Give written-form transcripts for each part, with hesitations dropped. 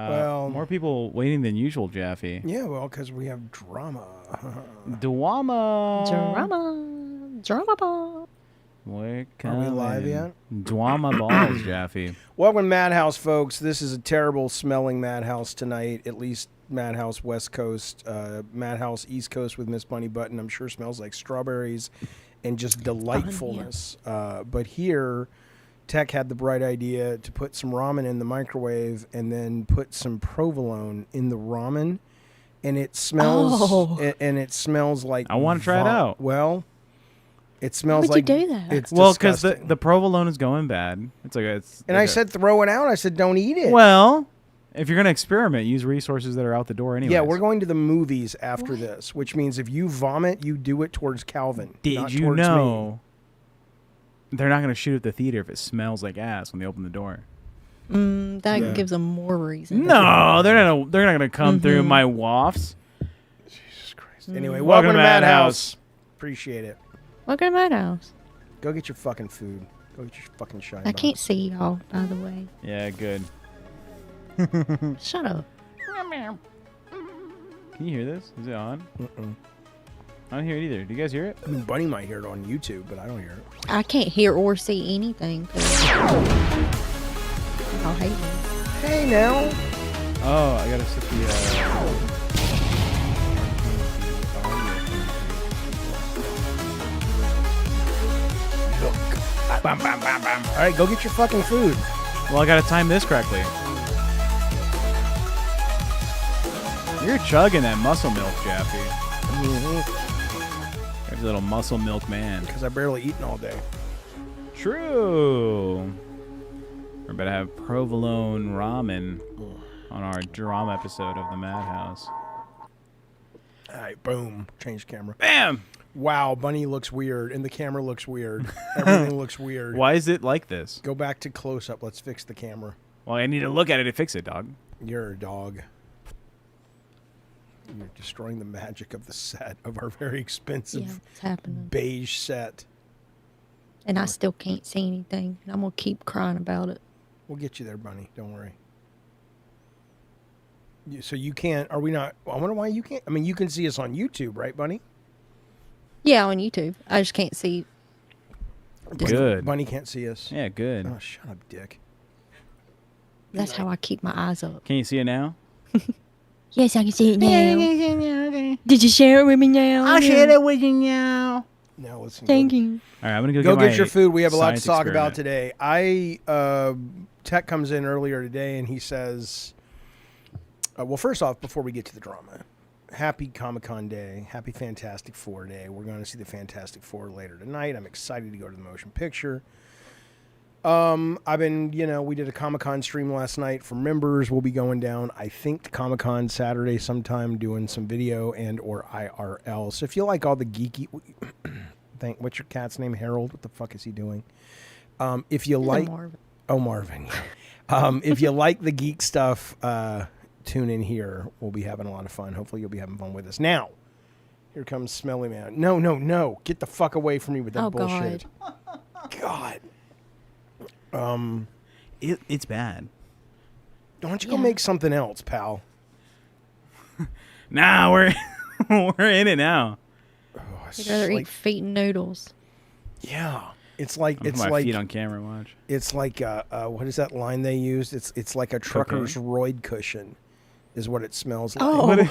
Well, more people waiting than usual, Jaffe. Yeah, well, because we have drama. Drama. We're coming. Are we live yet? Drama balls, Jaffe. Welcome to Madhouse, folks. This is a terrible smelling Madhouse tonight. At least Madhouse West Coast, Madhouse East Coast with Miss Bunny Button. I'm sure smells like strawberries and just delightfulness. But here, Tech had the bright idea to put some ramen in the microwave and then put some provolone in the ramen, and it smells. It smells like. I want to try it out. Well. It smells Why would like you do that? It's well, because disgusting. the provolone is going bad. It's like it's. And like I said throw it out. I said don't eat it. Well, if you're gonna experiment, use resources that are out the door anyway. Yeah, we're going to the movies after this, which means if you vomit, you do it towards Calvin. Did not you towards know they're not gonna shoot at the theater if it smells like ass when they open the door? That gives them more reason. No, they're not gonna come through my wafts. Jesus Christ. Anyway, welcome to Madhouse. Appreciate it. Welcome to my house. Go get your fucking food. Go get your fucking shine I box. can't see y'all, by the way. Yeah, good. Shut up. Can you hear this? Is it on? Mm-mm. I don't hear it either. Do you guys hear it? I mean, Bunny might hear it on YouTube, but I don't hear it. I can't hear or see anything. Y'all hate me. Hey, now. Oh, I gotta set the. Bam, bam, bam, bam. All right, go get your fucking food. Well, I gotta time this correctly. You're chugging that muscle milk, Jaffe. There's a little muscle milk man. Because I've barely eaten all day. True. We're about to have provolone ramen on our drama episode of the Madhouse. All right, boom. Change camera. Bam! Wow, Bunny looks weird, and the camera looks weird. Everything looks weird. Why is it like this? Go back to close-up. Let's fix the camera. Well, I need to look at it to fix it, dog. You're a dog. You're destroying the magic of the set, of our very expensive Yeah, it's happening. beige set. And I still can't see anything. And I'm going to keep crying about it. We'll get you there, Bunny. Don't worry. So you can't, are we not, I wonder why you can't, I mean, you can see us on YouTube, right, Bunny? Yeah, on YouTube. I just can't see. Good. Bunny can't see us. Yeah, good. Oh, shut up, dick. That's how I keep my eyes up. Can you see it now? Yes, I can see it now. Did you share it with me now? I'll share it with you now. Now listen. Thank you. All right, I'm going to Go get get your food. We have a lot to science talk about experiment. today. Tech comes in earlier today and he says, well, first off, before we get to the drama, happy Comic-Con Day. Happy Fantastic Four Day. We're going to see the Fantastic Four later tonight. I'm excited to go to the motion picture. I've been, we did a Comic-Con stream last night for members. We'll be going down, I think, to Comic-Con Saturday sometime, doing some video and or IRL. So if you like all the geeky, what's your cat's name? Harold? What the fuck is he doing? If you like, Marvin. Oh, Marvin. If you like the geek stuff, tune in here. We'll be having a lot of fun. Hopefully you'll be having fun with us. Now, here comes Smelly Man. No. Get the fuck away from me with that bullshit. God. It's bad. Why don't you go make something else, pal? Nah, we're in it now. Oh, I'd rather eat feet and noodles. Yeah. It's like I'm putting my feet on camera. Watch. It's like what is that line they used? It's like a trucker's roid cushion, is what it smells like. Oh.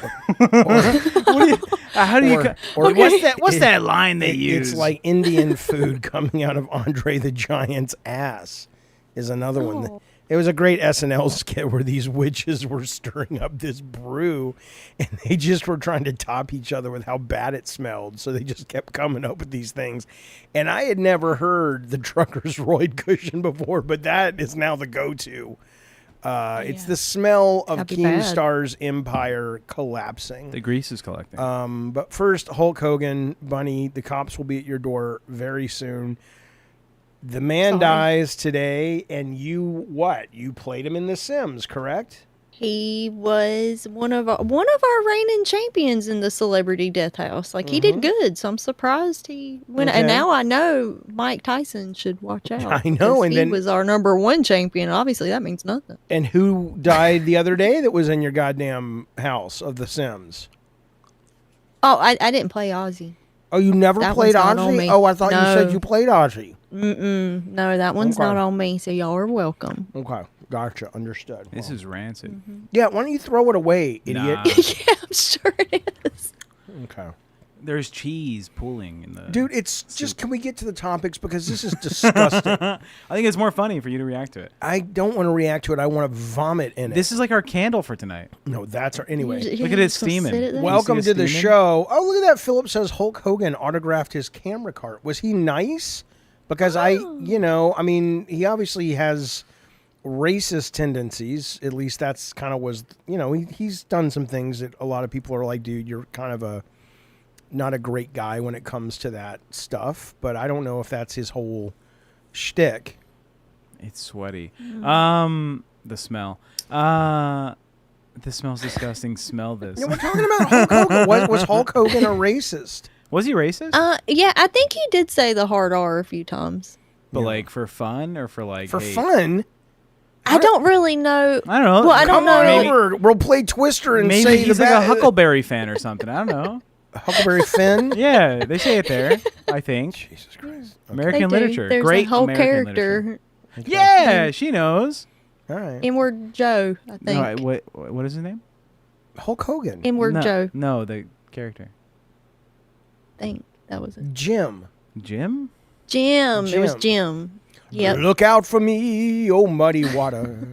How do you? What's that line they use? It's like Indian food coming out of Andre the Giant's ass. Is another one. It was a great SNL skit where these witches were stirring up this brew, and they just were trying to top each other with how bad it smelled. So they just kept coming up with these things. And I had never heard the trucker's roid cushion before, but that is now the go-to. It's the smell of Keemstar's empire collapsing. The grease is collecting. But first, Hulk Hogan, Bunny, the cops will be at your door very soon. The man dies today, and you played him in The Sims, correct? He was one of our reigning champions in the Celebrity Death House. Like he did good, so I'm surprised he went. Okay. And now I know Mike Tyson should watch out. I know, because and he then- was our #1 champion. Obviously, that means nothing. And who died the other day that was in your goddamn house of The Sims? Oh, I didn't play Ozzy. Oh, you never That played one's not on Ozzy? me. Oh, I thought you said No. you played Ozzy. No, that one's Okay. not on me. So y'all are welcome. Okay, gotcha, understood. This Well, is rancid. yeah. Why don't you throw it away, idiot? Nah. Yeah, I'm sure it is. Okay. There's cheese pooling in the. Dude, it's just, can we get to the topics because this is disgusting. I think it's more funny for you to react to it. I don't want to react to it. I want to vomit in it. This is like our candle for tonight. No, that's our, anyway. Yeah, Look at it just gonna steaming. sit it there. Welcome us to the steaming? show. Oh, look at that. Philip says Hulk Hogan autographed his camera cart. Was he nice? Because I mean, he obviously has racist tendencies. At least that's kind of was, he's done some things that a lot of people are like, dude, you're kind of not a great guy when it comes to that stuff. But I don't know if that's his whole shtick. It's sweaty. The smell. The smell's disgusting. Smell this. We're talking about Hulk Hogan. Was Hulk Hogan a racist? Was he racist? Yeah, I think he did say the hard R a few times. But like for fun or for like For hate? fun? I don't really know. I don't know. Well, I don't Come know. on Maybe- over. We'll play Twister and Maybe say he's the like a bad- Huckleberry fan or something. I don't know. Huckleberry Finn. Yeah, they say it there. I think Jesus Christ. American They do. literature. There's Great a whole American character. literature. Yeah, she knows. All right. Inward Joe, I think. No, what is his name? Hulk Hogan. Inward no, Joe. No, the character. I think that was it. Jim. Jim? Jim. It was Jim. Jim. Yep. Look out for me, oh muddy water.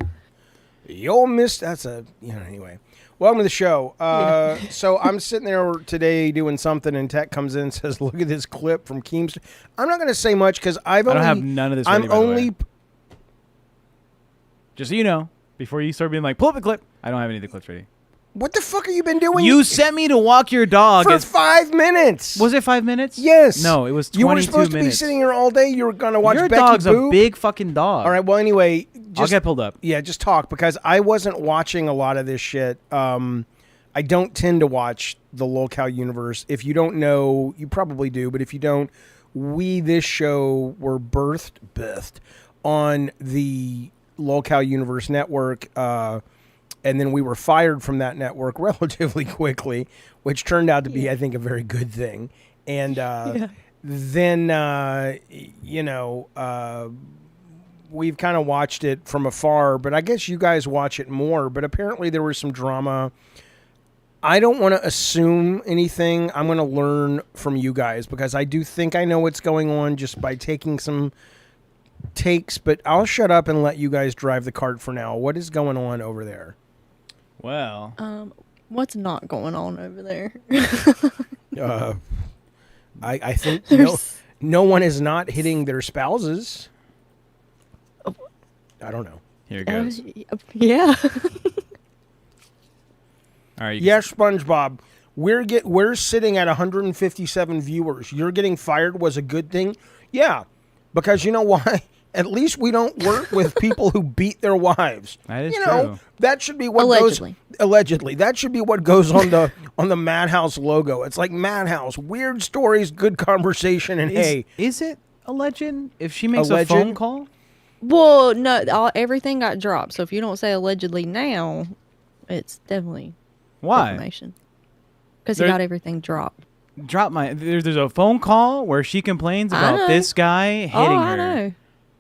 You'll miss. That's anyway. Welcome to the show. So I'm sitting there today doing something, and Tech comes in and says, "Look at this clip from Keemstar." I'm not going to say much because I don't have none of this ready, I'm by the way. only. Just so you know, before you start being like, pull up the clip, I don't have any of the clips ready. What the fuck have you been doing? You sent me to walk your dog. for 5 minutes. Was it 5 minutes? Yes. No, it was 22 You were supposed to be minutes. sitting here all day. You were going to watch Your Becky dog's Boop. a big fucking dog. All right. Well, anyway, I'll just get pulled up. yeah, just talk because I wasn't watching a lot of this shit. I don't tend to watch the Lolcow universe. If you don't know, you probably do, but if you don't, this show were birthed on the Lolcow Universe network, and then we were fired from that network relatively quickly, which turned out to be, I think, a very good thing. And then, we've kind of watched it from afar, but I guess you guys watch it more. But apparently there was some drama. I don't want to assume anything. I'm going to learn from you guys because I do think I know what's going on just by taking some takes, but I'll shut up and let you guys drive the cart for now. What is going on over there? Well, What's not going on over there? I think There's- no one is not hitting their spouses. I don't know. here it goes. Yeah. All right. Yes, SpongeBob. We're sitting at 157 viewers. You're getting fired was a good thing. Yeah, because you know why? At least we don't work with people who beat their wives. That is true. That should be what Allegedly. goes. Allegedly, that should be what goes on the Madhouse logo. It's like Madhouse, weird stories, good conversation, and hey, Is it a legend if she makes A a phone legend? call? Well, no, everything got dropped. So if you don't say allegedly now, it's definitely Why? information. Because he There- got everything dropped. Drop my. There's a phone call where she complains I about know. this guy hitting Oh, her. I know.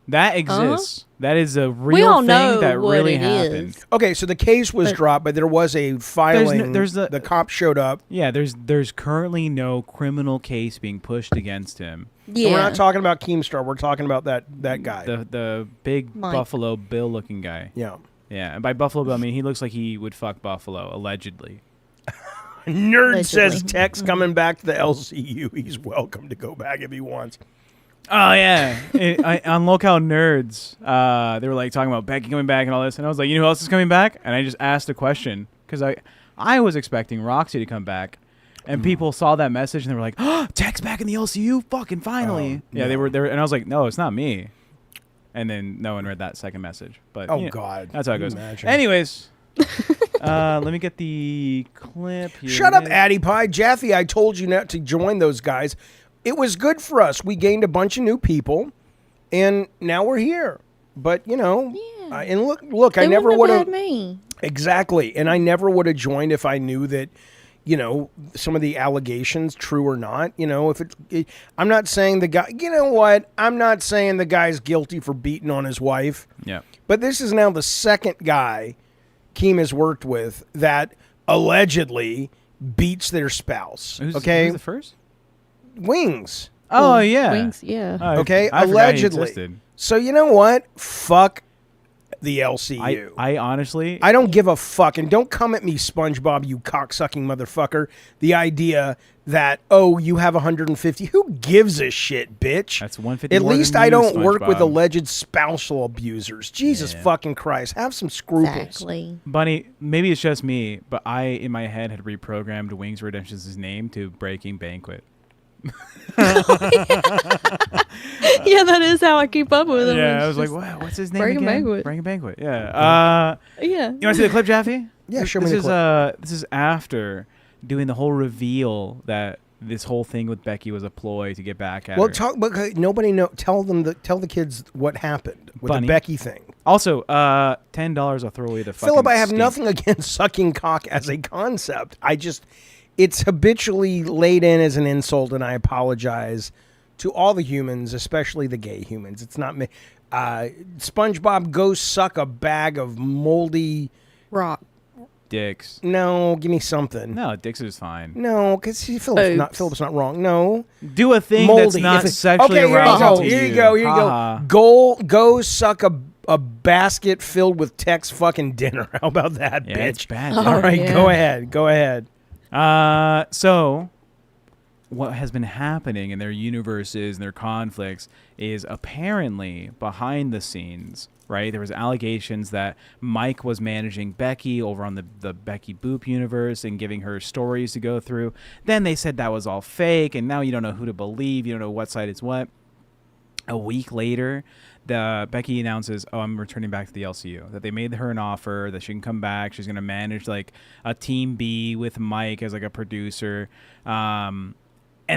That exists. That is a real all thing know that what really it happened. is. okay, so the case was But- dropped, but there was a filing. there's the cop showed up. Yeah, there's currently no criminal case being pushed against him. Yeah. And we're not talking about Keemstar. We're talking about that guy. The big Mike. Buffalo Bill looking guy. yeah. Yeah, and by Buffalo Bill I mean he looks like he would fuck Buffalo allegedly. Nerd Allegedly. says Tech's coming back to the LCU. He's welcome to go back if he wants. Oh yeah, on Lolcow Nerds, they were like talking about Becky coming back and all this, and I was like, you know who else is coming back? And I just asked a question because I was expecting Roxy to come back, and people saw that message and they were like, oh, Tech's back in the LCU, fucking finally. Yeah, no. they were there, and I was like, no, it's not me. And then no one read that second message, but Oh, you know, God. that's how it Can you goes. imagine? Anyways, Let me get the clip here. Shut up, Addie Pie. Jaffe, I told you not to join those guys. It was good for us. We gained a bunch of new people, and now we're here. But, you know, Yeah. and look, I They never wouldn't would have have. had me. Exactly. And I never would have joined if I knew that, you know, some of the allegations, true or not, you know, if I'm not saying the guy, you know what? I'm not saying the guy's guilty for beating on his wife. Yeah. But this is now the second guy Keem has worked with that allegedly beats their spouse. Who's okay? the first? Wings. Oh, yeah. Wings, yeah. Oh, Okay? I forgot he Allegedly. existed. So you know what? Fuck the LCU. I honestly... I don't give a fuck, and don't come at me, SpongeBob, you cocksucking motherfucker. The idea that, oh, you have 150. Who gives a shit, bitch? That's 150 At more least than I you, don't work with SpongeBob. alleged spousal abusers. Jesus Yeah. fucking Christ. Have some scruples. Exactly. Bunny, maybe it's just me, but I, in my head, had reprogrammed Wings Redemption's name to Breaking Banquet. Yeah, that is how I keep up with him. Yeah, It's I was like, just- wow, what's his name Breaking again? Banquet. Breaking Banquet, yeah. Yeah. You want to see the clip, Jaffe? Yeah, show me this the is, clip. This is after doing the whole reveal that this whole thing with Becky was a ploy to get back at Well, her. but nobody know. Tell the kids what happened with Bunny. the Becky thing. Also, $10, I'll throw away the fucking Philip, I have steak. nothing against sucking cock as a concept. It's habitually laid in as an insult, and I apologize to all the humans, especially the gay humans. It's not me. SpongeBob, go suck a bag of moldy. Rock. Dicks. No, give me something. No, Dicks is fine. No, because Boobs. Philip's not wrong. No, Do a thing moldy. that's not If sexually okay, arousing here to you go. Here you Ha-ha. go. Go suck a basket filled with Tex fucking dinner. How about that, Yeah, bitch? it's bad. Oh, All right, yeah. go ahead. So what has been happening in their universes and their conflicts is apparently behind the scenes, right? There was allegations that Mike was managing Becky over on the Becky Boop universe and giving her stories to go through. Then they said that was all fake, and now you don't know who to believe. You don't know what side is what. A week later, Becky announces, "Oh, I'm returning back to the LCU." That they made her an offer that she can come back. She's going to manage like a team B with Mike as like a producer, and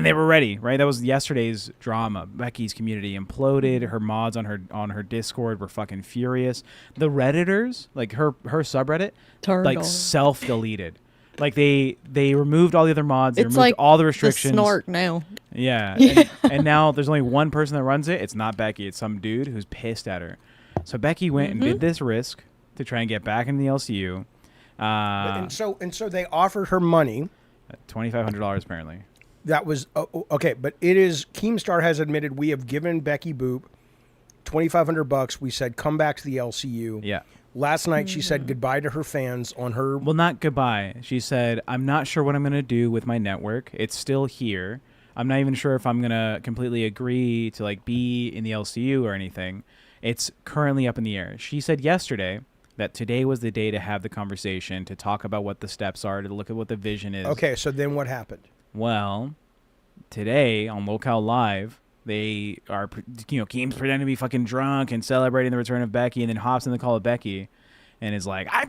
they were ready. Right, that was yesterday's drama. Becky's community imploded. Her mods on her Discord were fucking furious. The Redditors, like her subreddit, Turned like on. self-deleted. Like they removed all the other mods. They It's removed like all the restrictions. The snark now. Yeah. Yeah. And now there's only one person that runs it. It's not Becky. It's some dude who's pissed at her. So Becky went and did this risk to try and get back into the LCU. And so they offered her money. $2,500 apparently. That was okay, but it is Keemstar has admitted we have given Becky Boop $2,500. We said come back to the LCU. Yeah. Last night she said goodbye to her fans on her. Well, not goodbye. She said, "I'm not sure what I'm going to do with my network. It's still here. I'm not even sure if I'm going to completely agree to like be in the LCU or anything. It's currently up in the air." She said yesterday that today was the day to have the conversation, to talk about what the steps are, to look at what the vision is. Okay, so then what happened? Well, today on Locale Live, they are, Keem's pretending to be fucking drunk and celebrating the return of Becky, and then hops in the call of Becky and is like, I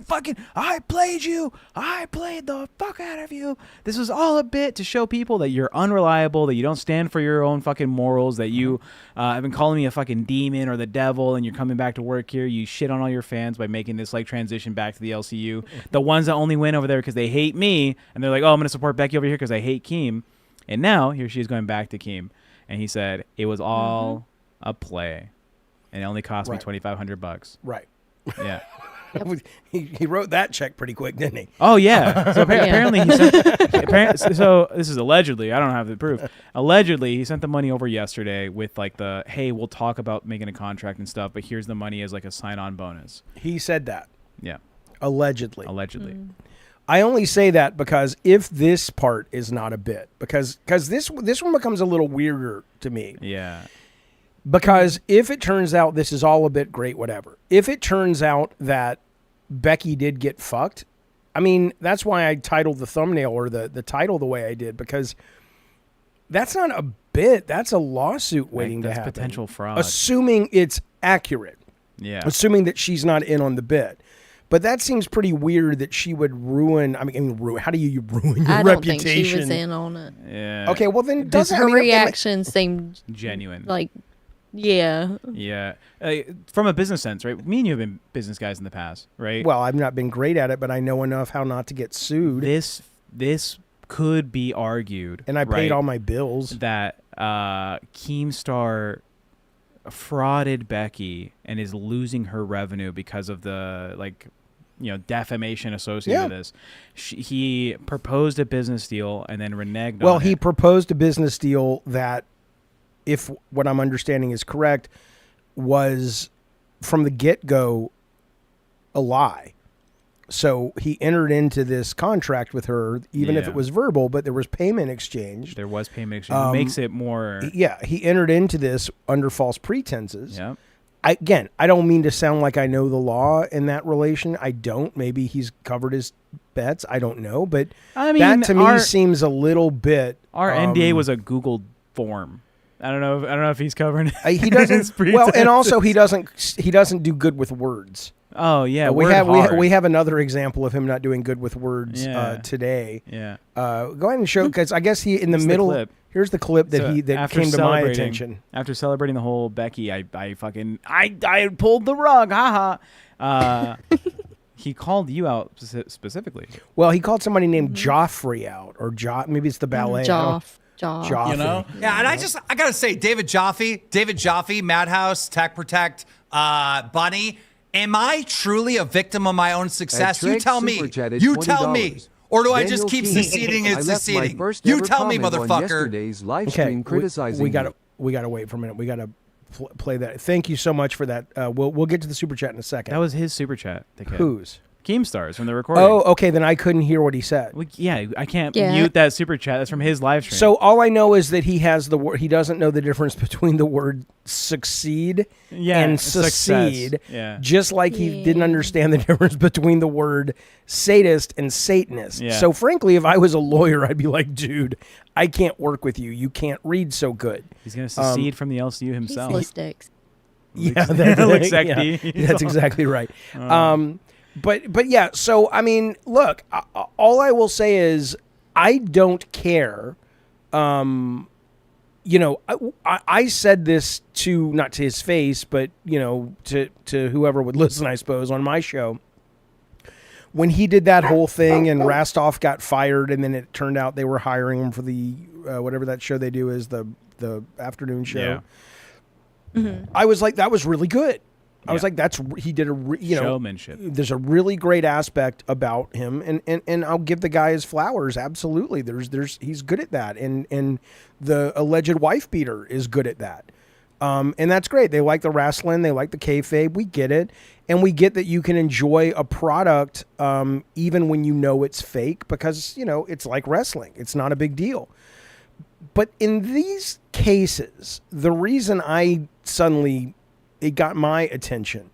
played you. I played the fuck out of you. This was all a bit to show people that you're unreliable, that you don't stand for your own fucking morals, that you have been calling me a fucking demon or the devil, and you're coming back to work here. You shit on all your fans by making this like transition back to the LCU. The ones that only went over there because they hate me, and they're like, oh, I'm going to support Becky over here because I hate Keem. And now here she is going back to Keem. And he said, it was all a play. And it only cost me $2,500. Right. Yeah. He wrote that check pretty quick, didn't he? Oh, yeah. So apparently he sent... so this is allegedly. I don't have the proof. Allegedly, he sent the money over yesterday with like the, hey, we'll talk about making a contract and stuff, but here's the money as like a sign-on bonus. He said that. Yeah. Allegedly. I I only say that because if this part is not a bit, because this one becomes a little weirder to me. Yeah. Because if it turns out this is all a bit, great, whatever. If it turns out that Becky did get fucked, I mean, that's why I titled the thumbnail or the title the way I did, because that's not a bit. That's a lawsuit waiting to that's happen. potential fraud. Assuming it's accurate. Yeah. Assuming that she's not in on the bit. But that seems pretty weird that she would ruin. I mean, how do you ruin your I don't think reputation? she was in on it. Yeah. Okay, well then, Her reaction seemed genuine. like, yeah. Yeah. From a business sense, right? Me and you have been business guys in the past, right? Well, I've not been great at it, but I know enough how not to get sued. This could be argued, and I paid right, all my bills. That Keemstar frauded Becky and is losing her revenue because of the defamation associated with this. He proposed a business deal and then reneged on it. He proposed a business deal that, if what I'm understanding is correct, was from the get-go a lie. So he entered into this contract with her, even if it was verbal, but there was payment exchange. There was payment exchange. It makes it more... Yeah, he entered into this under false pretenses. Yeah. I don't mean to sound like I know the law in that relation. I don't. Maybe he's covered his bets. I don't know. But that to me seems a little bit... Our NDA was a Google form. I don't know if he's covering he doesn't... well, and also he doesn't do good with words. Oh yeah, we have another example of him not doing good with words today. Yeah. Go ahead and show, because I guess he in the middle. Clip. Here's the clip that came to my attention. After celebrating the whole Becky, I pulled the rug. Haha. He called you out specifically. Well, he called somebody named Jaffe out, or maybe it's the ballet. Jaffe. Jaffe. You know? Yeah, and I gotta say, David Jaffe, Madhouse, Tech Protect, Bunny. Am I truly a victim of my own success? You tell me. You tell me. Or do I just keep seceding and seceding? You tell me, motherfucker. Okay, we gotta wait for a minute. We gotta play that. Thank you so much for that. We'll get to the super chat in a second. That was his super chat. Whose? Keemstar's from the recording. Oh, okay. Then I couldn't hear what he said. Well, yeah, I can't mute that super chat. That's from his live stream. So all I know is that he has the word. He doesn't know the difference between the word succeed and secede. Yeah. Just like he didn't understand the difference between the word sadist and Satanist. Yeah. So frankly, if I was a lawyer, I'd be like, dude, I can't work with you. You can't read so good. He's going to secede from the LCU himself. He's Listex. Yeah, that's exactly right. But yeah, so I mean, look, all I will say is I don't care. I said this not to his face, but to whoever would listen, I suppose, on my show. When he did that whole thing and Rastov got fired, and then it turned out they were hiring him for the whatever that show they do is the afternoon show. Yeah. Mm-hmm. I was like, that was really good. I was like, he did showmanship. There's a really great aspect about him, and I'll give the guy his flowers. Absolutely, he's good at that, and the alleged wife beater is good at that, and that's great. They like the wrestling, they like the kayfabe. We get it, and we get that you can enjoy a product even when you know it's fake, because it's like wrestling. It's not a big deal. But in these cases, the reason it got my attention.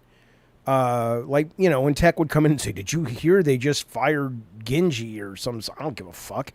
When Tech would come in and say, "Did you hear they just fired Genji or some?" I don't give a fuck.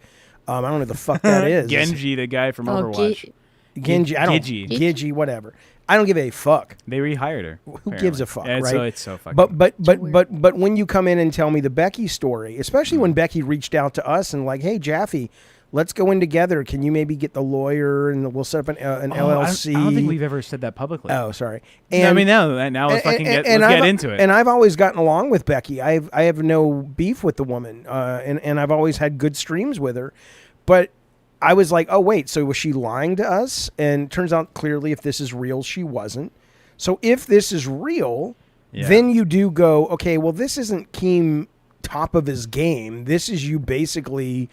I don't know what the fuck that is. Genji, the guy from Overwatch. Genji, Gigi, whatever. I don't give a fuck. They rehired her. Who gives a fuck, right? So it's so fucking. But when you come in and tell me the Becky story, especially when Becky reached out to us and like, "Hey, Jaffe, let's go in together. Can you maybe get the lawyer and we'll set up an LLC?" I don't think we've ever said that publicly. Oh, sorry. Now let's get into it. And I've always gotten along with Becky. I have no beef with the woman, and I've always had good streams with her. But I was like, oh wait, so was she lying to us? And it turns out clearly, if this is real, she wasn't. So if this is real, then you do go, okay, well, this isn't Keem top of his game. This is you basically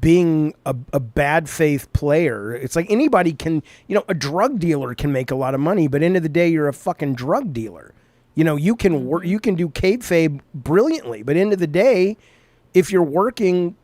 being a bad faith player. It's like anybody can, a drug dealer can make a lot of money, but end of the day, you're a fucking drug dealer. You can work, you can do kayfabe brilliantly, but end of the day, if you're working,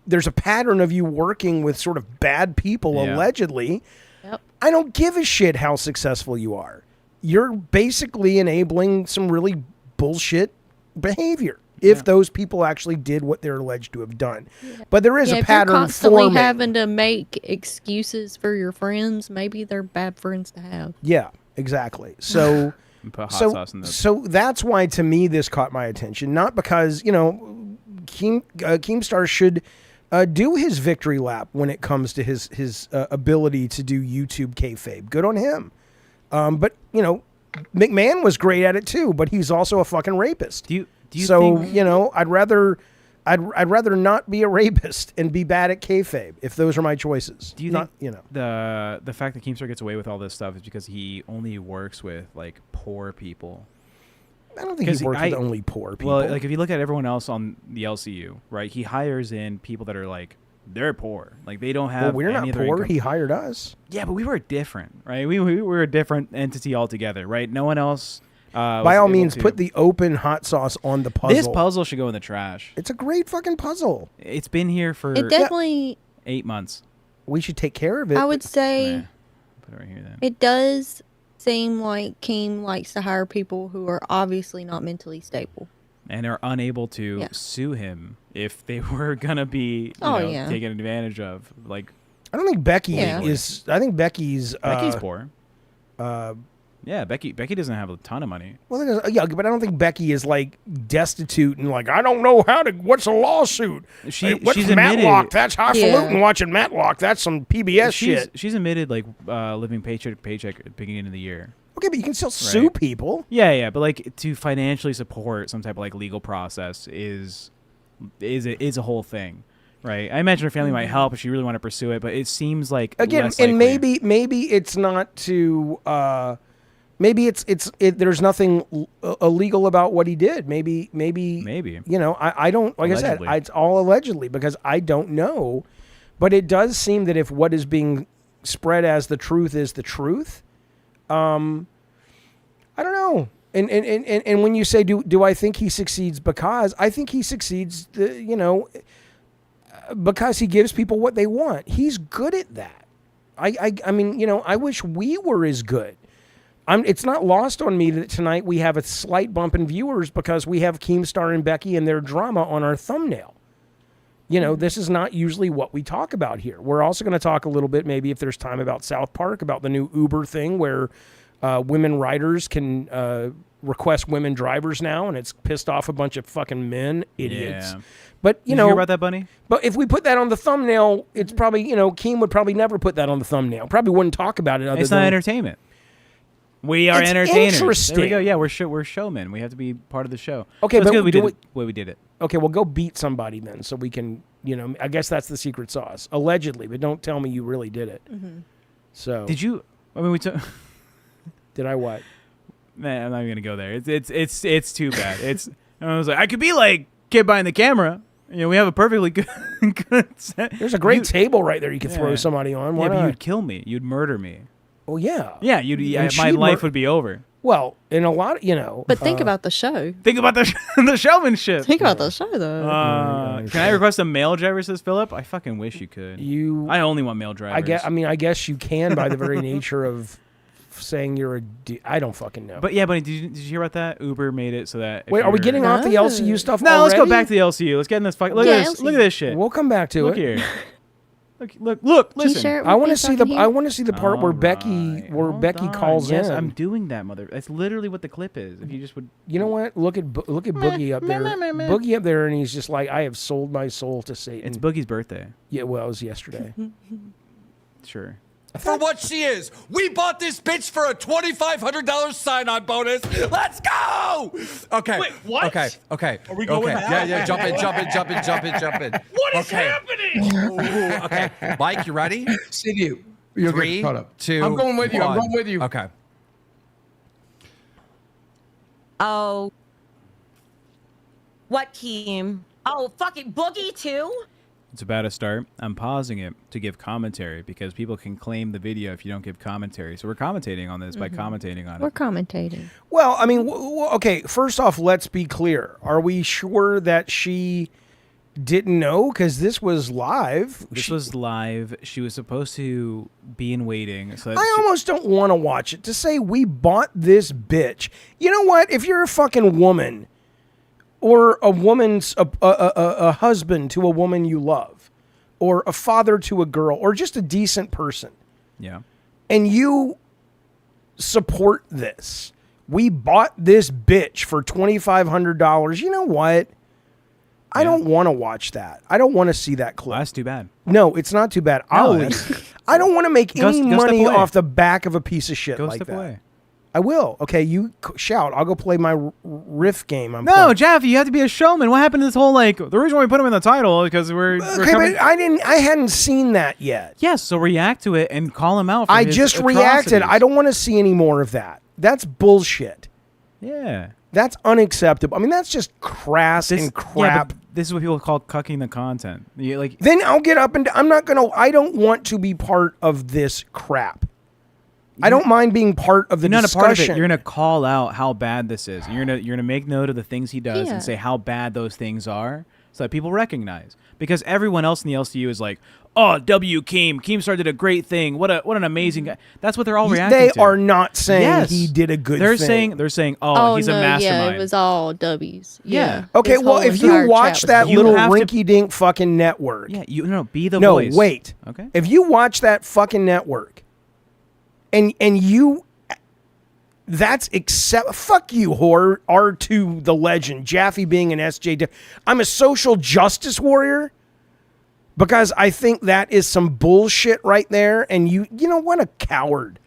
there's a pattern of you working with sort of bad people, allegedly. Yep. I don't give a shit how successful you are. You're basically enabling some really bullshit behavior. If those people actually did what they're alleged to have done. But there is a pattern you're constantly forming. having to make excuses for your friends, maybe they're bad friends to have. Yeah, exactly. So, And put hot sauce in the... So that's why, to me, this caught my attention. Not because, Keemstar should do his victory lap when it comes to his ability to do YouTube kayfabe. Good on him. But, McMahon was great at it too, but he's also a fucking rapist. Do you think... I'd rather not be a rapist and be bad at kayfabe if those are my choices. Do you think the fact that Keemstar gets away with all this stuff is because he only works with like poor people? I don't think he works with only poor people. Well, like if you look at everyone else on the LCU, right? He hires in people that are like they're poor, like they don't have. Well, we're not poor. He hired us. Yeah, but we were different, right? We were a different entity altogether, right? No one else. By all means, put the open hot sauce on the puzzle. This puzzle should go in the trash. It's a great fucking puzzle. It's been here for it definitely 8 months. We should take care of it. I would say put it right here. Then it does seem like Keem likes to hire people who are obviously not mentally stable and are unable to sue him if they were gonna be taken advantage of. Like, I don't think Becky is. I think Becky's poor. Yeah, Becky doesn't have a ton of money. Well, but I don't think Becky is like destitute and like I don't know what's a lawsuit. What's she's Matlock? Admitted, that's highfalutin watching Matlock. That's some PBS shit. She's admitted like living paycheck to paycheck at the beginning of the year. Okay, but you can still sue people. Yeah, but like to financially support some type of like legal process is a whole thing. Right, I imagine her family might help if she really want to pursue it, but it seems like again, less and likely. maybe it's not to. Maybe there's nothing illegal about what he did. Maybe. I don't, like allegedly. I said, it's all allegedly because I don't know. But it does seem that if what is being spread as the truth is the truth, I don't know. And when you say, do I think he succeeds because, I think he succeeds, because he gives people what they want. He's good at that. I mean, I wish we were as good. It's not lost on me that tonight we have a slight bump in viewers because we have Keemstar and Becky and their drama on our thumbnail. This is not usually what we talk about here. We're also going to talk a little bit, maybe if there's time, about South Park, about the new Uber thing where women riders can request women drivers now, and it's pissed off a bunch of fucking men, idiots. Yeah. But, Did you hear about that, Bunny? But if we put that on the thumbnail, it's probably, Keem would probably never put that on the thumbnail. Probably wouldn't talk about it. It's not entertainment. We are entertainers. Interesting. There we go. Yeah, we're showmen. We have to be part of the show. Okay, so but we did it. Okay, well, go beat somebody then, so we can. I guess that's the secret sauce, allegedly. But don't tell me you really did it. Mm-hmm. So did you? I mean, we took. Did I what? Man, I'm not even gonna go there. It's too bad. I was like, I could be like kid behind the camera. We have a perfectly good set. There's a great table right there. You could throw somebody on. Why not? But you'd kill me. You'd murder me. Well, yeah. Yeah, my life would be over. Well, in a lot, But think about the show. Think about the showmanship. Think about the show, though. Can I request a male driver, says Philip? I fucking wish you could. I only want male drivers. I guess you can by the very nature of saying you're I don't fucking know. But did you hear about that? Uber made it so that... Wait, are we getting off the LCU stuff already? No, let's go back to the LCU. Let's get in this... Look at this shit. We'll come back to it. Look here. Look, listen. I want to see the part where Becky calls in. I'm doing that, mother. That's literally what the clip is. If you just would, you know what? Look at Boogie up there. Boogie up there, and he's just like, I have sold my soul to Satan. It's Boogie's birthday. Yeah, well, it was yesterday. Sure. For what she is. We bought this bitch for a $2,500 sign-on bonus. Let's go! Okay. Wait, what? Okay. Are we going now? Yeah, jump in. What is happening? Ooh, okay. Mike, you ready? See you. 3, 2, I'm going with you. 1. I'm going with you. Okay. Oh. What team? Oh, fucking Boogie too? It's about to start. I'm pausing it to give commentary because people can claim the video if you don't give commentary. So we're commentating on this by commentating on it. We're commentating. Well, I mean, okay, first off, let's be clear. Are we sure that she didn't know? Because this was live. This was live. She was supposed to be in waiting. So I almost don't want to watch it. To say we bought this bitch. You know what? If you're a fucking woman... or a woman's a husband to a woman you love, or a father to a girl, or just a decent person. Yeah. And you support this, We bought this bitch for $2,500. You know what? I don't want to watch that. I don't want to see that clip. Well, that's too bad. No, it's not too bad. I'll leave. I don't want to make any money off the back of a piece of shit like that. Away. I will. Okay, you shout. I'll go play my riff game. No, Jaffe, you have to be a showman. What happened to this whole, like, the reason why we put him in the title because we're coming... but I hadn't seen that yet. Yes, so react to it and call him out for I his just atrocities. reacted. I don't want to see any more of that. That's bullshit. Yeah. That's unacceptable. I mean, that's just crass and crap. Yeah, but this is what people call cucking the content. Then I'll get up and I don't want to be part of this crap. I don't mind being part of the discussion. You're not a part of it. You're going to call out how bad this is. You're going to make note of the things he does and say how bad those things are so that people recognize. Because everyone else in the LCU is like, oh, Keemstar did a great thing. What an amazing guy. That's what they're all reacting to. They are not saying he did a good thing. They're saying, he's a mastermind. Yeah, it was all W's. Yeah. Okay, well, if you watch that little rinky-dink fucking network. Yeah, be the voice. No, wait. Okay. If you watch that fucking network and you... That's fuck you, whore. R2 the legend. Jaffe being an SJ. I'm a social justice warrior because I think that is some bullshit right there. And you know what? A coward.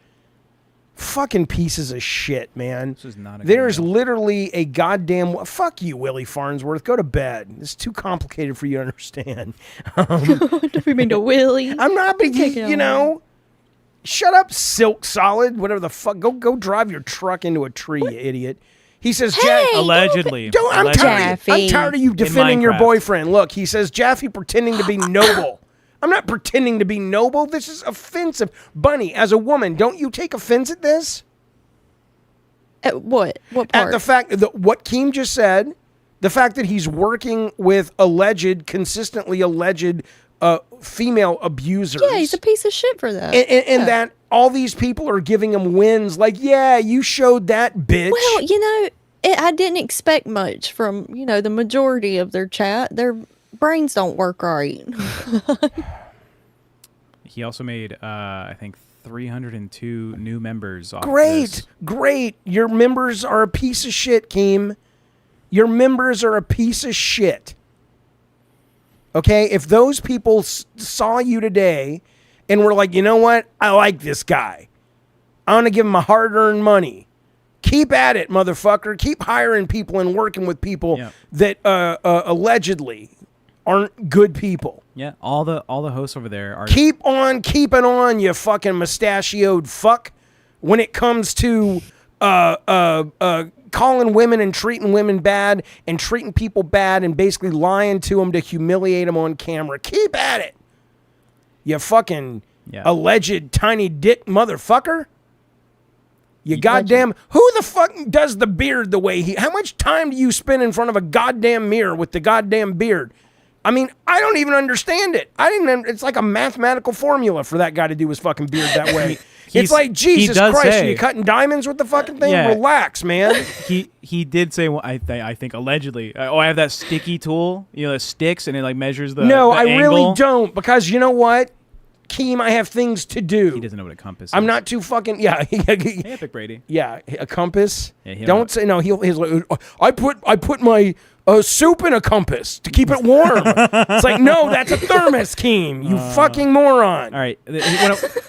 Fucking pieces of shit, man. This is not There's literally a goddamn... Fuck you, Willie Farnsworth. Go to bed. It's too complicated for you to understand. Don't you mean to Willie? I'm not, but you know... Shut up, Silk Solid. Whatever the fuck. Go drive your truck into a tree, you idiot. He says, allegedly. I'm tired of you defending your boyfriend. Look, he says, Jaffe pretending to be noble. I'm not pretending to be noble. This is offensive. Bunny, as a woman, don't you take offense at this? At what? What part? At the fact that what Keem just said, the fact that he's working with consistently alleged female abusers. Yeah, he's a piece of shit for that. And that all these people are giving him wins. Like, yeah, you showed that, bitch. Well, I didn't expect much from, the majority of their chat. Their brains don't work right. He also made, I think, 302 new members off Great. Your members are a piece of shit, Keem. Your members are a piece of shit. Okay, if those people saw you today and were like, you know what? I like this guy. I want to give him my hard-earned money. Keep at it, motherfucker. Keep hiring people and working with people that allegedly aren't good people. Yeah, all the hosts over there are... Keep on keeping on, you fucking mustachioed fuck, when it comes to... calling women and treating women bad and treating people bad and basically lying to them to humiliate them on camera. Keep at it. You fucking alleged tiny dick motherfucker. You goddamn... Who the fuck does the beard the way he... How much time do you spend in front of a goddamn mirror with the goddamn beard? I mean, I don't even understand it. It's like a mathematical formula for that guy to do his fucking beard that way. It's like, Jesus Christ, are you cutting diamonds with the fucking thing? Yeah. Relax, man. He did say, I think allegedly, I have that sticky tool, that sticks and it like measures the No, the I angle. really don't, because you know what? Keem, I have things to do. He doesn't know what a compass is. I'm not too fucking... Yeah. Hey, Epic Brady. Yeah, a compass. Yeah, don't say... No, he's like, I put my... soup in a compass to keep it warm. It's like, no, that's a thermos, Keem. You fucking moron. All right.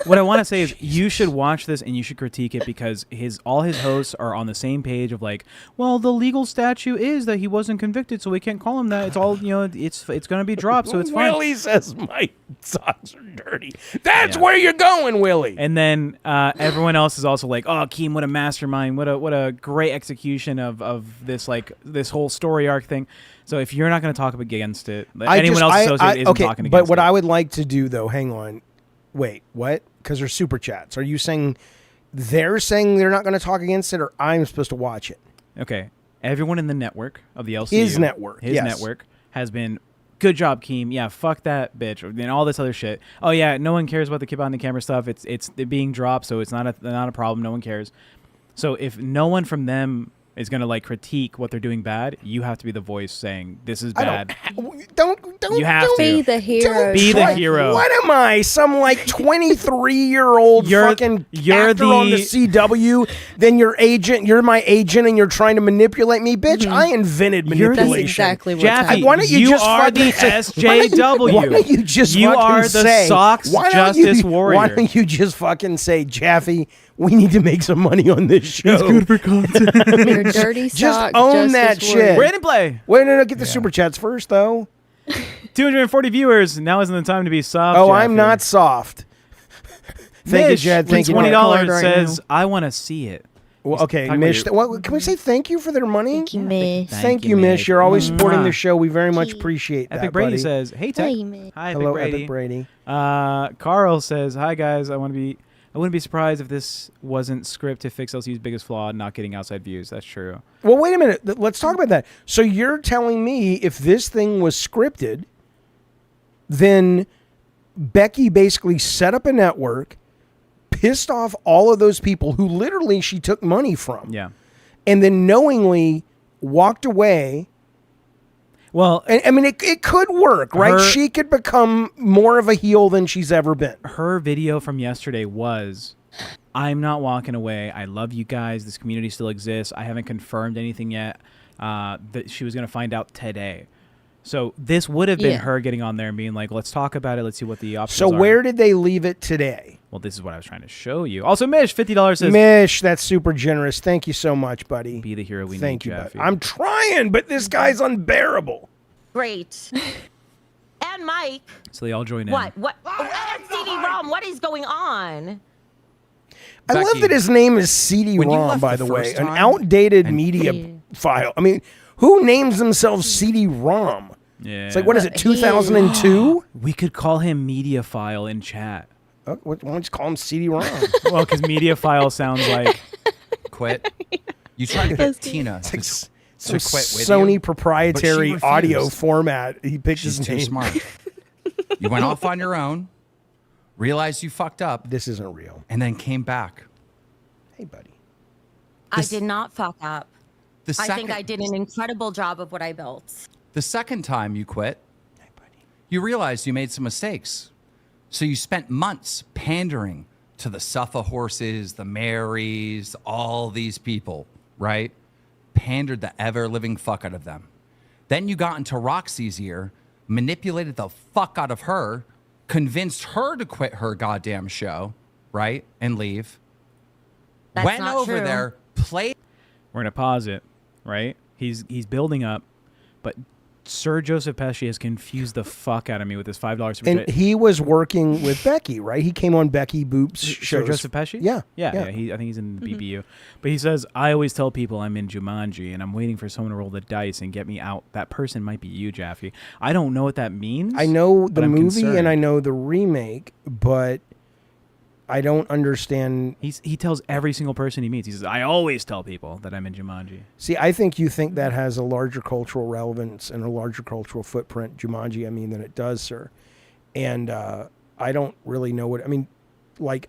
What I want to say is you should watch this and you should critique it because all his hosts are on the same page of like, well, the legal statute is that he wasn't convicted, so we can't call him that. It's all, it's going to be dropped, so it's fine. Willie says my socks are dirty. That's where you're going, Willie. And then everyone else is also like, oh, Keem, what a mastermind. What a great execution of this, like, this whole story arc thing. So if you're not going to talk against it, anyone else associated isn't talking against it. But what I would like to do, though, hang on. Wait, what? Because there's super chats. Are you saying they're not going to talk against it, or I'm supposed to watch it? Okay. Everyone in the network of the LCU. His network has been, good job, Keem. Yeah, fuck that bitch. And all this other shit. Oh, yeah, no one cares about the kid behind the camera stuff. It's being dropped, so it's not a problem. No one cares. So if no one from them is going to like critique what they're doing bad, you have to be the voice saying this is bad. Don't You have to be the hero. Be the Jaffe. hero. What am I? Some like 23-year-old fucking actor on the CW? Then your agent, you're my agent, and you're trying to manipulate me, bitch. I invented manipulation. That's exactly what's Jaffe, happening. Why don't you just are the fucking say- SJW. Why don't you just You fucking are the say, Sox why don't you- Justice Warrior. Why don't you just fucking say, Jaffe, we need to make some money on this show. for content. You're a dirty Just sock. own Justice that warrior. shit. Brandon Play. Wait, no, get the super chats first, though. 240 viewers. Now isn't the time to be soft. Oh, Jaffe. I'm not soft. Thank you, Mish, Jed. Thank you. $20 Colored right says, now. I want to see it. Well, okay, talking Mish. about What, can we say thank you for their money? Thank you, Miss. Thank you, Mish. You're always supporting Mwah. the show. We very much Thank you. appreciate that, Epic Brady buddy. says, hey, Tech. Hey, Miss. Hi, Hello, Epic Brady. Epic Brady. Carl says, hi, guys. I wouldn't be surprised if this wasn't script to fix LCU's biggest flaw, not getting outside views. That's true. Well, wait a minute. Let's talk about that. So you're telling me if this thing was scripted, then Becky basically set up a network, pissed off all of those people who literally she took money from, Yeah. and then knowingly walked away. Well, And I mean, it could work, right? She could become more of a heel than she's ever been. her video from yesterday was, I'm not walking away. I love you guys. This community still exists. I haven't confirmed anything yet. That she was going to find out today. So this would have been Yeah. her getting on there and being like, let's talk about it. Let's see what the options So are. where did they leave it today? Well, this is what I was trying to show you. Also, Mish, $50 says, Mish, that's super generous. Thank you so much, buddy. be the hero we Thank need, you, Jaffe. buddy. I'm trying, but this guy's unbearable. Great. And Mike. So they all join in. What? And CD-ROM, what is going on? I love Becky, that his name is when you CD-ROM, left by the the way. first An time- outdated and- media Yeah. file. I mean, who names themselves CD-ROM? Yeah. It's like, what is it, He- 2002? We could call him Mediafile in chat. Why don't you just call him CD-ROM? Well, because Mediafile sounds like Quit. You tried to get Tina to, It's to some quit with Sony you, proprietary but she audio refused. format. He picked She's his too name. smart. You went off on your own, realized you fucked up, This isn't real. and then came back. Hey, buddy. I did not fuck up. The I second, think I did an incredible job of what I built. The second time you quit, Hey, buddy. you realized you made some mistakes. So you spent months pandering to the Suffa horses, the Marys, all these people, right? Pandered the ever-living fuck out of them. Then you got into Roxy's ear, manipulated the fuck out of her, convinced her to quit her goddamn show, right? And leave. That's Went not over true. there, played. we're gonna pause it, right? He's building up, but Sir Joseph Peshi has confused the fuck out of me with this $5 super And chat. he was working with Becky, right? He came on Becky Boop's Sir shows. Joseph Peshi? Yeah. Yeah. I think he's in the BBU. But he says, I always tell people I'm in Jumanji and I'm waiting for someone to roll the dice and get me out. That person might be you, Jaffe. I don't know what that means. I know but the I'm movie concerned. and I know the remake, but I don't understand. He tells every single person he meets. He says, I always tell people that I'm in Jumanji. See, I think you think that has a larger cultural relevance and a larger cultural footprint, Jumanji, I mean, than it does, sir. And I don't really know what, I mean, like,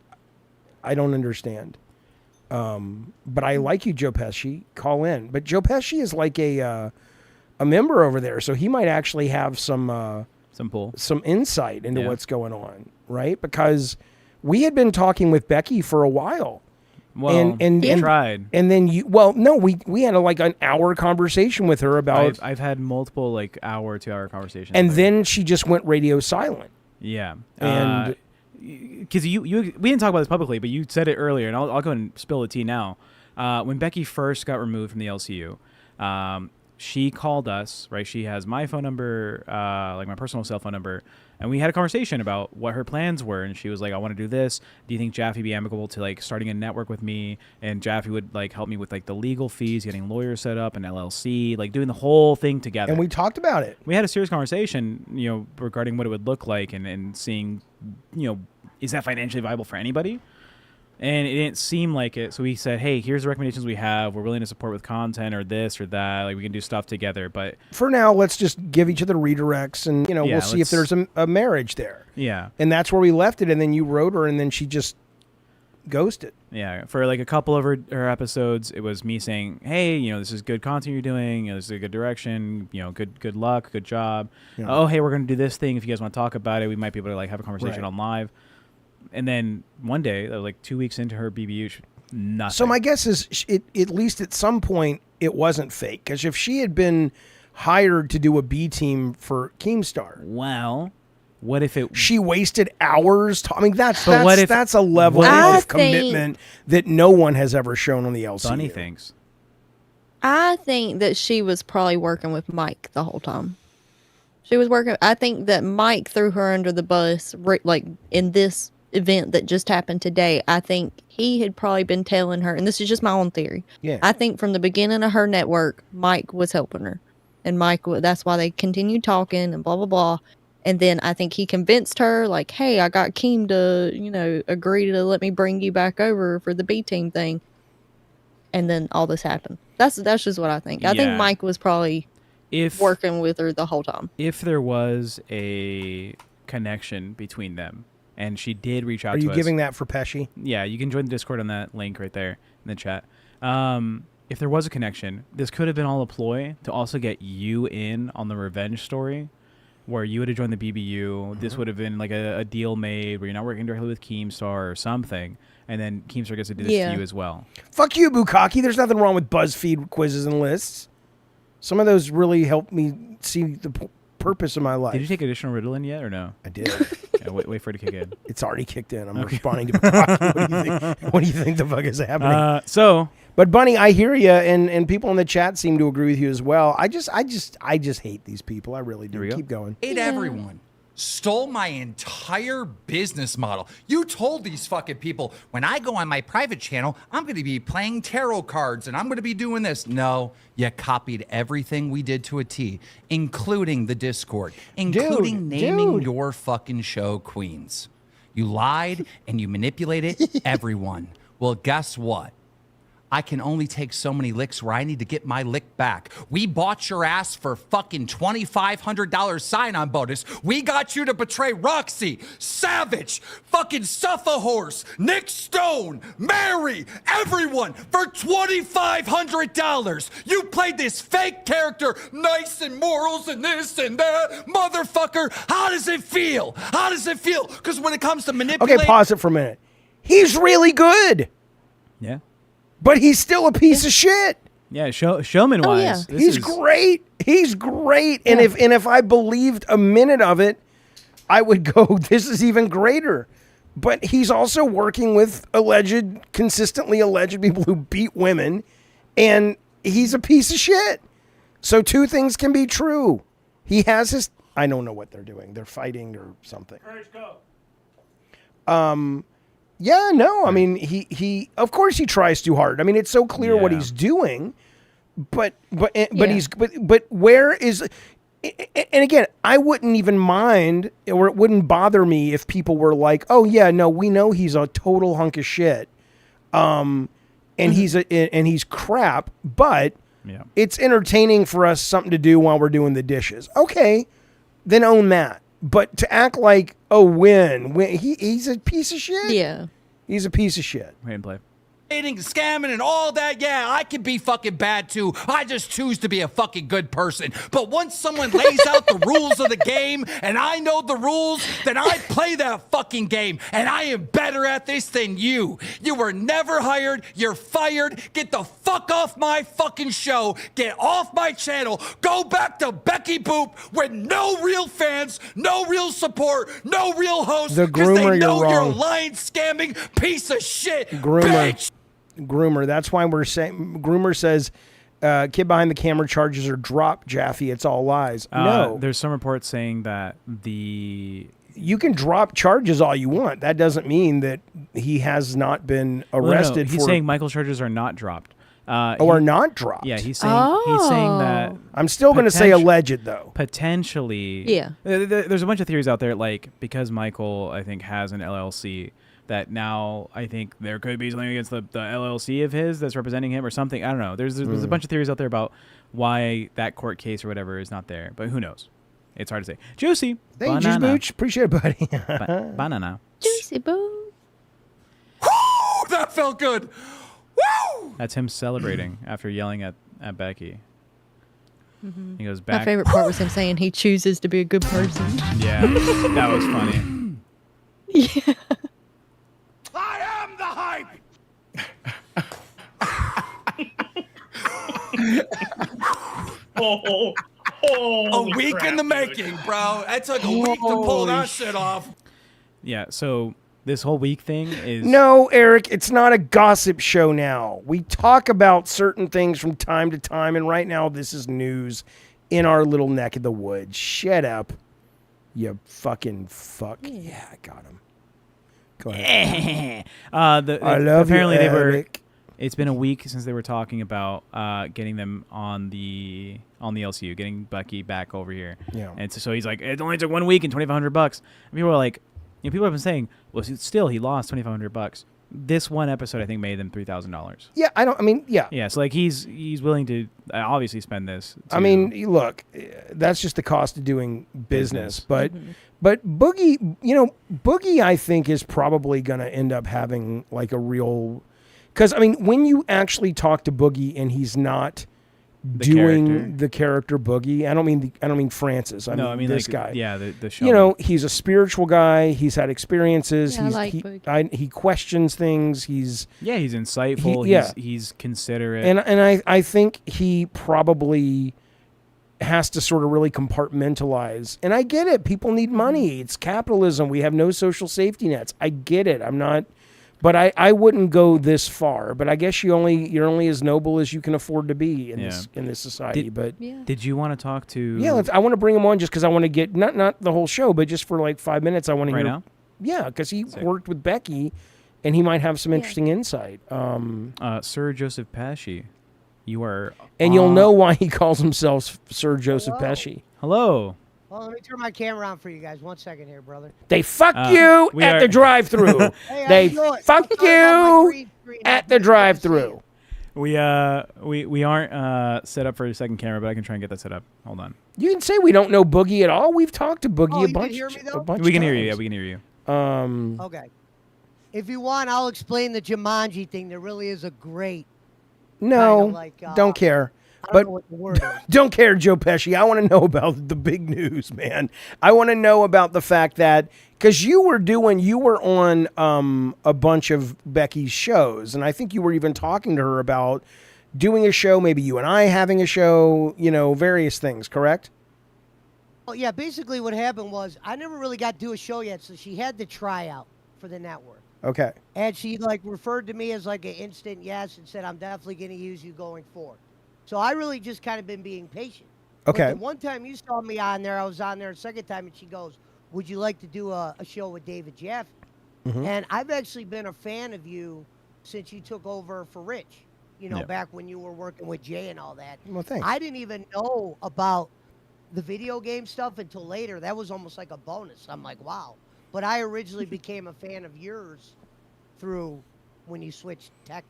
I don't understand. But I like you, Joe Pesci. Call in. But Joe Pesci is like a member over there, so he might actually have some pull. insight into Yeah. what's going on, right? Because we had been talking with Becky for a while. Well, and tried. And then we had like an hour conversation with her about, I've had multiple like hour, 2 hour conversations. and with her. then she just went radio silent. Yeah, And- because we didn't talk about this publicly, but you said it earlier, and I'll go ahead and spill the tea now. When Becky first got removed from the LCU, she called us. Right, she has my phone number, like my personal cell phone number, and we had a conversation about what her plans were. And she was like, "I want to do this. Do you think Jaffe be amicable to like starting a network with me?" And Jaffe would like help me with like the legal fees, getting lawyers set up, and LLC, like doing the whole thing together. And we talked about it. We had a serious conversation, regarding what it would look like and seeing, is that financially viable for anybody? And it didn't seem like it. So we said, hey, here's the recommendations we have. We're willing to support with content or this or that. Like we can do stuff together. But For now, let's just give each other redirects and, Yeah, we'll see if there's a marriage there. yeah, And that's where we left it. And then you wrote her and then she just ghosted. Yeah, for like a couple of her episodes, it was me saying, "Hey, this is good content you're doing. This is a good direction. Good luck, good job. Yeah. Oh, hey, we're gonna do this thing. If you guys want to talk about it, we might be able to like have a conversation on live." And then one day, that was like 2 weeks into her BBU, nothing. So my guess is, at least at some point, it wasn't fake. Because if she had been hired to do a B team for Keemstar, well, what if it? She wasted hours. I mean, that's a level I of commitment that no one has ever shown on the LCU. Bunny thinks. I think that she was probably working with Mike the whole time. She was working. I think that Mike threw her under the bus, like in this event that just happened today. I think he had probably been telling her, and this is just my own theory. Yeah. I think from the beginning of her network, Mike was helping her, and that's why they continued talking and blah blah blah. And then I think he convinced her, like, "Hey, I got Keem to, agree to let me bring you back over for the B team thing." And then all this happened. That's just what I think. I think Mike was probably working with her the whole time. If there was a connection between them, and she did reach out to us. Are you giving that for Peshi? Yeah, you can join the Discord on that link right there in the chat. If there was a connection, this could have been all a ploy to also get you in on the revenge story, where you would have joined the BBU. This would have been like a deal made where you're not working directly with Keemstar or something, and then Keemstar gets to do this to you as well. Fuck you, Bukkake. There's nothing wrong with BuzzFeed quizzes and lists. Some of those really helped me see the purpose of my life. Did you take additional Ritalin yet or no? I did. Yeah, wait for it to kick in. It's already kicked in. I'm responding to Bukkake. What do you think the fuck is happening? But Bunny, I hear you, and people in the chat seem to agree with you as well. I just hate these people. I really do. Keep going. Hate everyone. Stole my entire business model. You told these fucking people, when I go on my private channel, I'm going to be playing tarot cards and I'm going to be doing this. No, you copied everything we did to a T, including the Discord, including naming your fucking show Queens. You lied and you manipulated everyone. Well, guess what? I can only take so many licks where I need to get my lick back. We bought your ass for fucking $2,500 sign-on bonus. We got you to betray Roxy, Savage, fucking Suffa Horse, Nick Stone, Mary, everyone for $2,500. You played this fake character, nice and morals and this and that. Motherfucker, how does it feel? How does it feel? Because when it comes to manipulating... Okay, pause it for a minute. He's really good. Yeah. But he's still a piece of shit. Yeah, showman-wise. He's great. He's great. Yeah. And if I believed a minute of it, I would go, this is even greater. But he's also working with consistently alleged people who beat women, and he's a piece of shit. So two things can be true. He has his... I don't know what they're doing. They're fighting or something. Courage, go. Yeah, no, I mean, he of course he tries too hard. I mean, it's so clear what he's doing, but where is, and again, I wouldn't even mind, or it wouldn't bother me if people were like, oh yeah, no, we know he's a total hunk of shit, and he's crap, but it's entertaining for us, something to do while we're doing the dishes. Okay, then own that. But to act like, he's a piece of shit. Yeah. He's a piece of shit. Wait and play. Scamming and all that, yeah, I can be fucking bad too. I just choose to be a fucking good person. But once someone lays out the rules of the game and I know the rules, then I play that fucking game. And I am better at this than you. You were never hired. You're fired. Get the fuck off my fucking show. Get off my channel. Go back to Becky Boop with no real fans, no real support, no real hosts. The groomer, they know you're wrong. a lying, scamming piece of shit. Groomer. Bitch. Groomer. That's why we're saying. Groomer says, "Kid behind the camera charges are dropped, Jaffe. It's all lies." No, there's some reports saying that you can drop charges all you want. That doesn't mean that he has not been arrested. He's saying Michael's charges are not dropped. Are not dropped. Yeah, he's saying that. I'm still going to say alleged though. Potentially. Yeah. There's a bunch of theories out there, like because Michael, I think, has an LLC. That now I think there could be something against the LLC of his that's representing him or something. I don't know. There's a bunch of theories out there about why that court case or whatever is not there, but who knows? It's hard to say. Juicy. Thank you, Booch. Appreciate it, buddy. Banana. Juicy boo. felt good. Woo! That's him celebrating after yelling at Becky. He goes My back. favorite part was him saying he chooses to be a good person. Yeah, that was funny. Yeah. I am the hype. A week in the making, bro. That took a week to pull that shit off. Yeah, so this whole week thing is No, Eric, it's not a gossip show now. We talk about certain things from time to time, and right now this is news in our little neck of the woods. Shut up, you fucking fuck. Yeah, I got him. Go ahead. I love apparently you, they were. Eric. It's been a week since they were talking about getting them on the LCU, getting Becky back over here. Yeah. And so he's like, it only took 1 week and $2,500. And people are like, people have been saying, well, still he lost $2,500. This one episode, I think, made them $3,000. Yeah, yeah. Yeah, so like he's willing to obviously spend this. I mean, look, that's just the cost of doing business. But Boogie, Boogie, I think is probably going to end up having like a real, because I mean, when you actually talk to Boogie and he's not doing the character Boogie, I don't mean Francis. I mean this guy. Yeah, the show. He's a spiritual guy. He's had experiences. Yeah, I like Boogie. He questions things. He's insightful. He's considerate. And I think he probably has to sort of really compartmentalize. And I get it. People need money. It's capitalism. We have no social safety nets. I get it. I'm not, but I wouldn't go this far. But I guess you're only as noble as you can afford to be in this society. Did you want to talk to? Yeah, I want to bring him on just because I want to get not the whole show, but just for like 5 minutes. I want to hear. Now? Yeah, because he worked with Becky, and he might have some interesting insight. Sir Joseph Peshi, you are, and you'll know why he calls himself Sir Joseph Peshi. Hello. Well, let me turn my camera on for you guys. 1 second here, brother. They fuck you at the drive-thru. Hey, They fuck Talking about my you green screen. at the drive-thru. We aren't set up for a second camera, but I can try and get that set up. Hold on. You can say we don't know Boogie at all. We've talked to Boogie Oh, a you bunch. can hear me, though? a bunch We can of hear you. Yeah, times. we can hear you. Okay. If you want, I'll explain the Jumanji thing. There really is a great. No, kinda like, don't care. I don't But know what the word is. don't care, Joe Pesci. I want to know about the big news, man. I want to know about the fact that because you were on a bunch of Becky's shows, and I think you were even talking to her about doing a show, maybe you and I having a show, various things, correct? Well, yeah, basically what happened was I never really got to do a show yet, so she had the tryout for the network. Okay. And she referred to me as like an instant yes and said, I'm definitely going to use you going forward. So I really just kind of been being patient. Okay. But the one time you saw me on there, I was on there a second time, and she goes, would you like to do a show with David Jaffe? Mm-hmm. And I've actually been a fan of you since you took over for Rich, back when you were working with Jay and all that. Well, thanks. I didn't even know about the video game stuff until later. That was almost like a bonus. I'm like, wow. But I originally became a fan of yours through when you switched Tech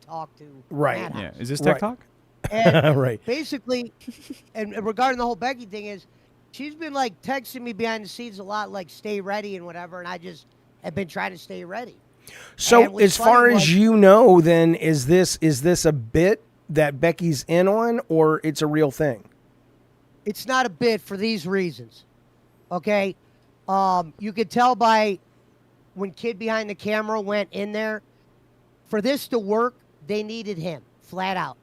Talk to Right. Madhouse. Yeah. Is this Tech Talk? And Right. basically, and regarding the whole Becky thing is, she's been texting me behind the scenes a lot, stay ready and whatever, and I just have been trying to stay ready. So as far as you know, then is this a bit that Becky's in on, or it's a real thing? It's not a bit for these reasons. Okay? You could tell by when Kid Behind the Camera went in there, for this to work, they needed him, flat out.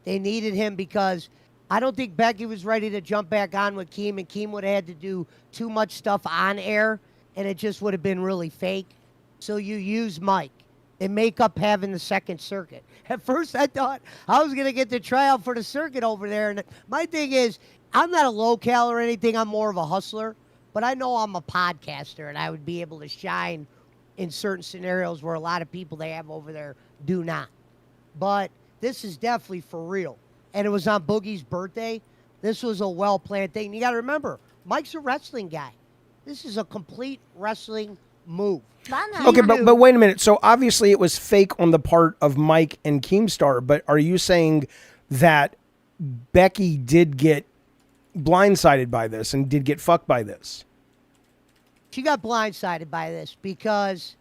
They needed him because I don't think Becky was ready to jump back on with Keem, and Keem would have had to do too much stuff on air, and it just would have been really fake. So you use Mike and make up having the second circuit. At first, I thought I was going to get the tryout for the circuit over there. And my thing is, I'm not a local or anything. I'm more of a hustler. But I know I'm a podcaster, and I would be able to shine in certain scenarios where a lot of people they have over there do not. But this is definitely for real. And it was on Boogie's birthday. This was a well-planned thing. You got to remember, Mike's a wrestling guy. This is a complete wrestling move. Okay, but wait a minute. So obviously it was fake on the part of Mike and Keemstar, but are you saying that Becky did get blindsided by this and did get fucked by this? She got blindsided by this because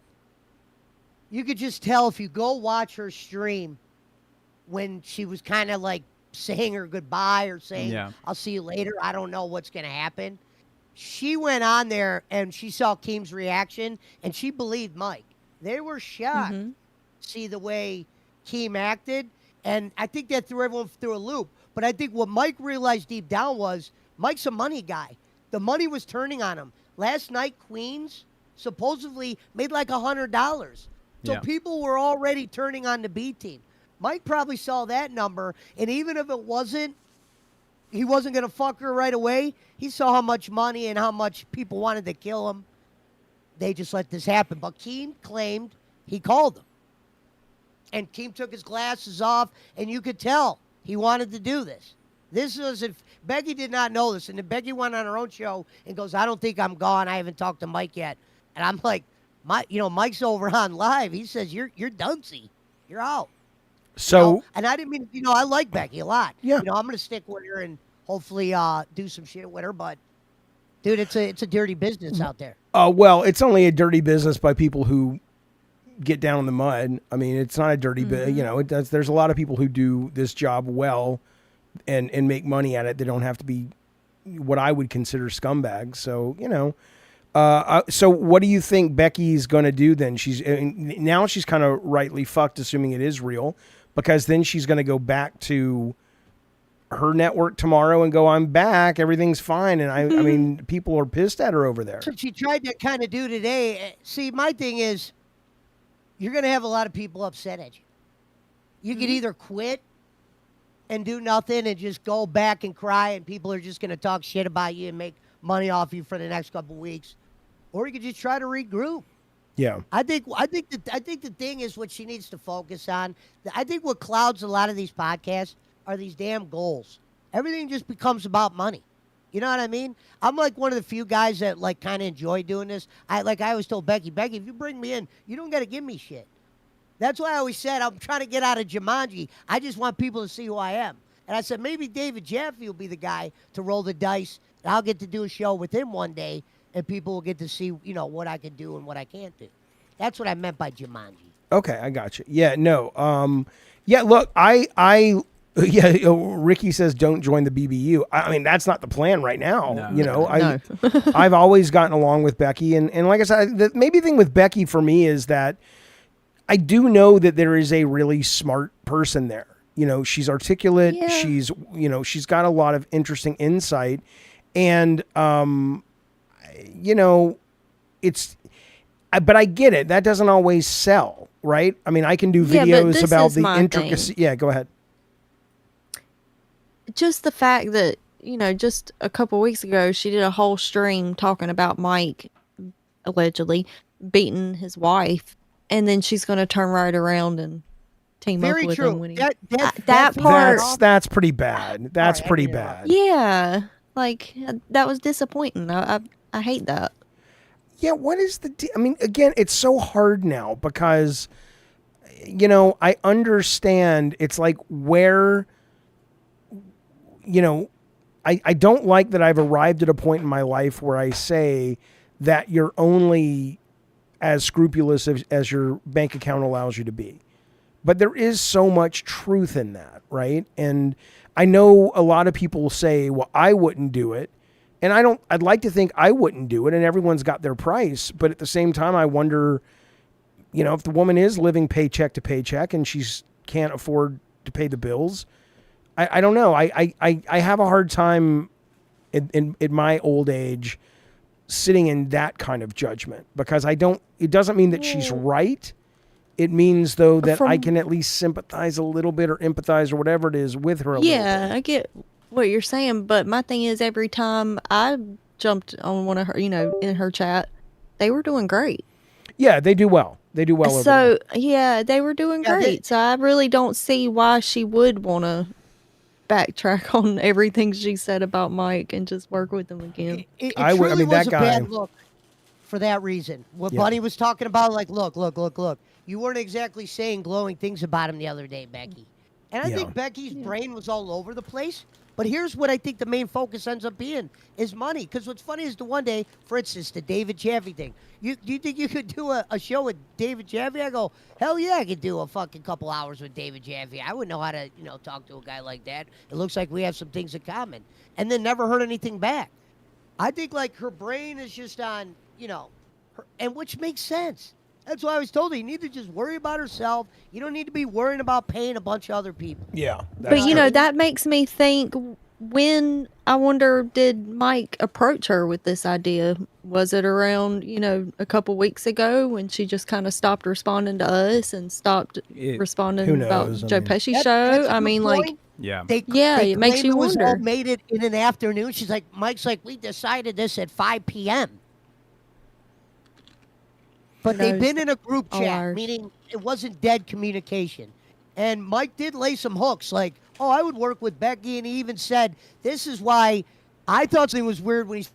you could just tell if you go watch her stream when she was kind of like saying her goodbye or saying, I'll see you later. I don't know what's going to happen. She went on there and she saw Keem's reaction and she believed Mike. They were shocked to see the way Keem acted. And I think that threw everyone through a loop. But I think what Mike realized deep down was Mike's a money guy. The money was turning on him. Last night, Queens supposedly made like $100. So people were already turning on the B team. Mike probably saw that number, and even if he wasn't going to fuck her right away, he saw how much money and how much people wanted to kill him. They just let this happen. But Keem claimed he called them. And Keem took his glasses off, and you could tell he wanted to do this. This was if Becky did not know this, and then Becky went on her own show and goes, I don't think I'm gone. I haven't talked to Mike yet. And I'm like, Mike's over on live. He says, you're Dunsey. You're out. So, and I didn't mean, I like Becky a lot. Yeah. I'm going to stick with her and hopefully do some shit with her. But, dude, it's a dirty business out there. Well, it's only a dirty business by people who get down in the mud. I mean, it's not a dirty business. There's a lot of people who do this job well and make money at it. They don't have to be what I would consider scumbags. So, so what do you think Becky's going to do then? Now she's kind of rightly fucked, assuming it is real, because then she's going to go back to her network tomorrow and go, I'm back, everything's fine. And I mean, people are pissed at her over there. That's what she tried to kind of do today. See, my thing is, you're going to have a lot of people upset at you. You could either quit and do nothing and just go back and cry, and people are just going to talk shit about you and make money off you for the next couple of weeks, or you could just try to regroup. Yeah, I think the thing is what she needs to focus on. I think what clouds a lot of these podcasts are these damn goals. Everything just becomes about money. You know what I mean? I'm like one of the few guys that like kind of enjoy doing this. I always told Becky, if you bring me in, you don't got to give me shit. That's why I always said I'm trying to get out of Jumanji. I just want people to see who I am. And I said maybe David Jaffe will be the guy to roll the dice, and I'll get to do a show with him one day, and people will get to see, what I can do and what I can't do. That's what I meant by Jumanji. Okay, I got you. Yeah, no. Yeah, look, Ricky says don't join the BBU. I mean, that's not the plan right now. No. I've always gotten along with Becky, and like I said, the maybe thing with Becky for me is that I do know that there is a really smart person there. She's articulate. Yeah. She's got a lot of interesting insight, and but I get it. That doesn't always sell, right? I mean, I can do videos about the intricacy. Yeah, go ahead. Just the fact that, just a couple weeks ago, she did a whole stream talking about Mike allegedly beating his wife, and then she's going to turn right around and team up with him. When he, that part. That's pretty bad. That's pretty bad. Yeah. Like, that was disappointing. I hate that. Yeah, what is I mean, again, it's so hard now because, I understand it's like where, I don't like that I've arrived at a point in my life where I say that you're only as scrupulous as your bank account allows you to be. But there is so much truth in that, right? And I know a lot of people say, well, I wouldn't do it. And I'd like to think I wouldn't do it, and everyone's got their price. But at the same time, I wonder, if the woman is living paycheck to paycheck and she's can't afford to pay the bills, I don't know. I have a hard time in my old age sitting in that kind of judgment because it doesn't mean that she's right. It means, though, that I can at least sympathize a little bit or empathize or whatever it is with her a little bit. Yeah, I get what you're saying, but my thing is every time I jumped on one of her, in her chat, they were doing great. Yeah, they do well. They do well over there. Yeah, they were doing great. So I really don't see why she would want to backtrack on everything she said about Mike and just work with him again. It truly was a bad look for that reason. What Bunny was talking about, like, look. You weren't exactly saying glowing things about him the other day, Becky. And I think Becky's brain was all over the place But here's what I think the main focus ends up being is money. Because what's funny is the one day, for instance, the David Jaffe thing. Do you think you could do a show with David Jaffe? I go, hell yeah, I could do a fucking couple hours with David Jaffe. I wouldn't know how to, talk to a guy like that. It looks like we have some things in common. And then never heard anything back. I think, like, her brain is just on, and which makes sense. That's why I was told her, you need to just worry about herself. You don't need to be worrying about paying a bunch of other people. Yeah. But, that makes me think, when, I wonder, did Mike approach her with this idea? Was it around, a couple weeks ago when she just kind of stopped responding to us and stopped responding about Joe Pesci show? I mean, like, yeah. It makes you wonder. wonder. All made it in an afternoon. She's like, Mike's like, we decided this at 5 p.m. But they've been in a group chat, meaning it wasn't dead communication. And Mike did lay some hooks, like, oh, I would work with Becky. And he even said, this is why I thought something was weird when he...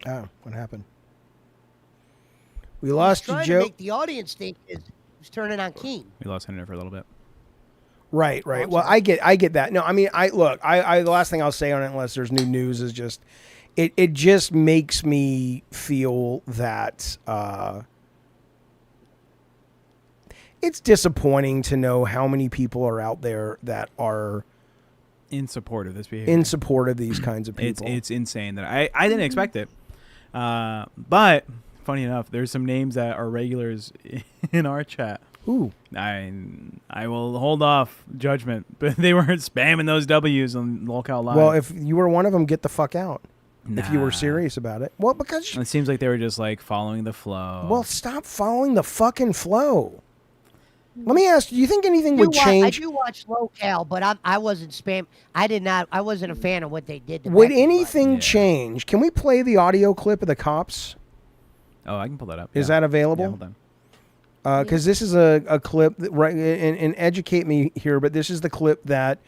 Oh, what happened? We lost you, Joe. To make the audience think he was turning on Keem. We lost Henry for a little bit. Right. Well, I get that. No, I mean, the last thing I'll say on it, unless there's new news, is just... It just makes me feel that it's disappointing to know how many people are out there that are in support of this behavior, in support of these kinds of people. It's insane that I didn't expect it. But funny enough, there's some names that are regulars in our chat. Ooh. I will hold off judgment, but they weren't spamming those W's on Locale Live. Well, if you were one of them, get the fuck out. Nah. If you were serious about it. Well, because... It seems like they were just, like, following the flow. Well, stop following the fucking flow. Let me ask, do you think anything would change? I do watch Locale, but I wasn't spam. I wasn't a fan of what they did. Would anything change? Can we play the audio clip of the cops? Oh, I can pull that up. Is that available? Yeah, hold on. Because this is a clip, that, right, and educate me here, but this is the clip that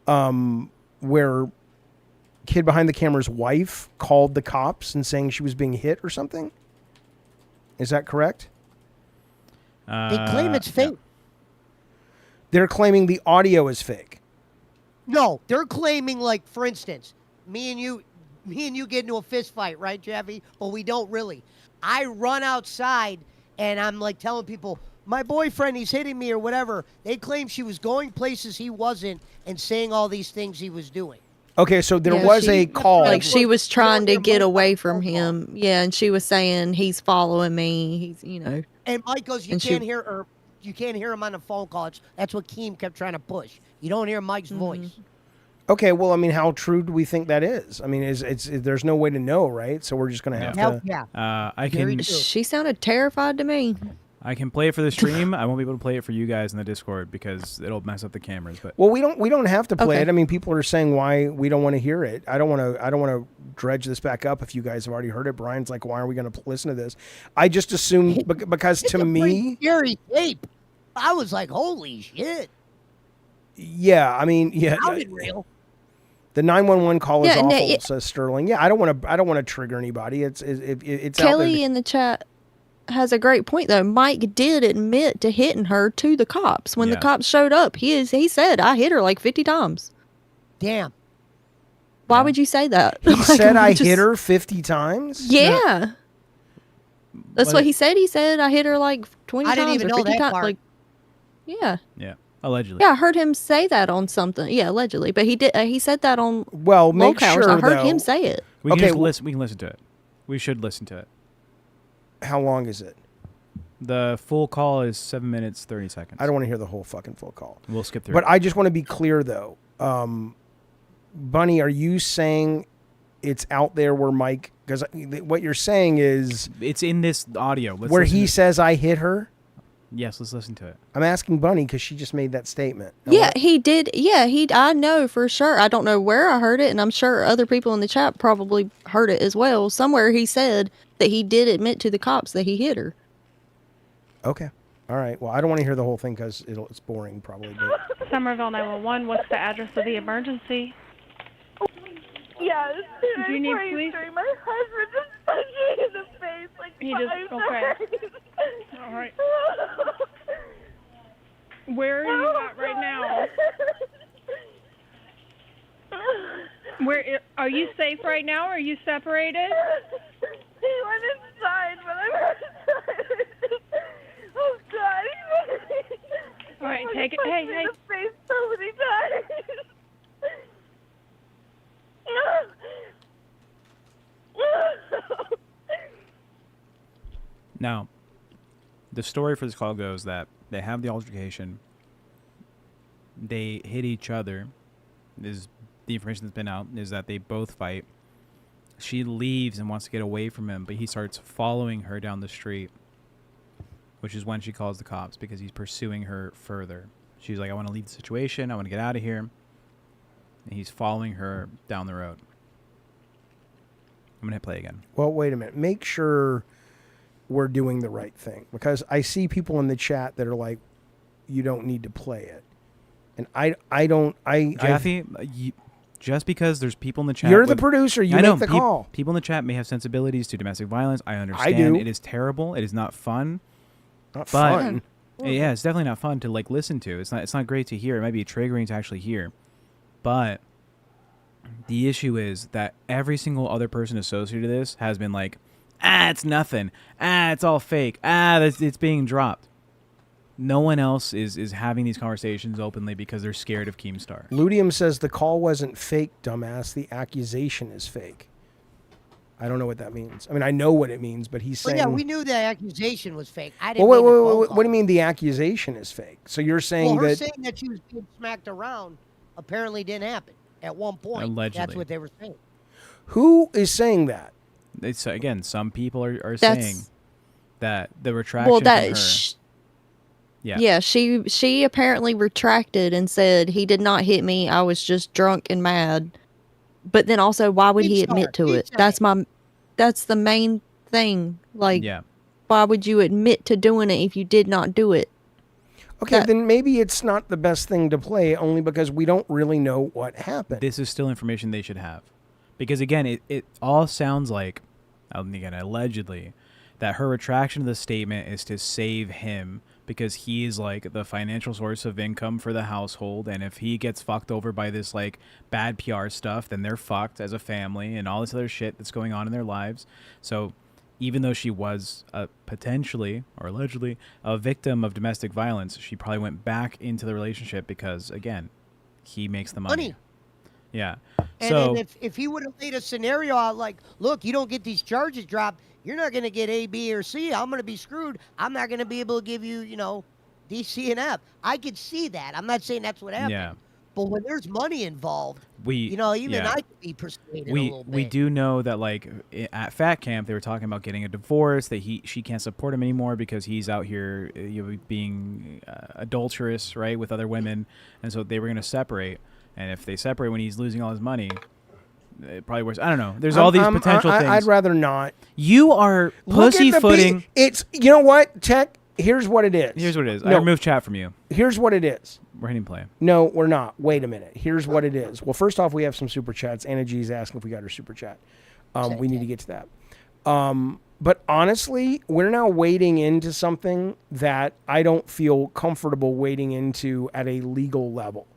where... kid behind the camera's wife called the cops and saying she was being hit or something. Is that correct? They claim it's fake. They're claiming the audio is fake. No, they're claiming, like, for instance, me and you get into a fist fight, right, Jaffe? But we don't really. I run outside and I'm like telling people, my boyfriend, he's hitting me or whatever. They claim she was going places he wasn't and saying all these things he was doing. Okay, so there was a call. Like, she was trying to get away from him. Yeah, and she was saying, he's following me. He's, And Mike goes, you can't hear him on the phone call. That's what Keem kept trying to push. You don't hear Mike's voice. Okay, well, I mean, how true do we think that is? I mean, there's no way to know, right? So we're just going to have to... Yeah. She sounded terrified to me. I can play it for the stream. I won't be able to play it for you guys in the Discord because it'll mess up the cameras. But well, we don't have to play it. I mean, people are saying why we don't want to hear it. I don't want to dredge this back up if you guys have already heard it. Brian's like, why are we going to listen to this? I just assumed because to me, scary tape. I was like, holy shit. Yeah, I mean, yeah. Sounded real. The 911 call is awful, says Sterling. Yeah, I don't want to trigger anybody. It's Kelly in the chat has a great point though. Mike did admit to hitting her to the cops when the cops showed up. He said, I hit her like 50 times. Damn. Why would you say that? He said I hit her 50 times? Yeah. That's what he said. He said I hit her like 20 times. I didn't even know that part. Like, yeah. Yeah. Allegedly. Yeah, I heard him say that on something. Yeah, allegedly. But he did. He said that on make sure, I heard him say it. We can listen. We can listen to it. We should listen to it. How long is it? The full call is 7 minutes 30 seconds. I don't want to hear the whole fucking full call. We'll skip through. But I just want to be clear though. Bunny, are you saying it's out there where Mike? Because what you're saying is it's in this audio. Where he says I hit her. Yes, let's listen to it. I'm asking Bunny because she just made that statement. Yeah, he did. Yeah, I know for sure. I don't know where I heard it, and I'm sure other people in the chat probably heard it as well. Somewhere he said that he did admit to the cops that he hit her. Okay. All right. Well, I don't want to hear the whole thing because it's boring probably. But... Somerville 911, what's the address of the emergency? Yes. Do you need police? My husband just punched me in the face like He just, okay. All right. Where are you at right now? Where are you safe right now? Or are you separated? He went inside, but I'm outside. Oh God! All right, take it. Hey, hey. The face so many times. Now, the story for this call goes that they have the altercation. They hit each other. Is the information that's been out is that they both fight. She leaves and wants to get away from him, but he starts following her down the street, which is when she calls the cops because he's pursuing her further. She's like, I want to leave the situation. I want to get out of here. And he's following her down the road. I'm going to hit play again. Well, wait a minute. Make sure we're doing the right thing, because I see people in the chat that are like, you don't need to play it. And I don't. Jaffe, just because there's people in the chat. You're the producer. You make the call. People in the chat may have sensibilities to domestic violence. I understand. I do. It is terrible. It is not fun. Not fun. Yeah, it's definitely not fun to like listen to. It's not great to hear. It might be triggering to actually hear. But the issue is that every single other person associated with this has been like, it's nothing. It's all fake. It's being dropped. No one else is having these conversations openly because they're scared of Keemstar. Ludium says the call wasn't fake, dumbass. The accusation is fake. I don't know what that means. I mean, I know what it means, but he's saying... Well, yeah, we knew the accusation was fake. I didn't Wait, what do you mean the accusation is fake? So you're saying her that... saying that she was being smacked around apparently didn't happen at one point. Allegedly. That's what they were saying. Who is saying that? It's, again, some people are saying that the retraction Well, from her... Yeah, she apparently retracted and said he did not hit me. I was just drunk and mad. But then also, why would he admit to it? That's the main thing. Like, why would you admit to doing it if you did not do it? Okay, then maybe it's not the best thing to play, only because we don't really know what happened. This is still information they should have. Because, again, it all sounds like, again, allegedly, that her retraction of the statement is to save him because he is like the financial source of income for the household, and if he gets fucked over by this like bad PR stuff, then they're fucked as a family and all this other shit that's going on in their lives. So even though she was potentially or allegedly a victim of domestic violence, she probably went back into the relationship because, again, he makes the money. Yeah. And if he would have laid a scenario out like, look, you don't get these charges dropped, you're not going to get A, B, or C. I'm going to be screwed. I'm not going to be able to give you, D, C, and F. I could see that. I'm not saying that's what happened. Yeah. But when there's money involved, I could be persuaded a little bit. We do know that, like, at Fat Camp, they were talking about getting a divorce, that she can't support him anymore because he's out here being adulterous, right, with other women. And so they were going to separate. And if they separate when he's losing all his money... It probably works. I don't know. There's all these potential things. I'd rather not. You are pussyfooting. It's, you know what, Tech? Here's what it is. Here's what it is. No. I removed chat from you. Here's what it is. We're hitting play. No, we're not. Wait a minute. Here's what it is. Well, first off, we have some super chats. Anna G's asking if we got her super chat. We need to get to that. But honestly, we're now wading into something that I don't feel comfortable wading into at a legal level.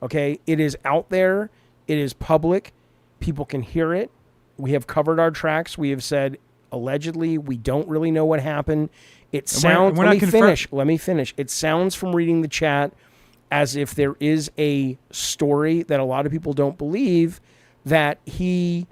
Okay? It is out there. It is public. People can hear it. We have covered our tracks. We have said, allegedly, we don't really know what happened. It sounds... Let me finish. It sounds from reading the chat as if there is a story that a lot of people don't believe, that he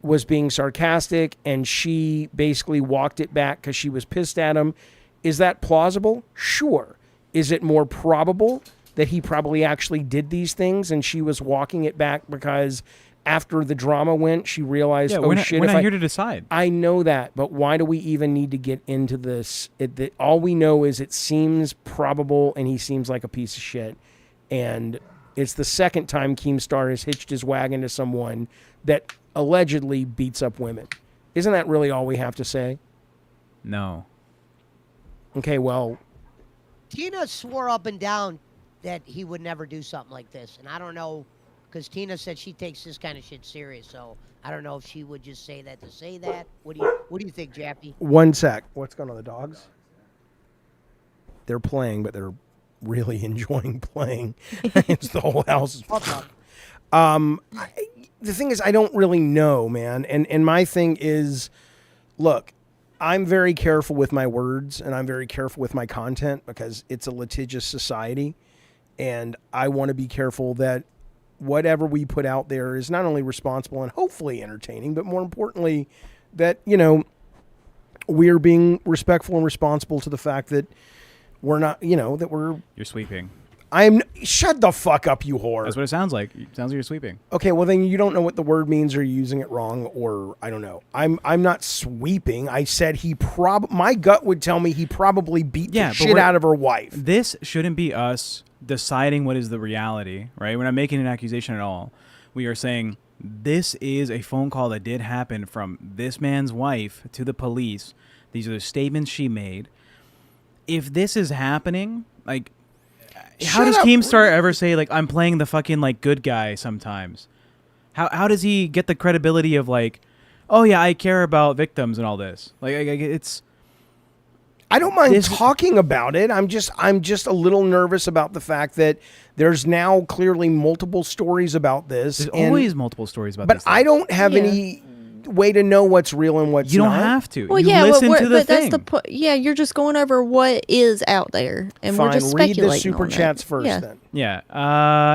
was being sarcastic and she basically walked it back because she was pissed at him. Is that plausible? Sure. Is it more probable that he probably actually did these things and she was walking it back because... after the drama went, she realized, we're not here to decide. I know that, but why do we even need to get into this? All we know is it seems probable, and he seems like a piece of shit. And it's the second time Keemstar has hitched his wagon to someone that allegedly beats up women. Isn't that really all we have to say? No. Okay, well... Tina swore up and down that he would never do something like this, and I don't know... because Tina said she takes this kind of shit serious, so I don't know if she would just say that to say that. What do you think, Jaffe? One sec. What's going on with the dogs? They're playing, but they're really enjoying playing. It's the whole house is the thing is, I don't really know, man. And my thing is, look, I'm very careful with my words and I'm very careful with my content because it's a litigious society. And I want to be careful that whatever we put out there is not only responsible and hopefully entertaining, but more importantly, that, you know, we're being respectful and responsible to the fact that we're not, you know, that we're... You're sweeping. Shut the fuck up, you whore. That's what it sounds like. It sounds like you're sweeping. Okay, well then you don't know what the word means, or you're using it wrong, or I don't know. I'm not sweeping. I said my gut would tell me he probably beat the shit out of her wife. This shouldn't be us deciding what is the reality, right? We're not making an accusation at all. We are saying this is a phone call that did happen from this man's wife to the police. These are the statements she made. If this is happening, like... How does Keemstar ever say, like, I'm playing the fucking, like, good guy sometimes? How does he get the credibility of, like, oh, yeah, I care about victims and all this? Like, it's... I don't mind talking about it. I'm just a little nervous about the fact that there's now clearly multiple stories about this. There's always multiple stories about this. But I don't have any way to know what's real and what's not. You don't have to. Well, you listen to the thing. That's the point. Yeah, you're just going over what is out there, and we're just speculating. Read the super chats first, then. Yeah.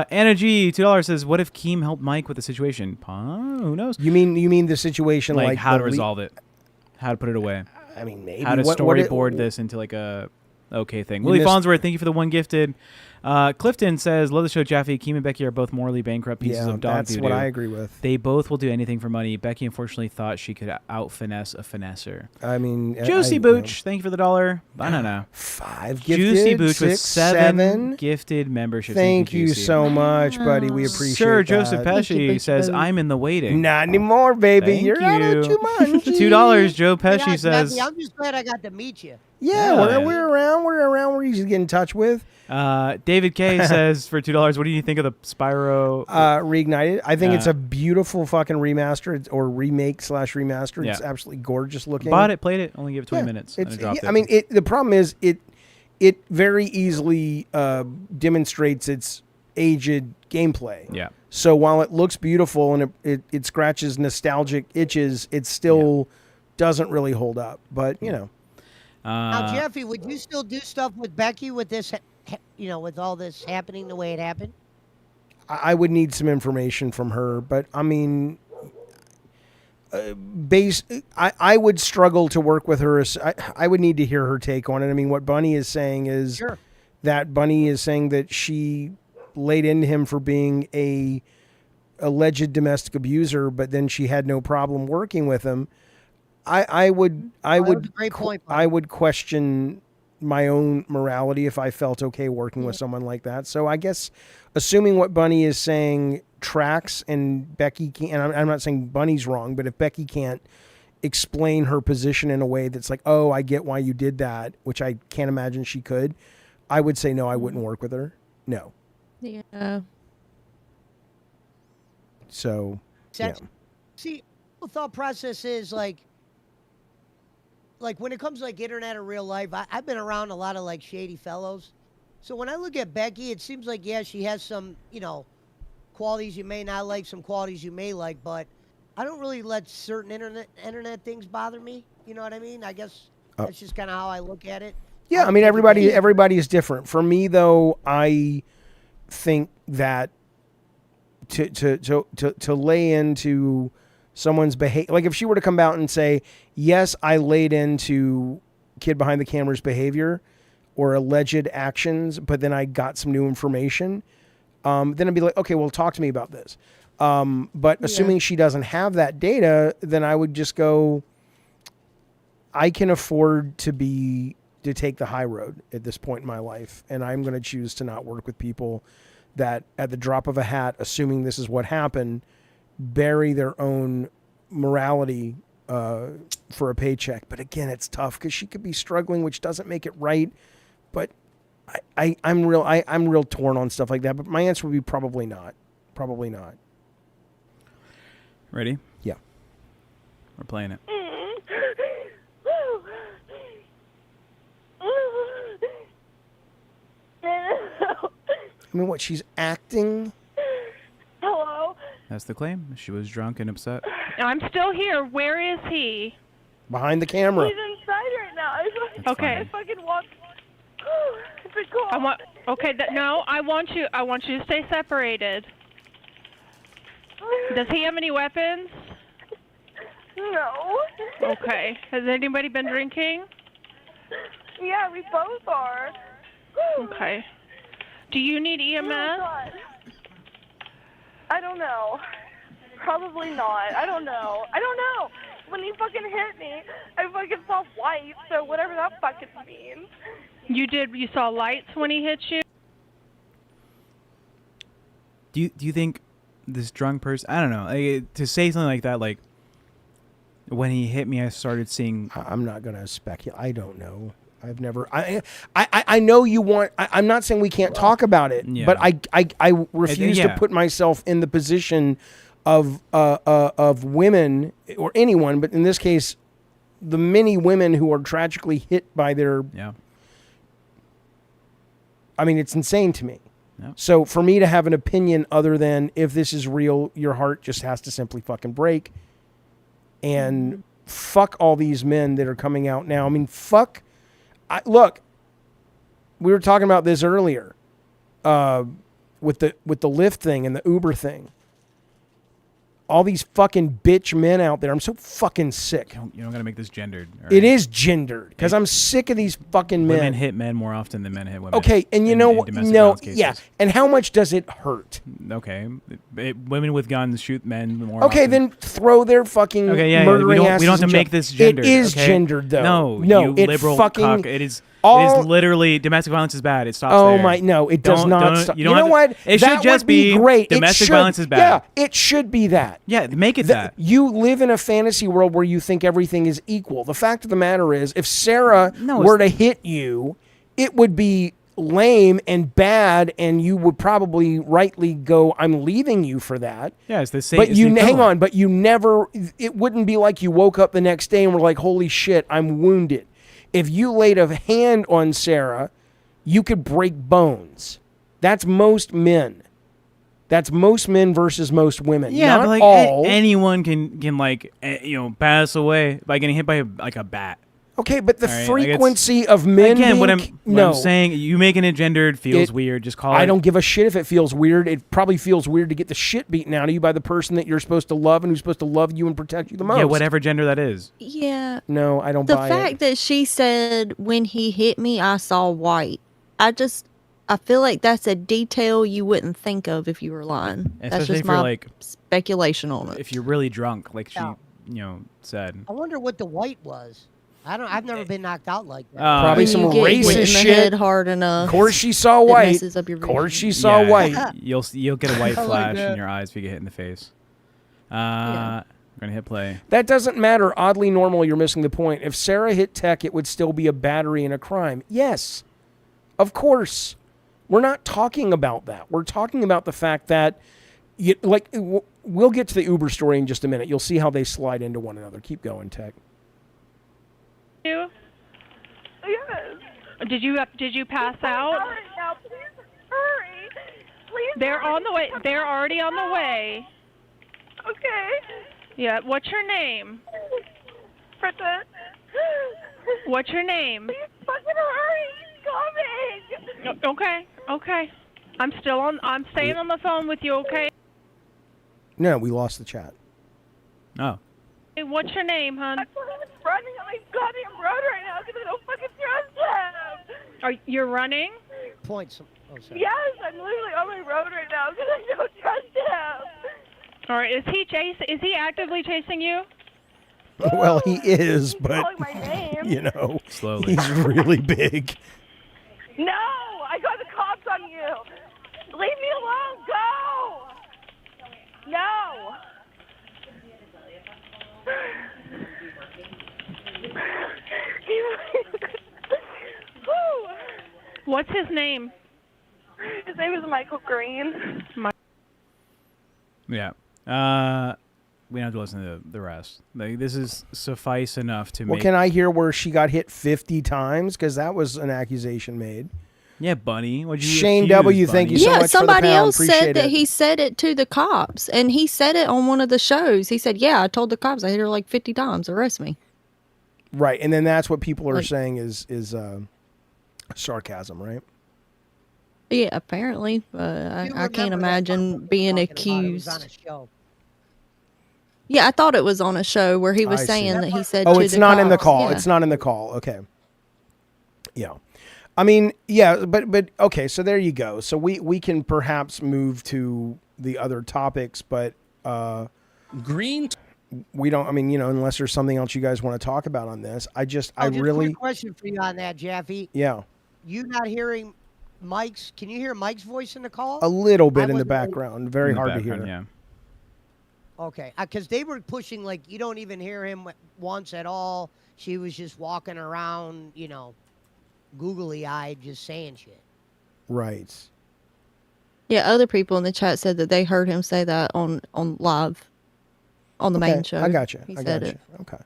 Anna G, $2 says, "What if Keem helped Mike with the situation? Who knows? You mean the situation like how to resolve it, how to put it away? I mean, maybe how to storyboard this into like a okay thing." Willie Farnsworth, thank you for the one gifted. Clifton says, "Love the show, Jaffe. Keem and Becky are both morally bankrupt pieces of dog that's doo-doo. what I agree with. They both will do anything for money. Becky unfortunately thought she could out-finesse a finesser." I mean... Juicy Booch, thank you for the $1. I don't know. 5 gifted. Juicy Booch 6, with 7 gifted memberships. Thank you so much, buddy. We appreciate Sir that. Joseph Peshi says, "I'm in the waiting." Not anymore, baby. Thank You're you. out too much. $2. Joe Pesci says... Becky, I'm just glad I got to meet you. Yeah, we're around. We're easy to get in touch with. David K says for $2, what do you think of the Spyro Reignited? I think it's a beautiful fucking remaster or remake/remaster. It's absolutely gorgeous looking. Bought it, played it, only give it 20 minutes, and I dropped it. I mean, the problem is it very easily demonstrates its aged gameplay. Yeah. So while it looks beautiful and it scratches nostalgic itches, it still doesn't really hold up. But you know. Now, Jaffe, would you still do stuff with Becky with this, with all this happening the way it happened? I would need some information from her, but I mean, I would struggle to work with her. I would need to hear her take on it. I mean, what Bunny is saying is that Bunny is saying that she laid into him for being a alleged domestic abuser, but then she had no problem working with him. I would question my own morality if I felt okay working with someone like that. So I guess assuming what Bunny is saying tracks and Becky can't, and I'm not saying Bunny's wrong, but if Becky can't explain her position in a way that's like, oh, I get why you did that, which I can't imagine she could, I would say no, I wouldn't work with her. No. Yeah. So, yeah. See, the thought process is like when it comes to like internet or real life, I've been around a lot of like shady fellows. So when I look at Becky, it seems like, yeah, she has some, qualities you may not like, some qualities you may like, but I don't really let certain internet things bother me. You know what I mean? I guess that's just kind of how I look at it. Yeah, I mean, everybody is different. For me, though, I think that to lay into someone's behavior, like if she were to come out and say, yes, I laid into kid behind the camera's behavior or alleged actions, but then I got some new information, then I'd be like, okay, well, talk to me about this. But assuming she doesn't have that data, then I would just go, I can afford to take the high road at this point in my life, and I'm going to choose to not work with people that at the drop of a hat, assuming this is what happened, bury their own morality for a paycheck. But again, it's tough because she could be struggling, which doesn't make it right. But I'm real torn on stuff like that. But my answer would be probably not. Probably not. Ready? Yeah. We're playing it. I mean, what, she's acting? Hello? That's the claim. She was drunk and upset. I'm still here. Where is he? Behind the camera. He's inside right now. Okay. I fucking walked. It's a call. No, I want you to stay separated. Does he have any weapons? No. Okay. Has anybody been drinking? Yeah, we both are. Okay. Do you need Oh, EMS? God. I don't know. Probably not. I don't know. When he fucking hit me, I fucking saw white, so whatever that fucking means. You saw lights when he hit you? Do you think this drunk person? I don't know. Like, to say something like that, like when he hit me, I started seeing. I'm not gonna speculate. I don't know. I've never. I know you want. I'm not saying we can't talk about it, Yeah. but I refuse to put myself in the position of women or anyone, but in this case, the many women who are tragically hit by their. Yeah. I mean, it's insane to me. Yeah. So for me to have an opinion other than if this is real, your heart just has to simply fucking break. And fuck all these men that are coming out now. I mean, fuck. Look, we were talking about this earlier with the Lyft thing and the Uber thing. All these fucking bitch men out there. I'm so fucking sick. You don't gotta make this gendered. It is gendered because I'm sick of these fucking men. Women hit men more often than men hit women. Okay, and you know what? No, yeah. And how much does it hurt? Okay, women with guns shoot men more. Okay, often. then throw their fucking murdering asses. We don't have to make this gendered. It is okay? gendered, though. No, you it liberal fucking cock. It is literally domestic violence is bad. It stops there. my no, it does not stop. You know what? It that should just would be great. Domestic violence is bad. Yeah, it should be that. Yeah, make it that. You live in a fantasy world where you think everything is equal. The fact of the matter is, if Sarah were to hit you, it would be lame and bad, and you would probably rightly go, I'm leaving you for that. Yeah, it's the same. But you hang on, but you never, it wouldn't be like you woke up the next day and were like, holy shit, I'm wounded. If you laid a hand on Sarah, you could break bones. That's most men. That's most men versus most women. Yeah, not but like all. anyone can like pass away by getting hit by a bat. Okay, but the All right, frequency of men again, being, what I'm saying, you making it gendered feels weird. Just call it. I don't give a shit if it feels weird. It probably feels weird to get the shit beaten out of you by the person that you're supposed to love and who's supposed to love you and protect you the most. Yeah, whatever gender that is. Yeah. No, I don't The buy fact it. that she said when he hit me, I saw white. I feel like that's a detail you wouldn't think of if you were lying. Especially That's just if you're my like speculation on it. If you're really drunk, like she said. I wonder what the white was. I've never been knocked out like that. Probably some When you get hit in racist the shit. head hard enough. Of course she saw it white. messes up your Of course vision. she saw white. You'll get a white I like flash that. in your eyes if you get hit in the face. I'm gonna hit play. That doesn't matter. Oddly normal, you're missing the point. If Sarah hit Tech, it would still be a battery and a crime. Yes, of course. We're not talking about that. We're talking about the fact that, we'll get to the Uber story in just a minute. You'll see how they slide into one another. Keep going, Tech. You? Yes. Did you pass out? Right now, please hurry. Please. They're hurry. on the way. They're already on the way. Okay. Yeah. What's your name? Princess. What's your name? Please fucking hurry. He's coming. Okay. I'm staying on the phone with you. Okay. No, we lost the chat. Oh. Hey, what's your name, hon? I'm running on my goddamn road right now because I don't fucking trust him. You're running? Points. Oh, sorry. Yes, I'm literally on my road right now because I don't trust him. All right. Is he actively chasing you? Well, he is, He's but calling my name. you know, Slowly. he's really big. No, I got the cops on you. Leave me alone. Go. No. What's his name? His name is Michael Green. Yeah. We don't have to listen to the rest. Like, this is suffice enough to Well, make. can I hear where she got hit 50 times? Because that was an accusation made. Yeah, Bunny. What'd you Shane accuse, W, Bunny? thank you so much for the somebody pound. else Appreciate said that it. he said it to the cops, and he said it on one of the shows. He said, "Yeah, I told the cops I hit her like 50 times. Arrest me." Right, and then that's what people are Like- saying is sarcasm, right? Yeah, apparently. You I remember can't that imagine part being talking about it was accused. on a show. Yeah, I thought it was on a show where he was I see. saying that he said. Oh, to it's the not in the cops. call. Yeah. It's not in the call. Okay. Yeah. I mean, yeah, but okay, so there you go. So we can perhaps move to the other topics, but Green. we don't, I mean, unless there's something else you guys want to talk about on this. Just really quick question for you on that, Jaffe. Yeah. You not hearing Mike's? Can you hear Mike's voice in the call? A little bit in the wasn't really- background. Very In the hard to background, hear. Yeah. Okay, because they were pushing like you don't even hear him once at all. She was just walking around, googly-eyed, just saying shit. Right. Yeah, other people in the chat said that they heard him say that on live, on the main show. I got you. He I said got it. you. Okay.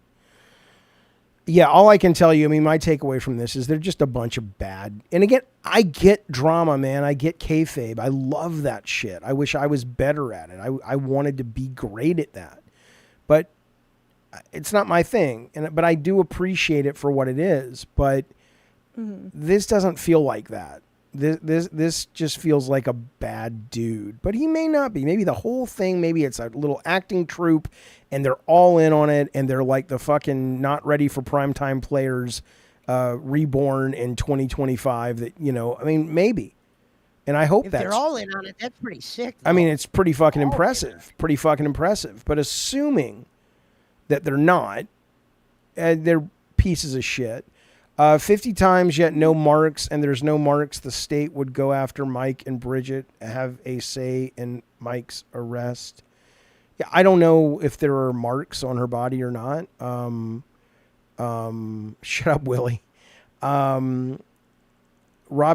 Yeah, all I can tell you, I mean, my takeaway from this is they're just a bunch of bad. And again, I get drama, man. I get kayfabe. I love that shit. I wish I was better at it. I wanted to be great at that. But it's not my thing. But I do appreciate it for what it is. But this doesn't feel like that. This just feels like a bad dude. But he may not be. Maybe the whole thing, maybe it's a little acting troupe and they're all in on it and they're like the fucking not ready for primetime players reborn in 2025 that, I mean, maybe. And I hope If that's... they're all in on it, that's pretty sick. I mean, it's pretty fucking All in impressive. Pretty fucking impressive. But assuming that they're not, they're pieces of shit. 50 times yet no marks, and there's no marks. The state would go after Mike and Bridget, have a say in Mike's arrest. Yeah, I don't know if there are marks on her body or not. Shut up, Willie. Rob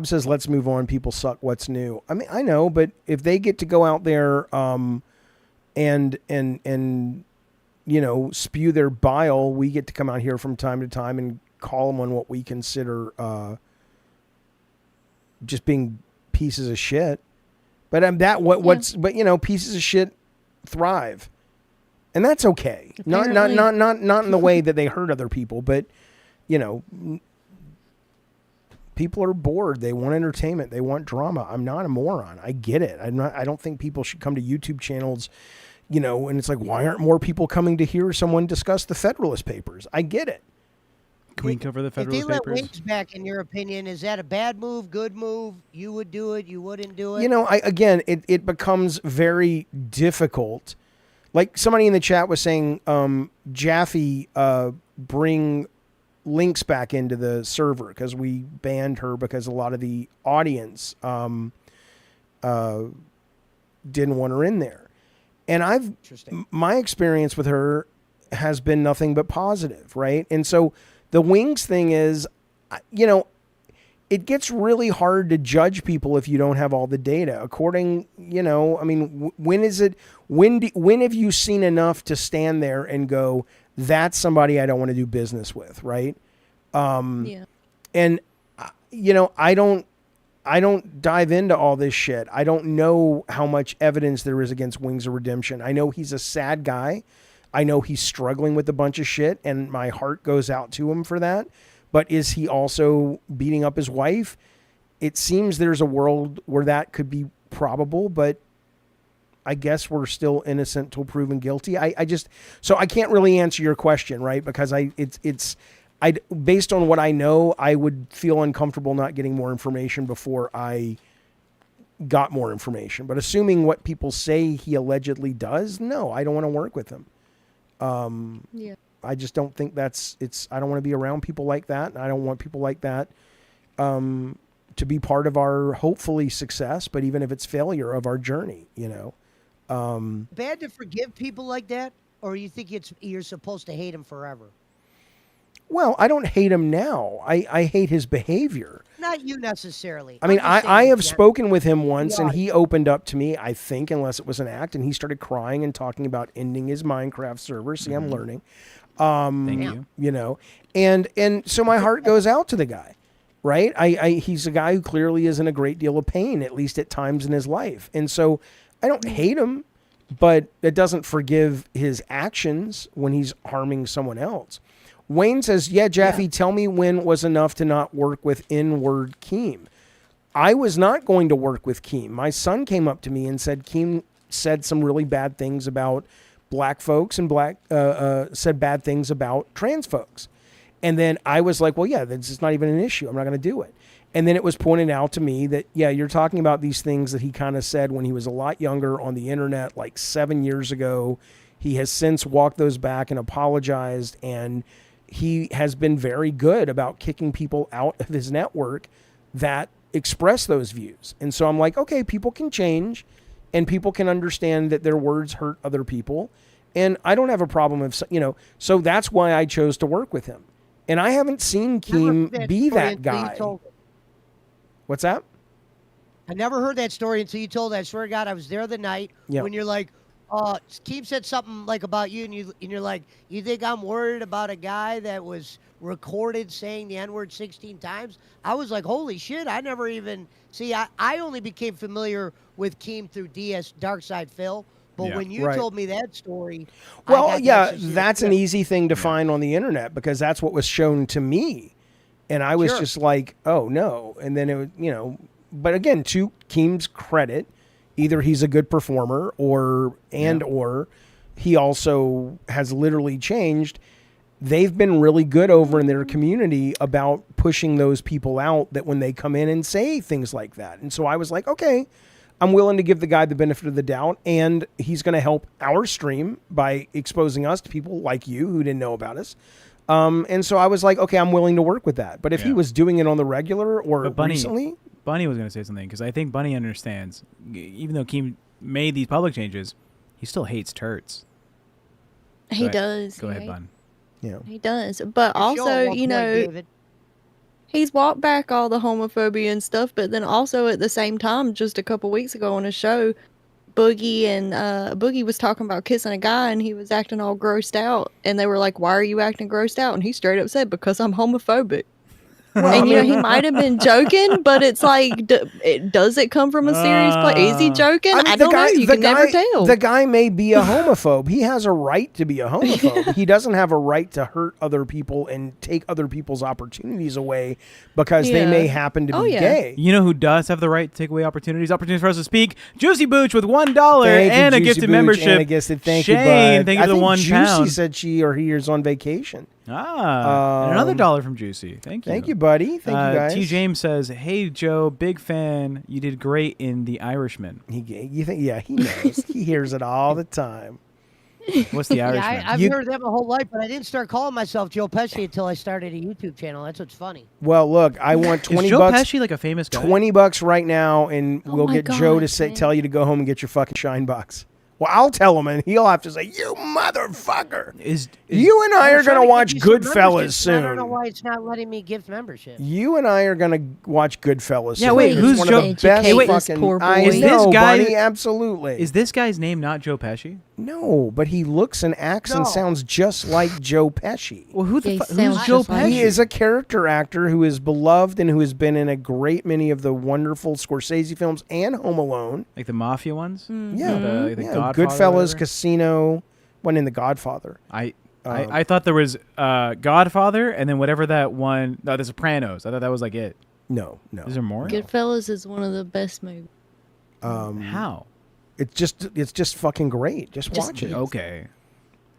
says, let's move on. People suck. What's new? I mean, I know, but if they get to go out there and spew their bile, we get to come out here from time to time and call them on what we consider just being pieces of shit. But pieces of shit thrive, and that's okay. Not in the way that they hurt other people, but people are bored. They want entertainment. They want drama. I'm not a moron. I get it. I don't think people should come to YouTube channels, and it's like, why aren't more people coming to hear someone discuss the Federalist Papers? I get it. Can we cover the Federalist If they let Papers? Wings back, in your opinion, is that a bad move, good move? You would do it, you wouldn't do it? It becomes very difficult. Like somebody in the chat was saying, Jaffe bring links back into the server because we banned her because a lot of the audience didn't want her in there. And my experience with her has been nothing but positive, right? And so the Wings thing is, it gets really hard to judge people if you don't have all the data. According, when have you seen enough to stand there and go, that's somebody I don't want to do business with, right? Yeah. And I don't dive into all this shit. I don't know how much evidence there is against Wings of Redemption. I know he's a sad guy. I know he's struggling with a bunch of shit, and my heart goes out to him for that. But is he also beating up his wife? It seems there's a world where that could be probable, but I guess we're still innocent till proven guilty. So I can't really answer your question, right? Because based on what I know, I would feel uncomfortable not getting more information before I got more information. But assuming what people say he allegedly does, no, I don't want to work with him. Yeah. I just don't think I don't want to be around people like that. And I don't want people like that to be part of our hopefully success, but even if it's failure of our journey, Bad to forgive people like that? Or you think you're supposed to hate them forever? Well, I don't hate him now. I hate his behavior. Not you necessarily. I mean, I'm just I saying have in spoken with him once, and Yeah. he opened up to me, I think, unless it was an act, and he started crying and talking about ending his Minecraft server. See, I'm learning. Thank you. And so my heart goes out to the guy. right? He's a guy who clearly is in a great deal of pain, at least at times in his life. And so I don't hate him, but it doesn't forgive his actions when he's harming someone else. Wayne says, yeah, Jaffe, tell me when was enough to not work with N-word Keem. I was not going to work with Keem. My son came up to me and said Keem said some really bad things about black folks and said bad things about trans folks. And then I was like, well, yeah, this is not even an issue. I'm not going to do it. And then it was pointed out to me that, yeah, you're talking about these things that he kind of said when he was a lot younger on the internet, like 7 years ago. He has since walked those back and apologized. And he has been very good about kicking people out of his network that express those views. And so I'm like, okay, people can change and people can understand that their words hurt other people. And I don't have a problem if, so that's why I chose to work with him. And I haven't seen Keem be that guy. What's that? I never heard that story until you told it. I swear to God, I was there the night when you're like, Keem said something like about you, and you're like, you think I'm worried about a guy that was recorded saying the N-word 16 times? I was like, holy shit, I never even see. I only became familiar with Keem through DS Darkside Phil. But when you told me that story, well, yeah, that's an easy thing to find on the internet because that's what was shown to me, and I was just like, oh no, and then it, but again, to Keem's credit, either he's a good performer or he also has literally changed. They've been really good over in their community about pushing those people out that when they come in and say things like that. And so I was like, okay, I'm willing to give the guy the benefit of the doubt, and he's going to help our stream by exposing us to people like you who didn't know about us. And so I was like, okay, I'm willing to work with that. But if he was doing it on the regular or recently... Bunny was going to say something because I think Bunny understands, even though Keem made these public changes, he still hates turds. He does. Go ahead, Bun. Yeah, he does. But also, he's walked back all the homophobia and stuff. But then also at the same time, just a couple weeks ago on a show, Boogie was talking about kissing a guy and he was acting all grossed out. And they were like, "Why are you acting grossed out?" And he straight up said, "Because I'm homophobic." And he might have been joking, but it's like, does it come from a serious place? Is he joking? I don't know. You can never tell. The guy may be a homophobe. He has a right to be a homophobe. He doesn't have a right to hurt other people and take other people's opportunities away because they may happen to be gay. You know who does have the right to take away opportunities? Opportunities for us to speak. Juicy Booch with $1 and a gifted membership. And a gifted thank you, Shane, thank you for the £1. Juicy said she or he is on vacation. And another $1 from Juicy. Thank you. Thank you, buddy. Thank you, guys. T. James says, "Hey, Joe, big fan. You did great in The Irishman." You think? Yeah, he knows. He hears it all the time. What's The Irishman? I've heard that my whole life, but I didn't start calling myself Joe Peshi until I started a YouTube channel. That's what's funny. Well, look, I want $20. Is Joe Peshi like a famous guy? $20 right now, and we'll get Joe to tell you to go home and get your fucking shine box. Well, I'll tell him, and he'll have to say, "You motherfucker!" You and I are going to watch Goodfellas soon. I don't know why it's not letting me gift membership. You and I are going to watch Goodfellas. Yeah, wait, who's Joe? Is this guy? Absolutely. Is this guy's name not Joe Pesci? No, but he looks and acts and sounds just like Joe Pesci. Well, who's Joe Pesci? He is a character actor who is beloved and who has been in a great many of the wonderful Scorsese films and Home Alone, like the mafia ones. Yeah, the Goodfellas, Casino, one in The Godfather. I thought there was Godfather and then whatever that one. No, The Sopranos. I thought that was like it. No. Is there more? Goodfellas is one of the best movies. How? It's just fucking great. Just watch it. Okay.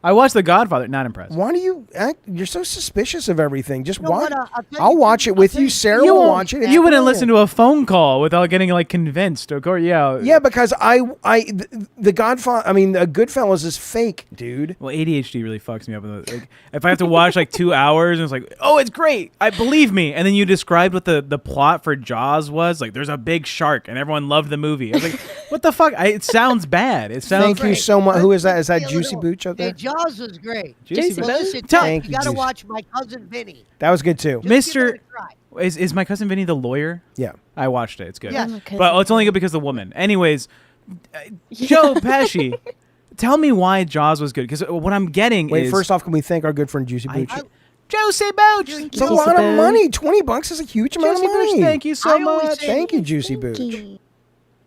I watched The Godfather. Not impressed. Why do you act? You're so suspicious of everything. Just watch. I'll watch it with you. Sarah will watch it. You wouldn't listen to a phone call without getting like convinced. Of course, yeah. Yeah, because the Godfather. I mean, the Goodfellas is fake, dude. Well, ADHD really fucks me up. Like, if I have to watch like 2 hours and it's like, oh, it's great. Believe me. And then you described what the plot for Jaws was. Like, there's a big shark and everyone loved the movie. I was like, what the fuck? It sounds bad. It sounds. Thank you so much. Who is that? Is that Juicy Booch up there? Jaws was great. Juicy Listen, Thank you got to watch My Cousin Vinny. That was good too. Is My Cousin Vinny the lawyer? Yeah. I watched it. It's good. Yeah. But it's only good because of the woman. Anyways, Joe Pesci, tell me why Jaws was good. Because what I'm getting is... Wait, first off, can we thank our good friend Juicy Booch? Juicy Booch. It's a lot of money. $20 is a huge amount of Juicy money. Booch, thank you so I always much. say- Thank you, Juicy Booch.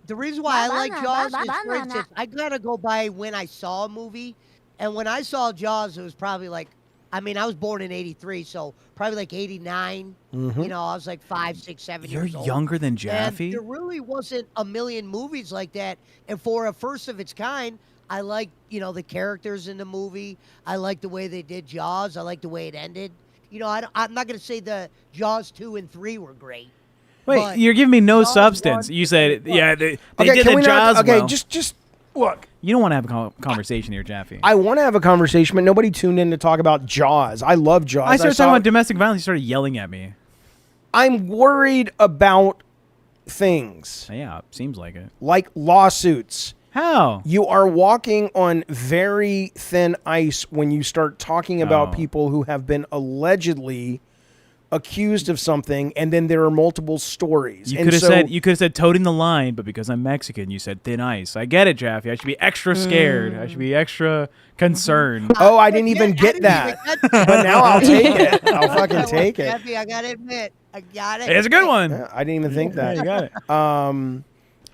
The reason why I like Jaws is, for instance, I gotta go by when I saw a movie, and when I saw Jaws, it was probably like, I mean, I was born in '83, so probably like '89. Mm-hmm. You know, I was like 5, 6, 7 You're years old. younger than And Jaffe. there really wasn't a million movies like that. And for a first of its kind, I like, the characters in the movie. I like the way they did Jaws. I like the way it ended. I'm not going to say the Jaws 2 and 3 were great. Wait, but you're giving me no Jaws substance. 1 You said, yeah, they Okay, did can the we Jaws not? Okay, well. just look. You don't want to have a conversation here, Jaffe. I want to have a conversation, but nobody tuned in to talk about Jaws. I love Jaws. I started saw- talking about domestic violence. You started yelling at me. I'm worried about things Yeah, seems like it. like lawsuits. How? You are walking on very thin ice when you start talking about Oh. people who have been allegedly accused of something, and then there are multiple stories. You And could have so- said toting the line, but because I'm Mexican, you said thin ice. I get it, Jaffe. I should be extra scared. I should be extra concerned. Oh, I didn't even get that. But now I'll take it. I'll fucking take it. Jeffy, I got to admit, I got it. It's a good one. Yeah, I didn't even think Yeah, that. you got it.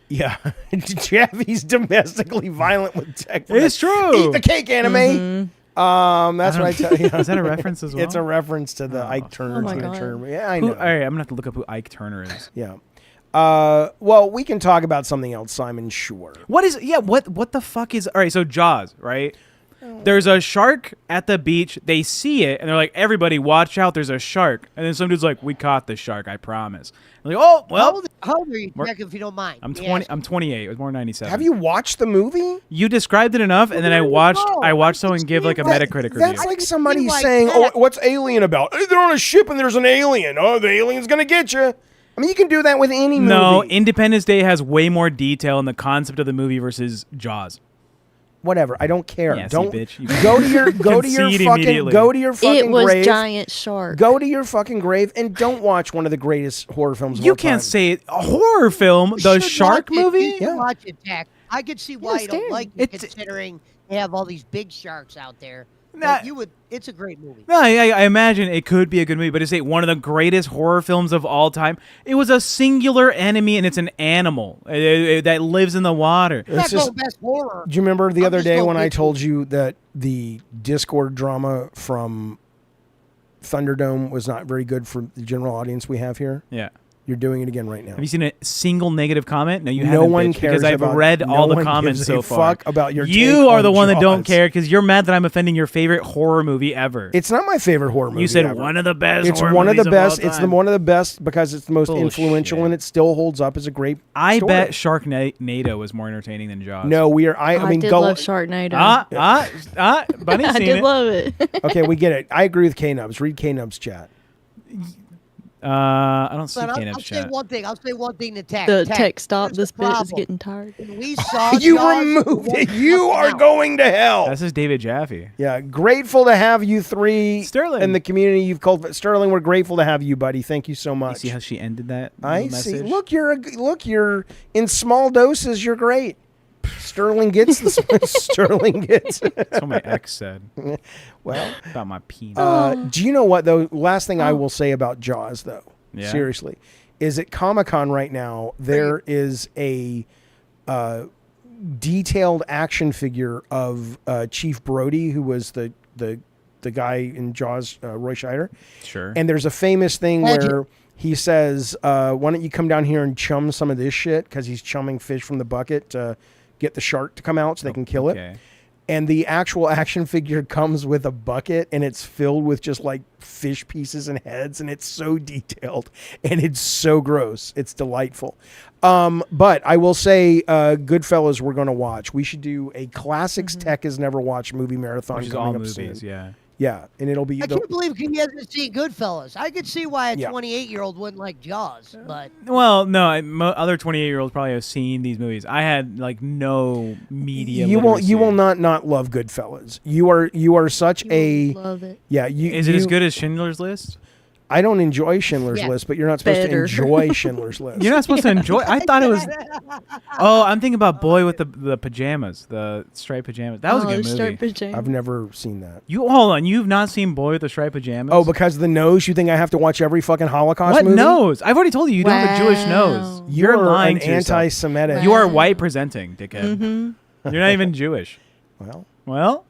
Yeah, Jaffe's domestically violent with tech. It's true. Eat the cake, anime. That's what I tell you. Is that a reference as well? It's a reference to the Ike Turner. Oh my Tina God. Turner. Yeah, I Who, know. all right, I'm gonna have to look up who Ike Turner is. Yeah. Well, we can talk about something else, Simon. Sure. What is? Yeah. What the fuck is? All right. So Jaws, right? There's a shark at the beach. They see it, and they're like, "Everybody, watch out! There's a shark!" And then some dude's like, "We caught the shark, I promise." I'm like, "Oh, well." How old are you, Jack, if you don't mind? I'm Let me 20. ask I'm 28. It was born in 97. Have you watched the movie? You described it enough, and then I there you watched. go. I watched I someone can give see like a that- Metacritic That's review. like somebody like saying, that. "Oh, what's Alien about? Hey, they're on a ship and there's an alien. Oh, the alien's gonna get you." I mean, you can do that with any movie. No, Independence Day has way more detail in the concept of the movie versus Jaws. Whatever. I don't care. Yeah, see, don't bitch, you go to your concede immediately. It was grave. giant shark. Go to your fucking grave and don't watch one of the greatest horror films of You all can't time. say it. A horror film, You the should shark watch it. movie. You should Yeah. watch it, Jack. I could see why you don't Stan. like it, It's- considering they have all these big sharks out there. Nah. But you would. It's a great movie. No, I imagine it could be a good movie, but to say one of the greatest horror films of all time, it was a singular enemy, and it's an animal that lives in the water. I'm not It's just- going best horror. Do you remember the I'm other just day going when I big told movie. you that the Discord drama from Thunderdome was not very good for the general audience we have here? Yeah. You're doing it again right now. Have you seen a single negative comment? No, you No haven't. one bitch, cares because I've about- read no all the one comments gives so a far. fuck about your You take are on the one that don't Jaws. care because you're mad that I'm offending your favorite horror movie ever. It's not my favorite horror movie. You said ever. one of the best. It's horror one of the movies best. all It's the time. one of the best because it's the most Bullshit. influential and it still holds up as a great. I story. bet Sharknado was more entertaining than Jaws. No, we are. I mean, did go. love Sharknado. Bunny's I seen did it. love it. Okay, we get it. I agree with K-Nubs. Read K-Nubs chat. I don't see But I'll K-Nub's say chat. one thing. I'll say one thing to Tech. The Tech, tech stop. here's This the bitch is problem. getting tired. When we saw You Jaws, removed we it. went You fucking are out. going to hell. This is David Jaffe. Yeah, grateful to have you three Sterling. in the community you've called Sterling. We're grateful to have you, buddy. Thank you so You much. see how she ended that? I little see. message? Look, you're in small doses. You're great. Sterling gets the Sterling gets. That's what my ex said Well, about my penis. do you know what though? Last thing I will say about Jaws though, Yeah. seriously, is at Comic-Con right now there is a detailed action figure of Chief Brody, who was the guy in Jaws, Roy Scheider. Sure. And there's a famous thing Legend. where he says, "Why don't you come down here and chum some of this shit?" Because he's chumming fish from the bucket to get the shark to come out so they can kill it. Okay. And the actual action figure comes with a bucket and it's filled with just like fish pieces and heads, and it's so detailed and it's so gross. It's delightful. But I will say, Goodfellas, we're going to watch. We should do a classics Tech has never watched movie marathon Which is coming all up movies, soon. yeah. Yeah, and it'll be. I can't believe he hasn't seen Goodfellas. I could see why a Yeah. 28-year-old wouldn't like Jaws, but Well, no, other 28-year-olds probably have seen these movies. I had like no media. You will literacy. not love Goodfellas. You are such a Love it. yeah. You Is it you, as good as Schindler's List? I don't enjoy Schindler's Yeah. List, but you're not supposed Better. to enjoy Schindler's List. You're not supposed to enjoy. I thought it was. Oh, I'm thinking about Boy with the pajamas, the striped pajamas. That was a good movie. I've never seen that. You hold on. You've not seen Boy with the striped pajamas? Oh, because of the nose, you think I have to watch every fucking Holocaust what movie? nose? I've already told you don't have a Jewish nose. You're lying an to yourself. anti-Semitic. You are white presenting, dickhead. You're not even Jewish. Well. Wow.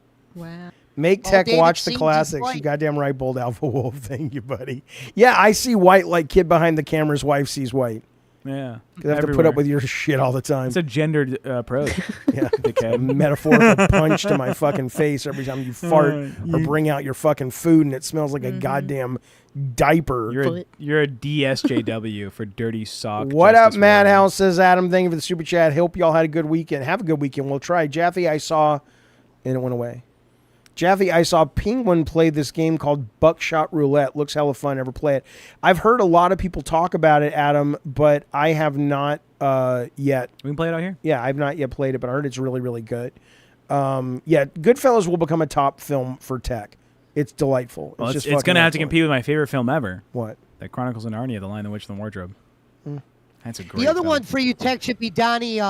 Make Tech David watch the seems classics. white. You goddamn right, Bold Alpha Wolf. Thank you, buddy. Yeah, I see white like kid behind the camera's wife sees white. Yeah. Because I have to put up with your shit all the time. It's a gendered approach. Yeah, dickhead. a metaphorical punch to my fucking face every time you fart or bring out your fucking food and it smells like a goddamn diaper. You're a DSJW for dirty sock. What up, justice Madhouse? Says Adam. Thank you for the super chat. Hope y'all had a good weekend. Have a good weekend. We'll try. Jaffe, I saw, and it went away. Jaffe, I saw Penguin play this game called Buckshot Roulette. Looks hella fun. Ever play it? I've heard a lot of people talk about it, Adam, but I have not yet. We can play it out here? Yeah, I've not yet played it, but I heard it's really, really good. Yeah, Goodfellas will become a top film for Tech. It's delightful. Well, it's just going to have to excellent. compete with my favorite film ever. What? The Chronicles of Narnia, The Lion, the Witch, and the Wardrobe. That's a great The other film. one for you, Tech, should be Donnie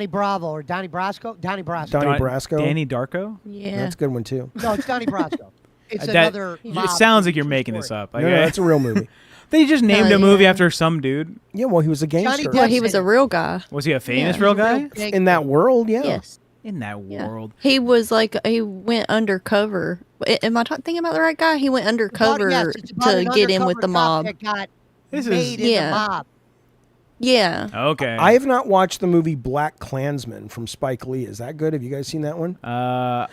Bravo or Donnie Brasco. Donnie Brasco. Donnie Brasco? Danny Darko? Yeah. That's a good one, too. No, it's Donnie Brasco. It's That- another. It mob sounds like you're true making story. this up. No, that's a real movie. They just named Oh, a movie yeah. after some dude. Yeah, well, he was a gangster. Depp Well, he was a real guy. Was he a famous Yeah. real guy? In that world, yeah. Yes. In that Yeah. world. He was like, he went undercover. Am I thinking about the right guy? He went undercover It's about to an get in with undercover the cop mob. That got This made is in Yeah. the mob. Yeah. Okay. I have not watched the movie Black Klansman from Spike Lee. Is that good? Have you guys seen that one? No.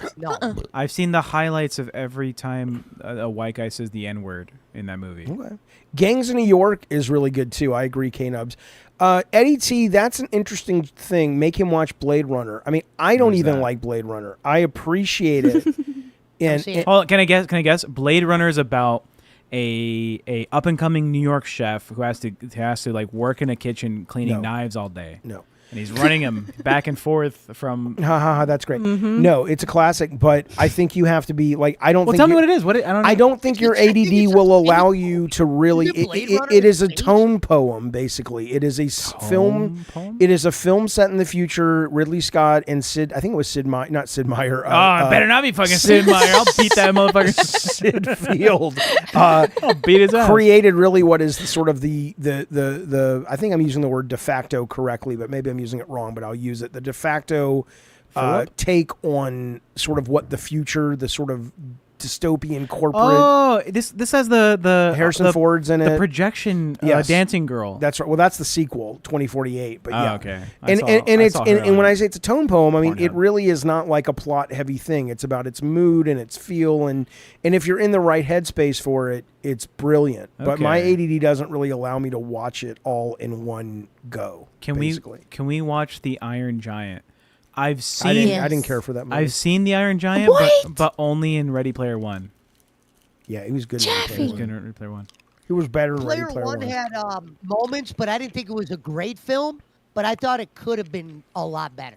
I've seen the highlights of every time a white guy says the N-word in that movie. Okay. Gangs of New York is really good too. I agree, K-Nubs. Eddie T, that's an interesting thing. Make him watch Blade Runner. I mean, I don't even like Blade Runner. I appreciate it. and Hold on, can I guess? Blade Runner is about a up and coming New York chef who has to like work in a kitchen cleaning No. knives all day. No. And he's running them back and forth from. Ha ha ha! That's great. Mm-hmm. No, it's a classic, but I think you have to be like. I don't. Well, think tell me you- what it is. I don't know. I don't think your ADD will allow you to really. Is it Blade Runner It is a based? tone poem, basically. It is a film. poem? It is a film set in the future. Ridley Scott and Sid. I think it was Sid Meier, not Sid Meier. Oh, better not be fucking Sid Meier. I'll beat that motherfucker. Sid Field. I'll beat his ass. Created really what is the sort of the I think I'm using the word de facto correctly, but maybe I'm using it wrong, but I'll use it. The de facto take on sort of what the future, the sort of dystopian corporate. Oh, this has the Harrison Ford's in the it. projection Yes. dancing girl. That's right. Well, that's the sequel, 2048. But yeah, okay. And when I say it's a tone poem, I mean it Pornhub. really is not like a plot heavy thing. It's about its mood and its feel, and if you're in the right headspace for it, it's brilliant. But my Okay. ADD doesn't really allow me to watch it all in one go. Can basically. we watch the Iron Giant? I've I seen didn't, I didn't care for that movie. I've seen the Iron Giant, but only in Ready Player One. Yeah, he was good. In Jaffe. Ready It's Player good One. in Ready Player One. He was better in Player Ready Player One One. had moments, but I didn't think it was a great film. But I thought it could have been a lot better.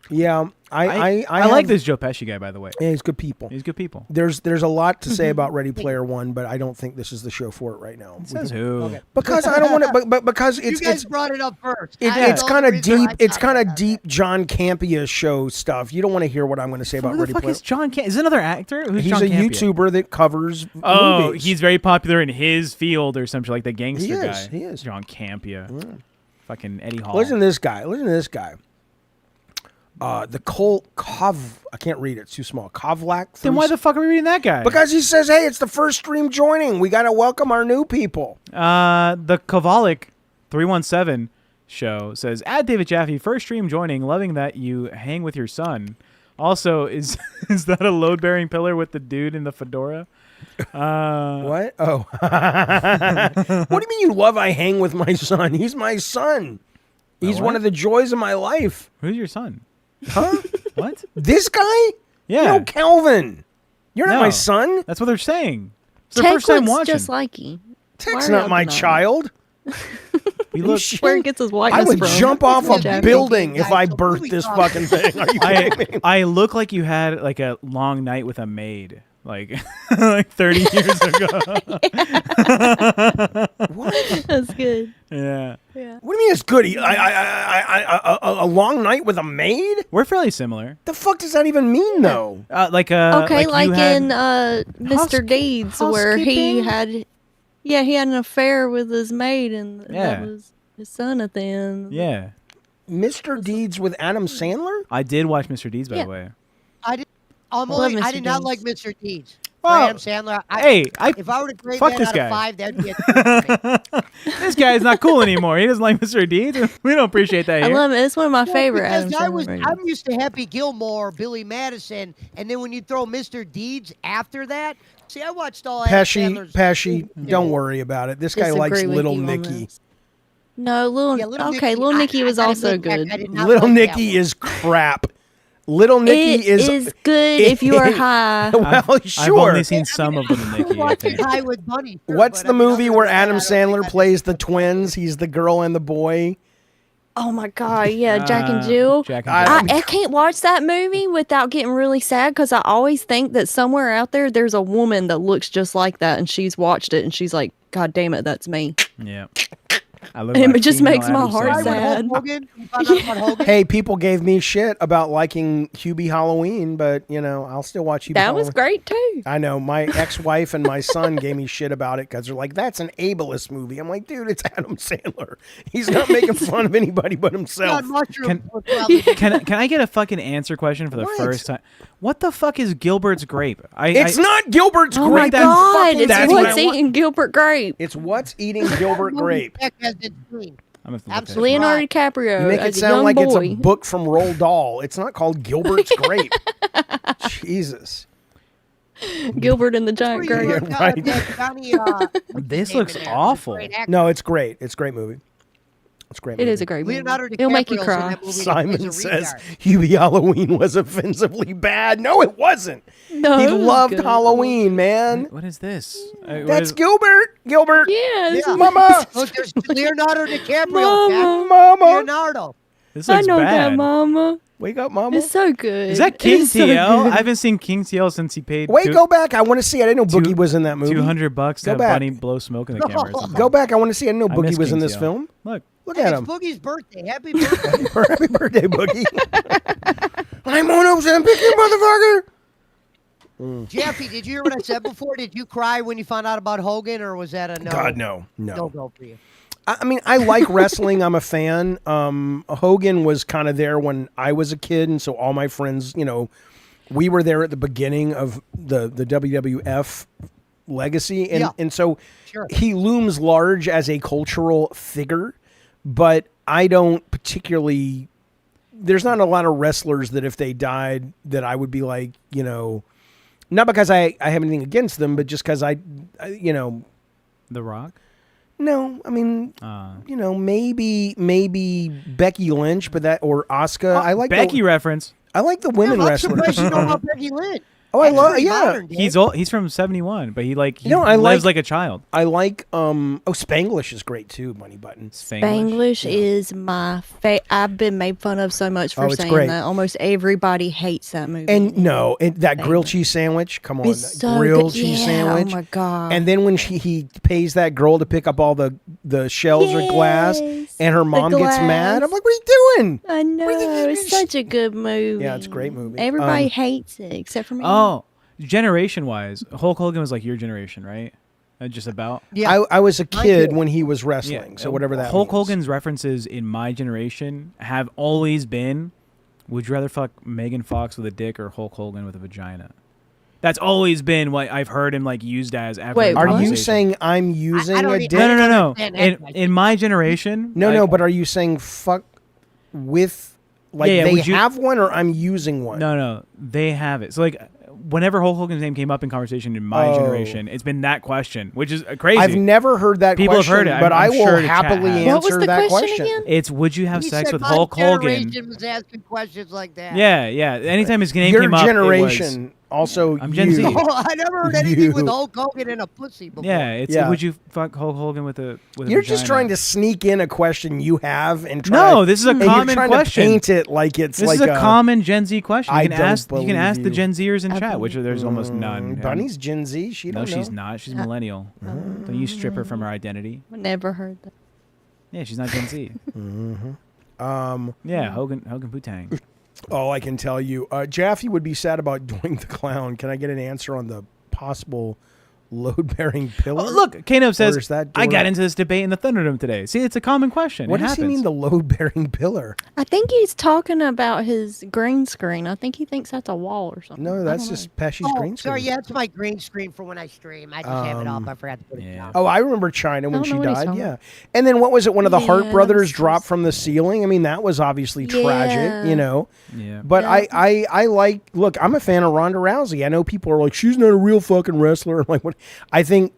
Yeah, I like have- this Joe Pesci guy, by the way. Yeah, he's good people. He's good people. There's a lot to say about Ready Player One, but I don't think this is the show for it right now. We Says can- who? Okay. Because I don't want to, but because You guys brought it up first. it's kind of deep. It's kind of deep. deep John Campia show stuff. You don't want to hear what I'm going to say about Who the Ready fuck Player. is John? Is another actor? Who's He's John a Campia? YouTuber that covers Oh, movies. he's very popular in his field or something like the gangster He is, guy. he is. John Campia. Fucking Eddie Hall. Listen to this guy. Listen to this guy. The Cole Kov. I can't read it. It's too small. Kovlak. Then why the fuck are we reading that guy? Because he says, "Hey, it's the first stream joining. We got to welcome our new people." The Kovalik 317 show says, "At David Jaffe, first stream joining, loving that you hang with your son." Also, is that a load bearing pillar with the dude in the fedora? What? Oh. What do you mean you love I hang with my son? He's my son. He's what? one of the joys of my life. Who's your son? Huh? What? This guy? Yeah. No, Calvin. You're not No. my son. That's what they're saying. It's their Tech first time looks watching. just like you. Tech's Why are not my y'all denying child. We You look. shit? Where he gets his I whiteness would from. jump off a Jaffe. building if I Guys, birthed movie this comment. fucking thing. Are you kidding me? I look like you had like a long night with a maid. like like 30 years ago. What? That's good. Yeah. Yeah. What do you mean it's good? A long night with a maid? We're fairly similar. The fuck does that even mean, though? Okay, like you had in Mr. Deeds, where he had, he had an affair with his maid, and that was his son at the end. Yeah. Mr. Deeds with Adam Sandler? I did watch Mr. Deeds, by the way. I did. Love I Mr. did not Deeds. like Mr. Deeds. Oh. Adam Sandler. If I were to grade fuck that this out guy. of 5, that'd be a 3 for me. This guy's not cool anymore. He doesn't like Mr. Deeds. We don't appreciate that I here. love it. It's one of my favorite Adam Because Sandler I'm movies. used to Happy Gilmore, Billy Madison, and then when you throw Mr. Deeds after that, see, I watched all Adam Sandler's Pesci, don't worry about it. This guy likes Disagree with Little you on Nicky. this. No, Little Little Nicky was I also admit that good. I did not Little like that Nicky one. is crap. Little Nicky It is good if you are high. Well, I've sure. only seen some of Little Nicky. I Watching think. High with Bunny. Sure, What's but the I mean, movie other where than that, Adam I don't think Sandler I plays the twins? He's the girl and the boy. Oh my God, yeah, Jack and Jill. Jack and Jill. I can't watch that movie without getting really sad because I always think that somewhere out there's a woman that looks just like that, and she's watched it and she's like, God damn it, that's me. Yeah. I live And by it just female makes my Adam heart Sandler. With sad. Hulk Hogan? You found out about Hogan? Hey, people gave me shit about liking Hubie Halloween, but, I'll still watch Hubie That Halloween. was great too. I know. My ex-wife and my son gave me shit about it because they're like, that's an ableist movie. I'm like, dude, it's Adam Sandler. He's not making fun of anybody but himself. God, Mushroom Can- would probably be- Can I get a fucking answer question for the What? first time? What the fuck is Gilbert's grape? It's not Gilbert's Oh my grape. God, it's That's what's what I want. eating Gilbert Grape. It's what's eating Gilbert Grape. Heck has been seen. I'm gonna have to look that Absolutely. up. Leonardo DiCaprio You make it as a sound young like boy. it's a book from Roald Dahl. It's not called Gilbert's Grape. Jesus. Gilbert and the Giant Before you Grape. look, right. Johnny, This name looks in there. He's a awful. great actor. No, it's great. It's a great movie. It's a great It movie. is a great movie. Leonardo It'll make you DiCaprio's in cry. that movie. Simon He's a says retard. Hubie Halloween was offensively bad. No, it wasn't. No, He it was loved good. Halloween, man. What is this? What That's is- Gilbert. Gilbert. Yeah, this Yeah. is Mama. Look, there's Leonardo DiCaprio. Mama. Jack. Mama. Leonardo. This I looks know bad. that, Mama. Wake up, Mama. It's so good. Is that King It's so TL? good. I haven't seen King TL since he paid Wait, go back. I want to see it. I didn't know two- Boogie was in that movie. $200 to Go have back. Bunny blow smoke in the camera. Or something. Go back. I want to see. I didn't know I Boogie miss was in King this TL. film. Look, Look Hey, at it's him. Boogie's birthday. Happy birthday. Happy birthday, Boogie. I'm on Ozempic, you motherfucker. Jaffe, did you hear what I said before? Did you cry when you found out about Hogan, or was that a no? God, no. No go for you. I mean, I like wrestling. I'm a fan. Hogan was kind of there when I was a kid, and so all my friends, we were there at the beginning of the WWF legacy, and Yeah. and so Sure. he looms large as a cultural figure, but I don't particularly. There's not a lot of wrestlers that if they died that I would be like, not because I have anything against them, but just because I The Rock. no, I mean, maybe Becky Lynch, but or Asuka. I like Becky reference. I like the women I'm wrestlers. surprised you know about Becky Lynch. Oh, I That's love pretty yeah. modern, dude. He's old. He's from '71, but he I lives like- like a child. I like Spanglish is great too. Money Button. Spanglish is my I've been made fun of so much for Oh, it's saying great. that. Almost everybody hates that movie. And no, that grilled cheese sandwich. Come on, It's that so grilled good. cheese Yeah, sandwich. oh my God. And then when he pays that girl to pick up all the shells or glass, Yes, and her the mom gets mad, glass. I'm like, what are you doing? I know it's such a good movie. Yeah, it's a great movie. Everybody hates it except for me. Oh, generation wise, Hulk Hogan was like your generation, right? Just about. Yeah. I was a kid too. when he was wrestling, so whatever that Hulk means. Hogan's references in my generation have always been, would you rather fuck Megan Fox with a dick or Hulk Hogan with a vagina? That's always been what I've heard him like used as. After Wait, the Are you conversation. saying I'm using I don't a even- dick? No. understand that. In my generation, No, like, but are you saying fuck with Yeah, they would you- have one or I'm using one? No, they have it. So like, whenever Hulk Hogan's name came up in conversation in my Oh. generation, it's been that question, which is crazy. I've never heard that People have question, heard it. but I'm I will sure the chat happily has. answer What was the that question again? It's would you have He sex said with my Hulk Hogan? generation was asking questions like that. Yeah. Anytime his name Your came up, it was, generation Also, I'm Gen Z. you. I never heard anything You. with Hulk Hogan and a pussy before. Yeah, would you fuck Hulk Hogan with a You're just vagina? trying to sneak in a question you have and try. No, this is a and common you're trying question. to paint it like it's This like is a common Gen Z question. I You can don't ask. You can ask believe the you. Gen Zers in chat, which there's almost none. Bunny's Gen Z. She No, don't know. she's not. She's millennial. Don't you strip her from her identity? Never heard that. Yeah, she's not Gen Z. Mm-hmm. Yeah, Hogan Putang. Oh, I can tell you. Jaffe would be sad about Doink the Clown. Can I get an answer on the possible load-bearing pillar? Oh, look, Kano says, is that I got door- into this debate in the Thunderdome today. See, it's a common question. What it does happens. he mean, the load-bearing pillar? I think he's talking about his green screen. I think he thinks that's a wall or something. No, that's just Pesci's green screen. Sorry, yeah, it's my green screen for when I stream. I just have it up. I forgot to put it down. Oh, I remember China when I don't she know what he's died. talking Yeah, and then what was it? One of the Hart Yeah, brothers that was dropped from the ceiling. I mean, that was obviously tragic. Yeah. You know. Yeah. But Yeah. I like. Look, I'm a fan of Ronda Rousey. I know people are like, she's not a real fucking wrestler. I'm like, what? I think.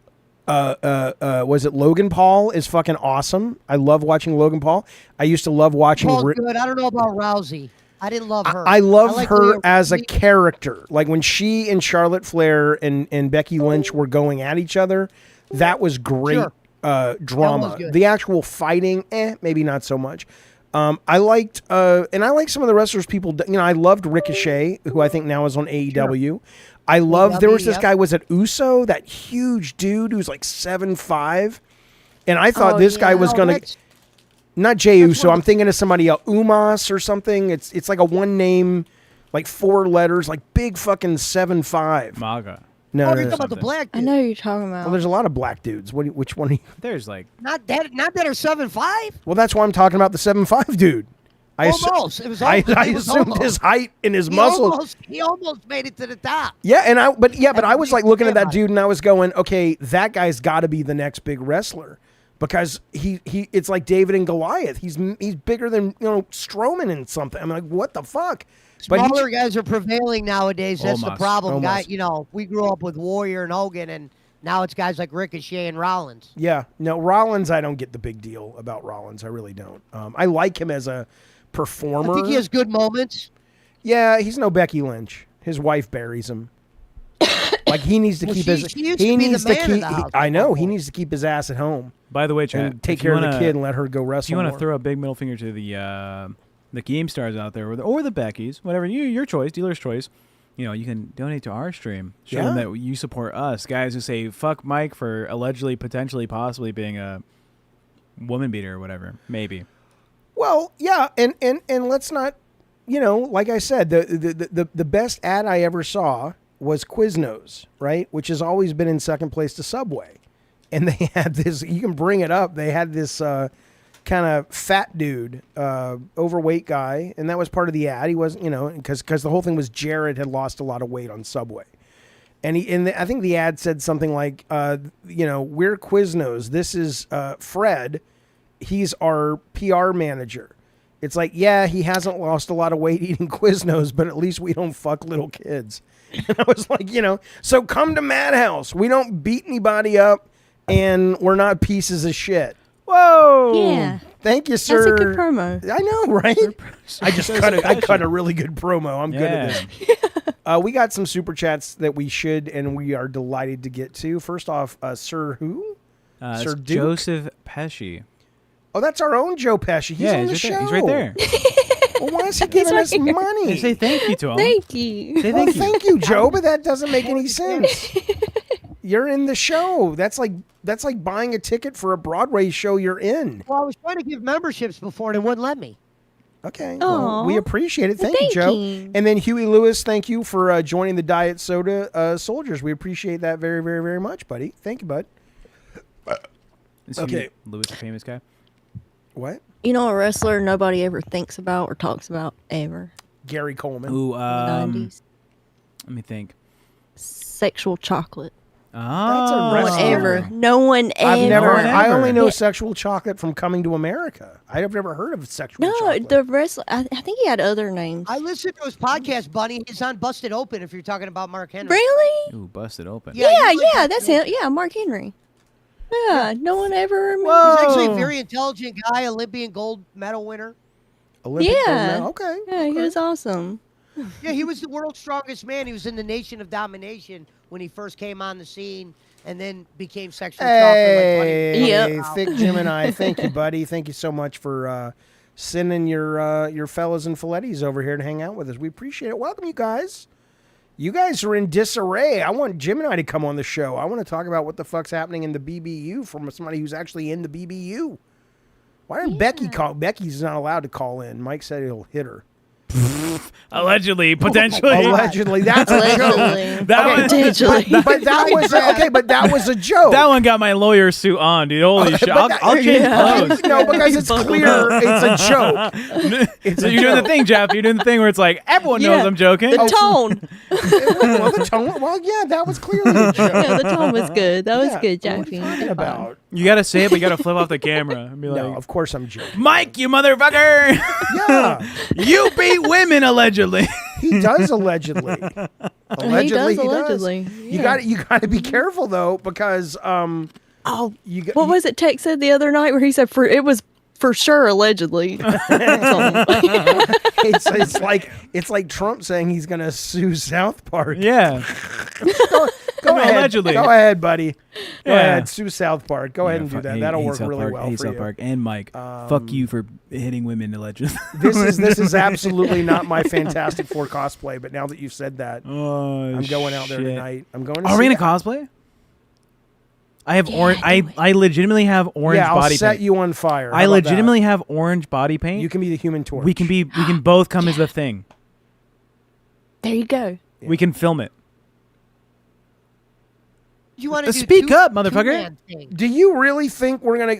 Was it Logan Paul is fucking awesome. I love watching Logan Paul. I used to love watching. Paul's good. I don't know about Rousey. I didn't love her. I love like her Leah as a Ripley. character. Like when she and Charlotte Flair and Becky Lynch were going at each other, that was great Sure. drama. good. The actual fighting, maybe not so much. I liked, and I like some of the wrestlers people, you know, I loved Ricochet, who I think now is on AEW. I love, there was this yep. guy, was it Uso? That huge dude who's like 7'5". And I thought this guy was going to, not Jey Uso, I'm thinking of somebody else, Umas or something. It's like a one name, like 4 letters, like big fucking 7'5". MAGA. No, Oh, no, you're no. talking about the black I dude. know who you're talking about. Well, there's a lot of black dudes. Which one? There's like Not that are 7'5". Well, that's why I'm talking about the 7'5" dude. Almost. It was I almost. assumed his height and his He muscles. He almost made it to the top. Yeah, but I was like looking at that about it. dude and I was going, okay, that guy's got to be the next big wrestler because he it's like David and Goliath. He's bigger than Strowman and something. I'm like, what the fuck? But Smaller guys are prevailing nowadays. That's the Almost. problem. Almost. We grew up with Warrior and Hogan, and now it's guys like Ricochet and Rollins. Yeah, no, Rollins, I don't get the big deal about Rollins. I really don't. I like him as a performer. I think he has good moments. Yeah, he's no Becky Lynch. His wife buries him. Like he needs to Well, keep she his. used to He be the needs to man of keep. the house I know he before. needs to keep his ass at home By the way, Chad, and take if you care of the wanna- kid and let her go If wrestle. you want to more. throw a big middle finger to the Keemstars out there, or the Beckys, whatever your choice, dealer's choice. You can donate to our stream. Show them that you support us, guys who say fuck Mike for allegedly, potentially, possibly being a woman beater or whatever. Maybe. Well, yeah, and let's not, like I said, the best ad I ever saw was Quiznos, right, which has always been in second place to Subway, and they had this. You can bring it up. They had this kind of fat dude, overweight guy, and that was part of the ad. He wasn't, because the whole thing was Jared had lost a lot of weight on Subway. And I think the ad said something like, we're Quiznos. This is Fred. He's our PR manager. It's like, yeah, he hasn't lost a lot of weight eating Quiznos, but at least we don't fuck little kids. And I was like, so come to Madhouse. We don't beat anybody up, and we're not pieces of shit. Whoa! Yeah. Thank you, sir. That's a good promo. I know, right? I just cut a really good promo. I'm good at this. We got some super chats that we should and we are delighted to get to. First off, Sir who? Sir It's Duke? Joseph Pesci. Oh, that's our own Joe Pesci. He's on the he's show. right there. He's right there. Well, why is he giving us money? Say thank you to him. Thank you. Say Well, thank you. thank you, Joe, but that doesn't make any sense. You're in the show. That's like buying a ticket for a Broadway show you're in. Well, I was trying to give memberships before, and it wouldn't let me. Okay. Well, Aw. we appreciate it. Thank you, Thank Joe. you. And then Huey Lewis, thank you for joining the Diet Soda Soldiers. We appreciate that very, very, very much, buddy. Thank you, bud. Is Okay. Louis a famous guy? What? You know a wrestler nobody ever thinks about or talks about ever? Gary Coleman. Ooh, in the 90s. let me think. Sexual chocolate. Oh, No one wrestler. ever. No one ever. I've never. one I ever. only know Yeah. Sexual Chocolate from Coming to America. I've never heard of Sexual No, Chocolate. the wrestler. I think he had other names. I listened to his podcast, Bunny. He's on Busted Open. If you're talking about Mark Henry. Really? Ooh, busted open. Yeah, Yeah, he's like yeah, that that's dude. him. Yeah, Mark Henry. Yeah, no one ever remembers. He's actually Oh. a very intelligent guy, Olympian gold medal winner. Olympic gold Yeah. medal. Okay. Yeah, he was awesome. Yeah, he was the world's strongest man. He was in the Nation of Domination when he first came on the scene, and then became sexual Hey, Yep. Thick Gemini, thank you, buddy. Thank you so much for sending your fellas and filettis over here to hang out with us. We appreciate it. Welcome, you guys. You guys are in disarray. I want Gemini to come on the show. I want to talk about what the fuck's happening in the BBU from somebody who's actually in the BBU. Why didn't Becky call? Becky's not allowed to call in. Mike said he'll hit her. Allegedly, potentially. Allegedly, that's a joke. Potentially. But that was okay. But that was a joke. That one got my lawyer suit on, dude. Holy shit! I'll change clothes. No, because it's clear it's a joke. So you're doing the thing, Jeff. You're doing the thing where it's like everyone knows I'm joking. The tone. Well, the tone. Well, yeah, that was clearly a joke. Yeah, the tone was good. That was good, What are Jaffe. you talking about? You gotta say it, but you gotta flip off the camera and be like, No, of course I'm joking. Mike, you motherfucker! Yeah, You beat women allegedly. he does allegedly. Allegedly, he does. Allegedly. You got to be careful though, because Oh, you got. what was it Tex said the other night where he said it was for sure allegedly. It's like Trump saying he's gonna sue South Park. Yeah. Go ahead. Allegedly. Go ahead, buddy. Go Yeah. ahead. Sue South Park. Go ahead and do that. Hey, That'll hey, work South really Park, well hey, for South you. Park and Mike. Fuck you for hitting women allegedly. This is absolutely not my Fantastic Four cosplay, but now that you've said that, Oh, I'm going out there shit. tonight. I'm going to Are see we in a it. cosplay? I have orange. I legitimately have orange Yeah, I'll body set paint. you on fire. How I about legitimately have orange body that? paint. You can be the Human Torch. We can both come as the Thing. There you go. We can film it. You want to Speak up, motherfucker. Do you really think we're gonna?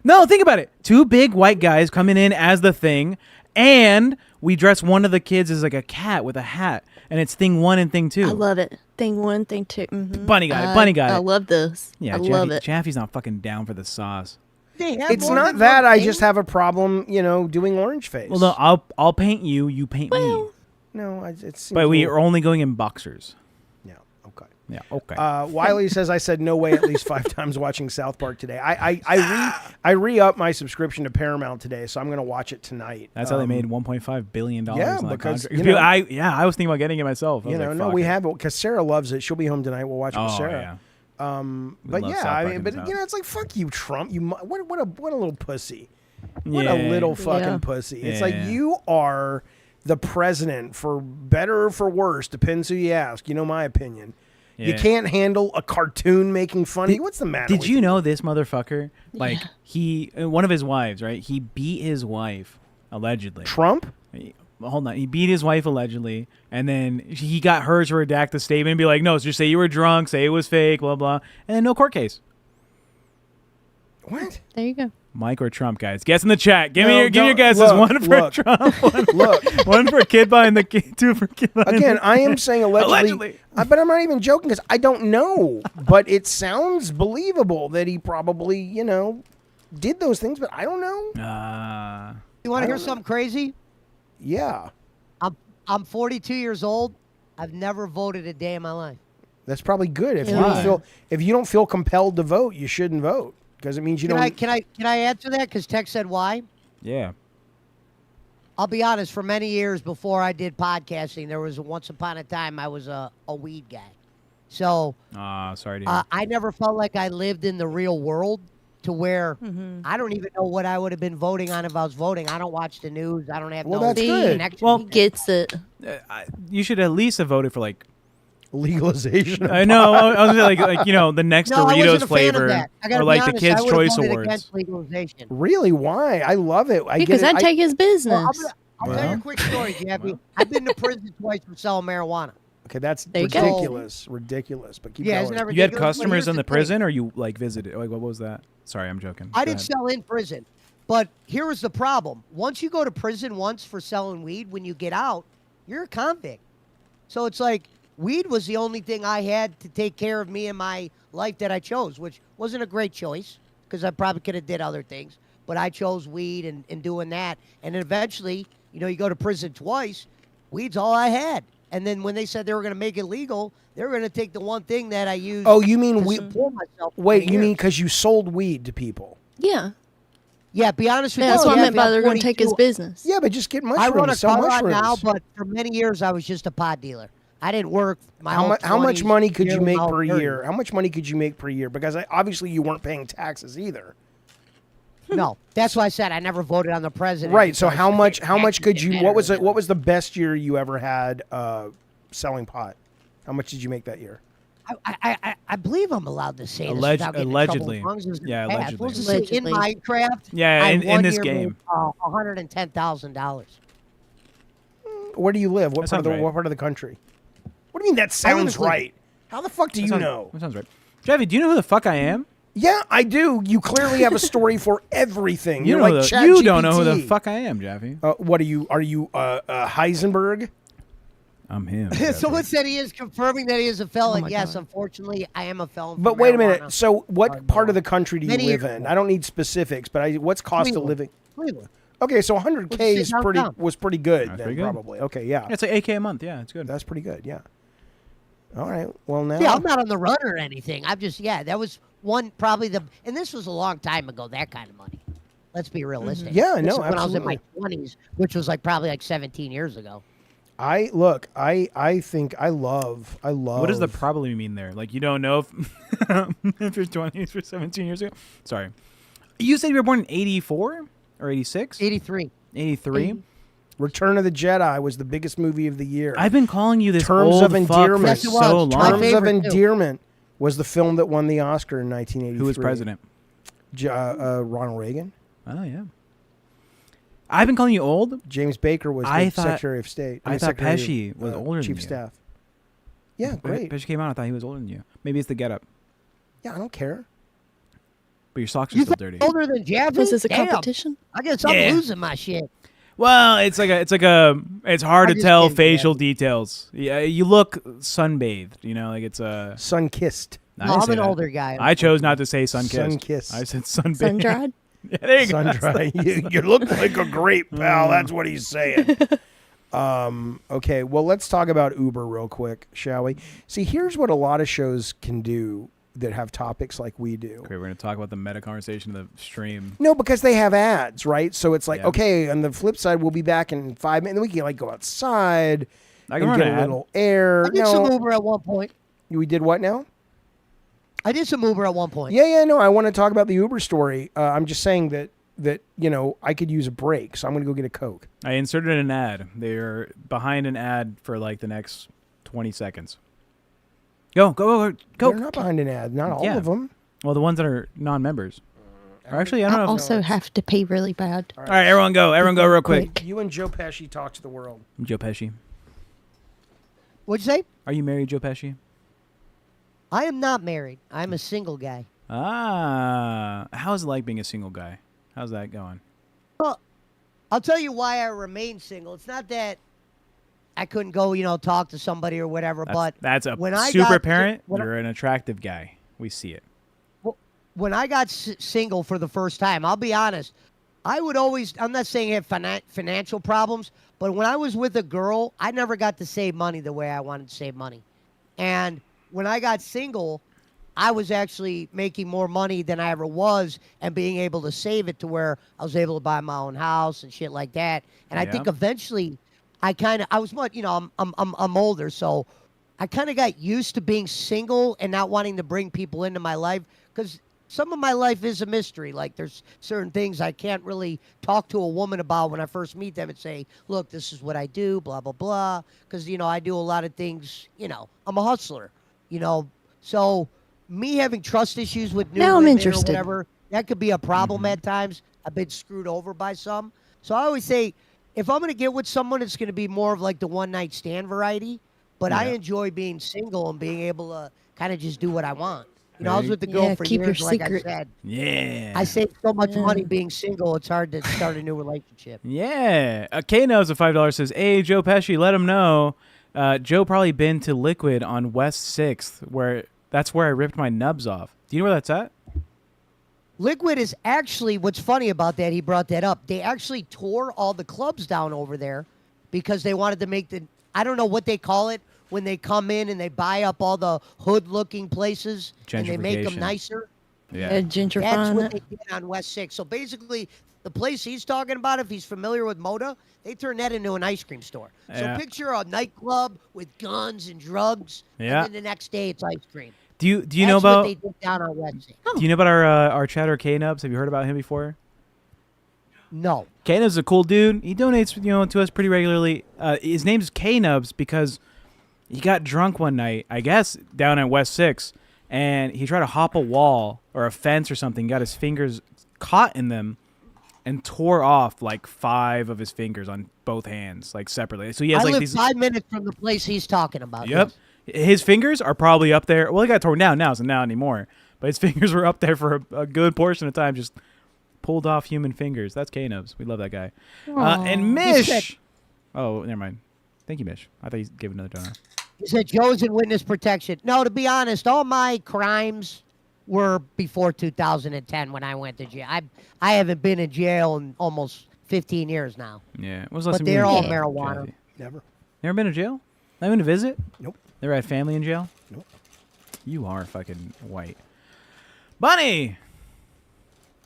No, think about it. Two big white guys coming in as the Thing, and we dress one of the kids as like a cat with a hat, and it's Thing 1 and Thing 2. I love it. Thing 1, Thing 2. Mm-hmm. Bunny guy, bunny guy. I love this. Yeah, I love it. Jaffe's not fucking down for the sauce. It's not that. I just have a problem, doing orange face. Well, no, I'll paint you. You paint me. No, it's. But we are only going in boxers. Yeah. Okay. Yeah. Okay. Wiley says I said no way at least 5 times watching South Park today. I re-upped my subscription to Paramount today, so I'm going to watch it tonight. That's how they made $1.5 billion. Yeah, on that because, contract. I was thinking about getting it myself. I was like, no, fuck we it. have it because Sarah loves it. She'll be home tonight. We'll watch it with Sarah. Yeah. But love yeah, South I Park mean, in but this house. it's like fuck you, Trump. What a little pussy. What Yeah. a little fucking Yeah. pussy. It's like Yeah. you are the president, for better or for worse, depends who you ask. You know my opinion. You Yeah. can't handle a cartoon making fun of you. What's the matter? Did with you know this motherfucker? Like he, one of his wives, right? He beat his wife allegedly. Trump? Hold on, he beat his wife allegedly, and then he got her to redact the statement and be like, "No, just say you were drunk, say it was fake, blah blah," and then no court case. What? There you go. Mike or Trump, guys? Guess in the chat. Give No, me your don't- guesses. look, One for look. Trump. Look. One for kid behind the kid. 2 for kid behind Again, the I am saying allegedly, Allegedly. but I'm not even joking because I don't know. But it sounds believable that he probably, did those things, but I don't know. You want to hear something crazy? Yeah, I'm 42 years old. I've never voted a day in my life. that's probably good. If you Yeah. don't feel compelled to vote, you shouldn't vote because it means you don't. Can I answer that? Because Tex said why. Yeah. I'll be honest. For many years before I did podcasting, there was once upon a time I was a weed guy. So Sorry to hear. I never felt like I lived in the real world to where I don't even know what I would have been voting on if I was voting. I don't watch the news. I don't have Well, no that's good. connection. Well, He gets it. You should at least have voted for like. Legalization. of I know. I was like the next No, I Doritos wasn't a fan of flavor, that. I gotta or be like the honest, Kids' I would've Choice voted Awards. against legalization. Really? Why? I love it. I Because get it. I'd take his business. Well, I'll tell you a quick story, Jaffe. I've been to prison twice for selling marijuana. Okay, that's There you go. ridiculous. But keep Yeah, going. isn't that You had ridiculous? Well, customers here's in the thing. prison, or you like visited? Like, what was that? Sorry, I'm joking. I Go didn't ahead. sell in prison. But here was the problem. Once you go to prison once for selling weed, when you get out, you're a convict. So it's like weed was the only thing I had to take care of me in my life that I chose, which wasn't a great choice because I probably could have did other things. But I chose weed and doing that. And then eventually, you go to prison twice, weed's all I had. And then when they said they were going to make it legal, they were going to take the one thing that I used Oh, you mean to we? support myself. for Wait, you years. mean because you sold weed to people? Yeah. Yeah, be honest with you. Yeah, that's what I meant Jaffe, by they're going to take his 22. business. Yeah, but just get mushrooms. I run a sell car lot mushrooms. now, but for many years I was just a pot dealer. I didn't work my how, whole how much 20s, money could you nearly make my whole per 30s. year? How much money could you make per year? Because obviously you weren't paying taxes either. No, that's why I said I never voted on the president. Right. So because how much? How much could it you? mattered What was to it? them. What was the best year you ever had selling pot? How much did you make that year? I believe I'm allowed to say this Alleg- without getting in trouble allegedly. as long as it's Yeah, passed. allegedly. We'll just say in Allegedly. Minecraft. Yeah, I in one this year game. made, $110,000. Where do you live? What That part of the sounds right. what part of the country? What do you mean that I live in sounds Cleveland. right? How the fuck do you know? That sounds right. Jaffe, do you know who the fuck I am? Yeah, I do. You clearly have a story for everything. You You're know like you don't know who the ChatGPT. fuck I am, Jaffe. What are you? Are you Heisenberg? I'm him. Someone said he is confirming that he is a felon. my yes, God. unfortunately, I am a felon. But for wait a marijuana. minute. So, what part of the country do you Many live years in? ago. I don't need specifics, but what's cost of Cleveland. living? Cleveland. Okay, so 100K What'd you is say, pretty downtown? was pretty good. That's Then, pretty good. probably. Okay, yeah, Yeah, it's like $8K a month. Yeah, it's good. that's pretty good. Yeah. All right. Well, now. Yeah, I'm not on the run or anything. I'm just that was one probably and this was a long time ago. That kind of money. Let's be realistic. Yeah, This no, is when I was in my absolutely. 20s, which was like probably like 17 years ago. I think I love. What does the probably mean there? Like you don't know if if you're 20 or 17 years ago? Sorry. You said you were born in 84 or 86? 83. 83? Return of the Jedi was the biggest movie of the year. I've been calling you this Terms old of fuck Endearment. for Yes, it was. so My long. Terms of favorite, too. Endearment was the film that won the Oscar in 1983. Who was president? Ronald Reagan. Oh, yeah. I've been calling you old? James Baker was I the thought- Secretary of State. I thought Secretary of, Pesci was older than Chief you. Staff. Yeah, great. Pesci came out. I thought he was older than you. Maybe it's the getup, Yeah, I don't care. but your socks are You still think dirty. older than Jaffe? This is a Damn. competition. I guess I'm Yeah. losing my shit. Well, it's hard I'm to just tell kidding, facial Jaffe. details. Yeah, you look sunbathed. You know, like it's a. Sun kissed. I No, didn't I'm say an that. older guy. I chose not to say sun kissed. Sun-kissed. I said sunbathed. Sun dried. Yeah, there you go. Sun That's dry. You look like a grape, pal. That's what he's saying. Okay, well, let's talk about Uber real quick, shall we? See, here's what a lot of shows can do that have topics like we do. Okay, we're gonna talk about the meta conversation of the stream. No, because they have ads, right? So it's like, Yeah. okay, on the flip side, we'll be back in 5 minutes. Then we can like go outside I and can run get an a ad. little air. I did some Uber at one point. We did what now? I did some Uber at one point. Yeah, no. I want to talk about the Uber story. I'm just saying that I could use a break, so I'm going to go get a Coke. I inserted an ad. They're behind an ad for like the next 20 seconds. Go. They're not behind an ad. Not all Yeah. of them. Well, the ones that are non-members. Or actually, I I don't know. If, also have to pee really bad. all right, everyone go. Everyone go real quick. You and Joe Pesci talk to the world. I'm Joe Pesci. What'd you say? Are you married, Joe Pesci? I am not married. I'm a single guy. Ah, how's it like being a single guy? How's that going? Well, I'll tell you why I remain single. It's not that I couldn't go, talk to somebody or whatever, but That's a when I super got- parent. when I- You're an attractive guy. We see it. when I got single for the first time, I'll be honest, I would always, I'm not saying I have financial problems, but when I was with a girl, I never got to save money the way I wanted to save money. And when I got single, I was actually making more money than I ever was and being able to save it to where I was able to buy my own house and shit like that. And I Yeah. think eventually I was much, I'm older, so I kind of got used to being single and not wanting to bring people into my life because some of my life is a mystery. Like there's certain things I can't really talk to a woman about when I first meet them and say, look, this is what I do, blah, blah, blah. Because, I do a lot of things, I'm a hustler, So me having trust issues with new Now I'm women interested. or whatever, that could be a problem at times. I've been screwed over by some. So I always say, if I'm going to get with someone, it's going to be more of like the one-night stand variety. But I Yeah. enjoy being single and being able to kind of just do what I want. I was with the girl Yeah, for keep your years, like secret. I said. Yeah. I saved so much Yeah. money being single, it's hard to start a new relationship. Yeah. K knows a $5 says, "Hey, Joe Pesci, let him know. Joe probably been to Liquid on West 6th, that's where I ripped my nubs off. Do you know where that's at?" Liquid is actually, what's funny about that, he brought that up. They actually tore all the clubs down over there because they wanted to make I don't know what they call it, when they come in and they buy up all the hood-looking places and they make them Gentrification. nicer. Yeah. That's Gentrifying what it. they did on West 6. So basically, The place he's talking about, if he's familiar with Moda, they turned that into an ice cream store. Yeah. So picture a nightclub with guns and drugs, Yeah. and then the next day it's ice cream. Do you That's know what about they did down on Wednesday. Do you know about our chatter K-Nubs? Have you heard about him before? No. K-Nubs is a cool dude. He donates, to us pretty regularly. His name's K-Nubs because he got drunk one night, I guess, down at West 6, and he tried to hop a wall or a fence or something, got his fingers caught in them, and tore off like 5 of his fingers on both hands, like separately. So he has I like live these. 5 minutes from the place he's talking about. Yep. His fingers are probably up there. Well, he got torn down now, so not anymore. But his fingers were up there for a good portion of time, just pulled off human fingers. That's K-Nubs. We love that guy. And Mish. Oh, never mind. Thank you, Mish. I thought you gave another donor. He said Joe's in witness protection. No, to be honest, all my crimes were before 2010 when I went to jail. I haven't been in jail in almost 15 years now. Yeah. When was the last But time you they're were in all jail, marijuana. Jaffe? Never. Never been to jail? Never been to visit? Nope. Never had family in jail? Nope. You are fucking white. Bunny!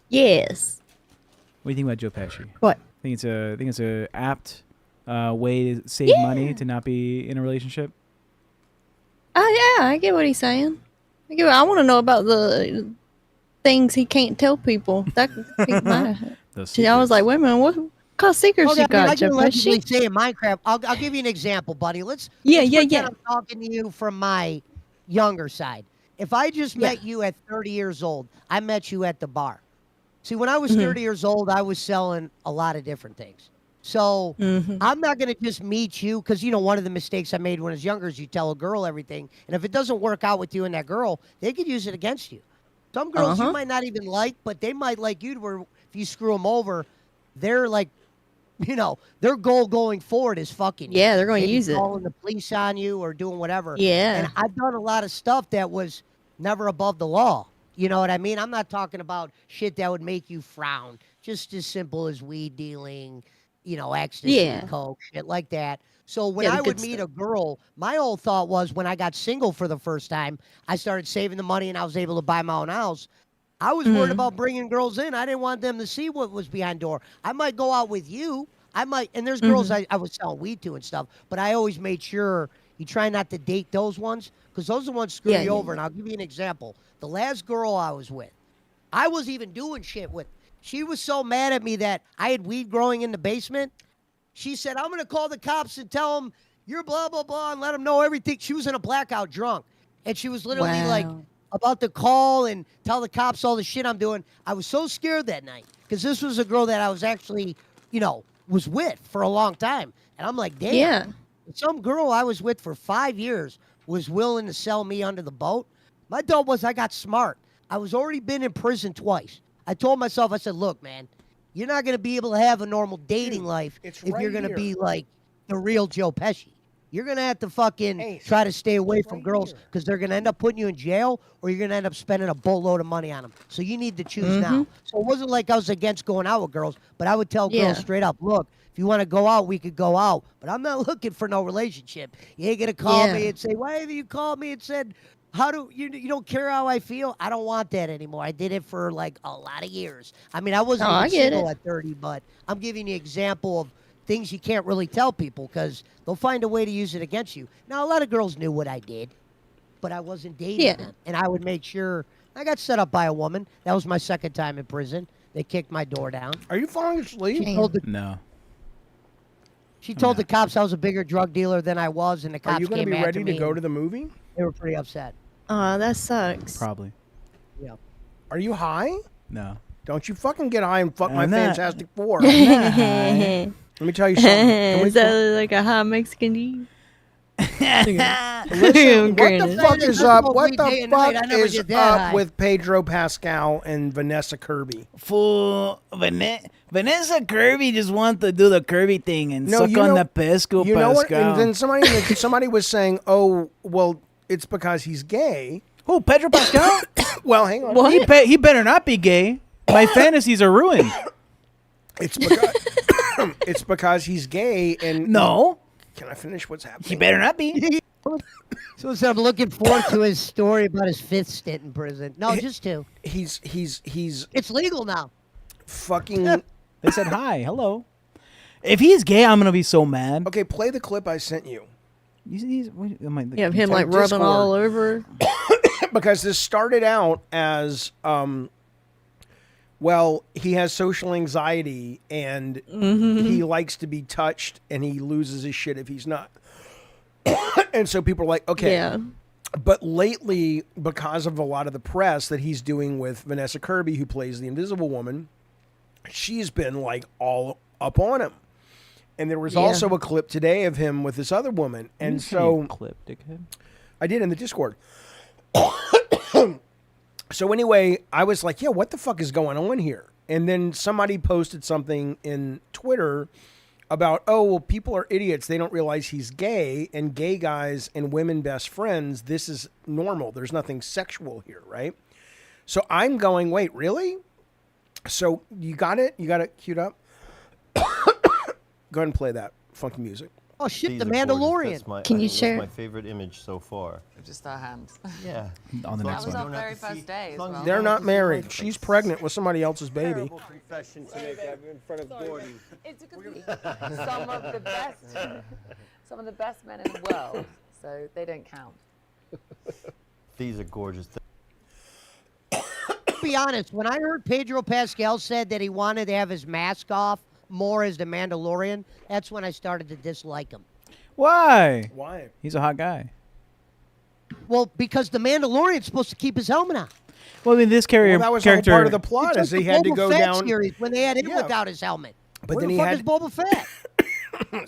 Yes. What do you think about Joe Pesci? What? Think it's a apt way to save money to not be in a relationship? Oh yeah, I get what he's saying. I want to know about the things he can't tell people. That could be my. See, I was like, wait a minute, what kind of secrets you got, I Joe can allegedly Pesci? say in Minecraft. I'll give you an example, buddy. Let's Yeah. pretend I'm talking to you from my younger side. If I just met you at 30 years old, I met you at the bar. See, when I was 30 years old, I was selling a lot of different things. So I'm not going to just meet you because, one of the mistakes I made when I was younger is you tell a girl everything. And if it doesn't work out with you and that girl, they could use it against you. Some girls you might not even like, but they might like you to where if you screw them over, they're like, their goal going forward is fucking you. Yeah, they're going to Maybe use it. calling the police on you or doing whatever. Yeah. And I've done a lot of stuff that was never above the law. You know what I mean? I'm not talking about shit that would make you frown. Just as simple as weed dealing, ecstasy, coke, shit like that. So when I would meet a girl, my whole thought was when I got single for the first time, I started saving the money and I was able to buy my own house. I was worried about bringing girls in. I didn't want them to see what was behind door. I might go out with you. And there's girls I was selling weed to and stuff, but I always made sure you try not to date those ones because those are the ones screw you over. And I'll give you an example. The last girl I was with, I was even doing shit with. She was so mad at me that I had weed growing in the basement. She said, I'm going to call the cops and tell them you're blah, blah, blah, and let them know everything. She was in a blackout drunk. And she was literally like about to call and tell the cops all the shit I'm doing. I was so scared that night because this was a girl that I was actually, was with for a long time. And I'm like, damn. Yeah. Some girl I was with for 5 years was willing to sell me under the boat. My thought was I got smart. I was already been in prison twice. I told myself, I said, look, man, you're not going to be able to have a normal dating life if you're going to be like the real Joe Pesci. You're going to have to fucking try to stay away from girls because they're going to end up putting you in jail or you're going to end up spending a boatload of money on them. So you need to choose now. So it wasn't like I was against going out with girls, but I would tell girls straight up, look, if you want to go out, we could go out. But I'm not looking for no relationship. You ain't going to call me and say, why have you called me and said, you don't care how I feel? I don't want that anymore. I did it for like a lot of years. I mean, I wasn't even single at 30, but I'm giving you an example of things you can't really tell people because they'll find a way to use it against you. Now, a lot of girls knew what I did, but I wasn't dating them. And I would make sure I got set up by a woman. That was my second time in prison. They kicked my door down. Are you falling asleep? No. She told the cops I was a bigger drug dealer than I was, and the cops Are you going to be ready to go to the movie? They were pretty upset. Oh, that sucks. Probably. Yeah. Are you high? No. Don't you fucking get high and fuck my I'm not. Fantastic Four. Is Let me tell you something. that like a hot Mexican dude? Listen, what the fuck is up? What the fuck is up with Pedro Pascal and Vanessa Kirby? Fool, Vanessa Kirby just wants to do the Kirby thing and suck on the Pesco You know what? Pascal. And then somebody was saying, "Oh, well, it's because he's gay." Who, Pedro Pascal? Well, hang on. He better not be gay. My fantasies are ruined. It's because it's because he's gay and No. Can I finish what's happening? He better not be. So I'm looking forward to his story about his 5th stint in prison. No, just 2. He's It's legal now. fucking They said hi, hello. If he's gay, I'm gonna be so mad. Okay, play the clip I sent you. You have him like rubbing Discord. all over. Because this started out as, well, he has social anxiety and he likes to be touched and he loses his shit if he's not. And so people are like, okay. Yeah. But lately, because of a lot of the press that he's doing with Vanessa Kirby, who plays the Invisible Woman, she's been like all up on him. And there was also a clip today of him with this other woman. And so clip, dickhead. I did in the Discord. So anyway, I was like, yeah, what the fuck is going on here? And then somebody posted something in Twitter about, oh, well, people are idiots. They don't realize he's gay, and gay guys and women best friends, this is normal. There's nothing sexual here, right? So I'm going, wait, really? So you got it? You got it queued up? Go ahead and play that funky music. Oh shit, These the are gorgeous. Mandalorian. That's my, Can I you think share? That's my favorite image so far. Just our hands. Yeah. On the That next was one. our very first day as well. They're not married. She's pregnant with somebody else's baby. Terrible confession to make in front of Gordon. It's because some of the best men in the world, so they don't count. These are gorgeous. To be honest, when I heard Pedro Pascal said that he wanted to have his mask off more as the Mandalorian, that's when I started to dislike him. Why? Why? He's a hot guy. Well, because the Mandalorian's supposed to keep his helmet on. Well, I mean, this Well, that was all character. part of the plot, It's is like he the had to Boba go Fett down. series when they had him Yeah. without his helmet. But Where then the he fuck had- is Boba Fett?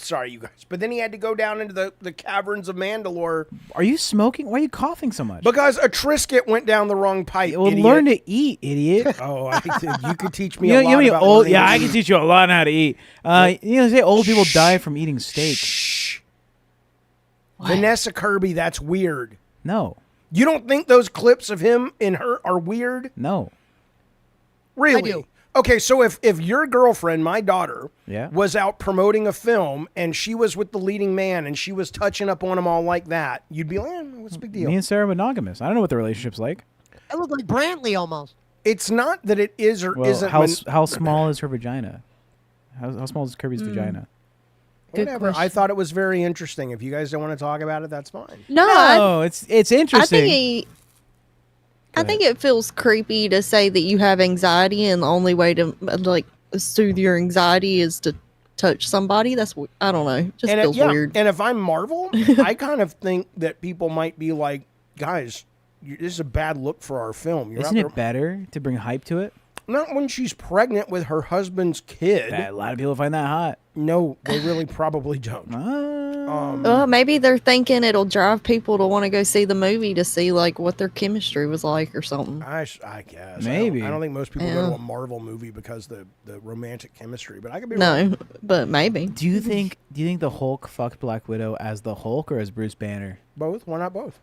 Sorry, you guys. But then he had to go down into the caverns of Mandalore Are you smoking? Why are you coughing so much? because a Trisket went down the wrong pipe. Well, idiot. learn to eat, idiot. Oh, you could teach me You a know, lot you know, about old. learning Yeah, to I can eat. teach you a lot on how to eat. You know, they say old people die from eating steak. Shh. Vanessa Kirby, that's weird. No, You don't think those clips of him and her are weird? no. Really? do. Okay, so if your girlfriend, my daughter, Yeah. was out promoting a film and she was with the leading man and she was touching up on him all like that, you'd be like, what's the big deal? Me and Sarah are monogamous. I don't know what the relationship's like. I look like Brantley almost. It's not that it is or Well, isn't. how small is her vagina? How small is Kirby's vagina? Good Whatever. I question. thought it was very interesting. If you guys don't want to talk about it, that's fine. No, No, it's I interesting. think it feels creepy to say that you have anxiety and the only way to like soothe your anxiety is to touch somebody. That's I don't know. Just And feels weird. And if I'm Marvel, I kind of think that people might be like, guys, this is a bad look for our film. You're Isn't out it better to bring hype to it? Not when she's pregnant with her husband's kid. A lot of people find that hot. No, they really probably don't. Maybe they're thinking it'll drive people to want to go see the movie to see like what their chemistry was like or something. I guess. Maybe. I don't think most people Yeah. go to a Marvel movie because the romantic chemistry, but I could be No, wrong. but maybe. Do you think the Hulk fucked Black Widow as the Hulk or as Bruce Banner? Both? Why not both?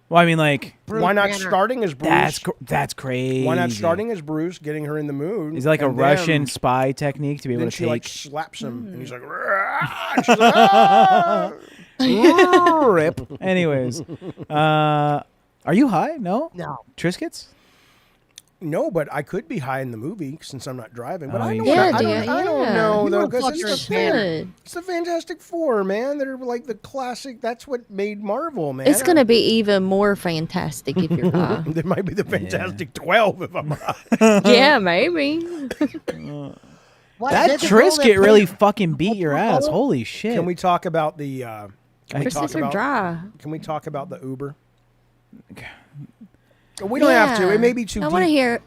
Well, I mean, like Why not Banner. starting as Bruce? that's crazy. Why not starting as Bruce, getting her in the mood? Is it like a and Russian then- spy technique to be able Then to she take? like slaps him, and he's like, "Rah!" And she's like, "Ah!" Rip. Anyways, are you high? No. No. Triscuits? No, but I could be high in the movie since I'm not driving. But Oh, I you don't, should. I don't know You though, wanna because fuck it's, your the shit. it's the Fantastic Four, man. They're like the classic. That's what made Marvel, man. It's gonna be even more fantastic if you're high. There might be the Fantastic 12 if I'm high. Yeah, maybe. What, That is it the girl Trisket that really played- fucking beat your ass. Polo? Holy shit. Can we talk about the? Can we talk Triscuits are about? dry. Can we talk about the Uber? We don't have to. It may be too I deep. want to hear it.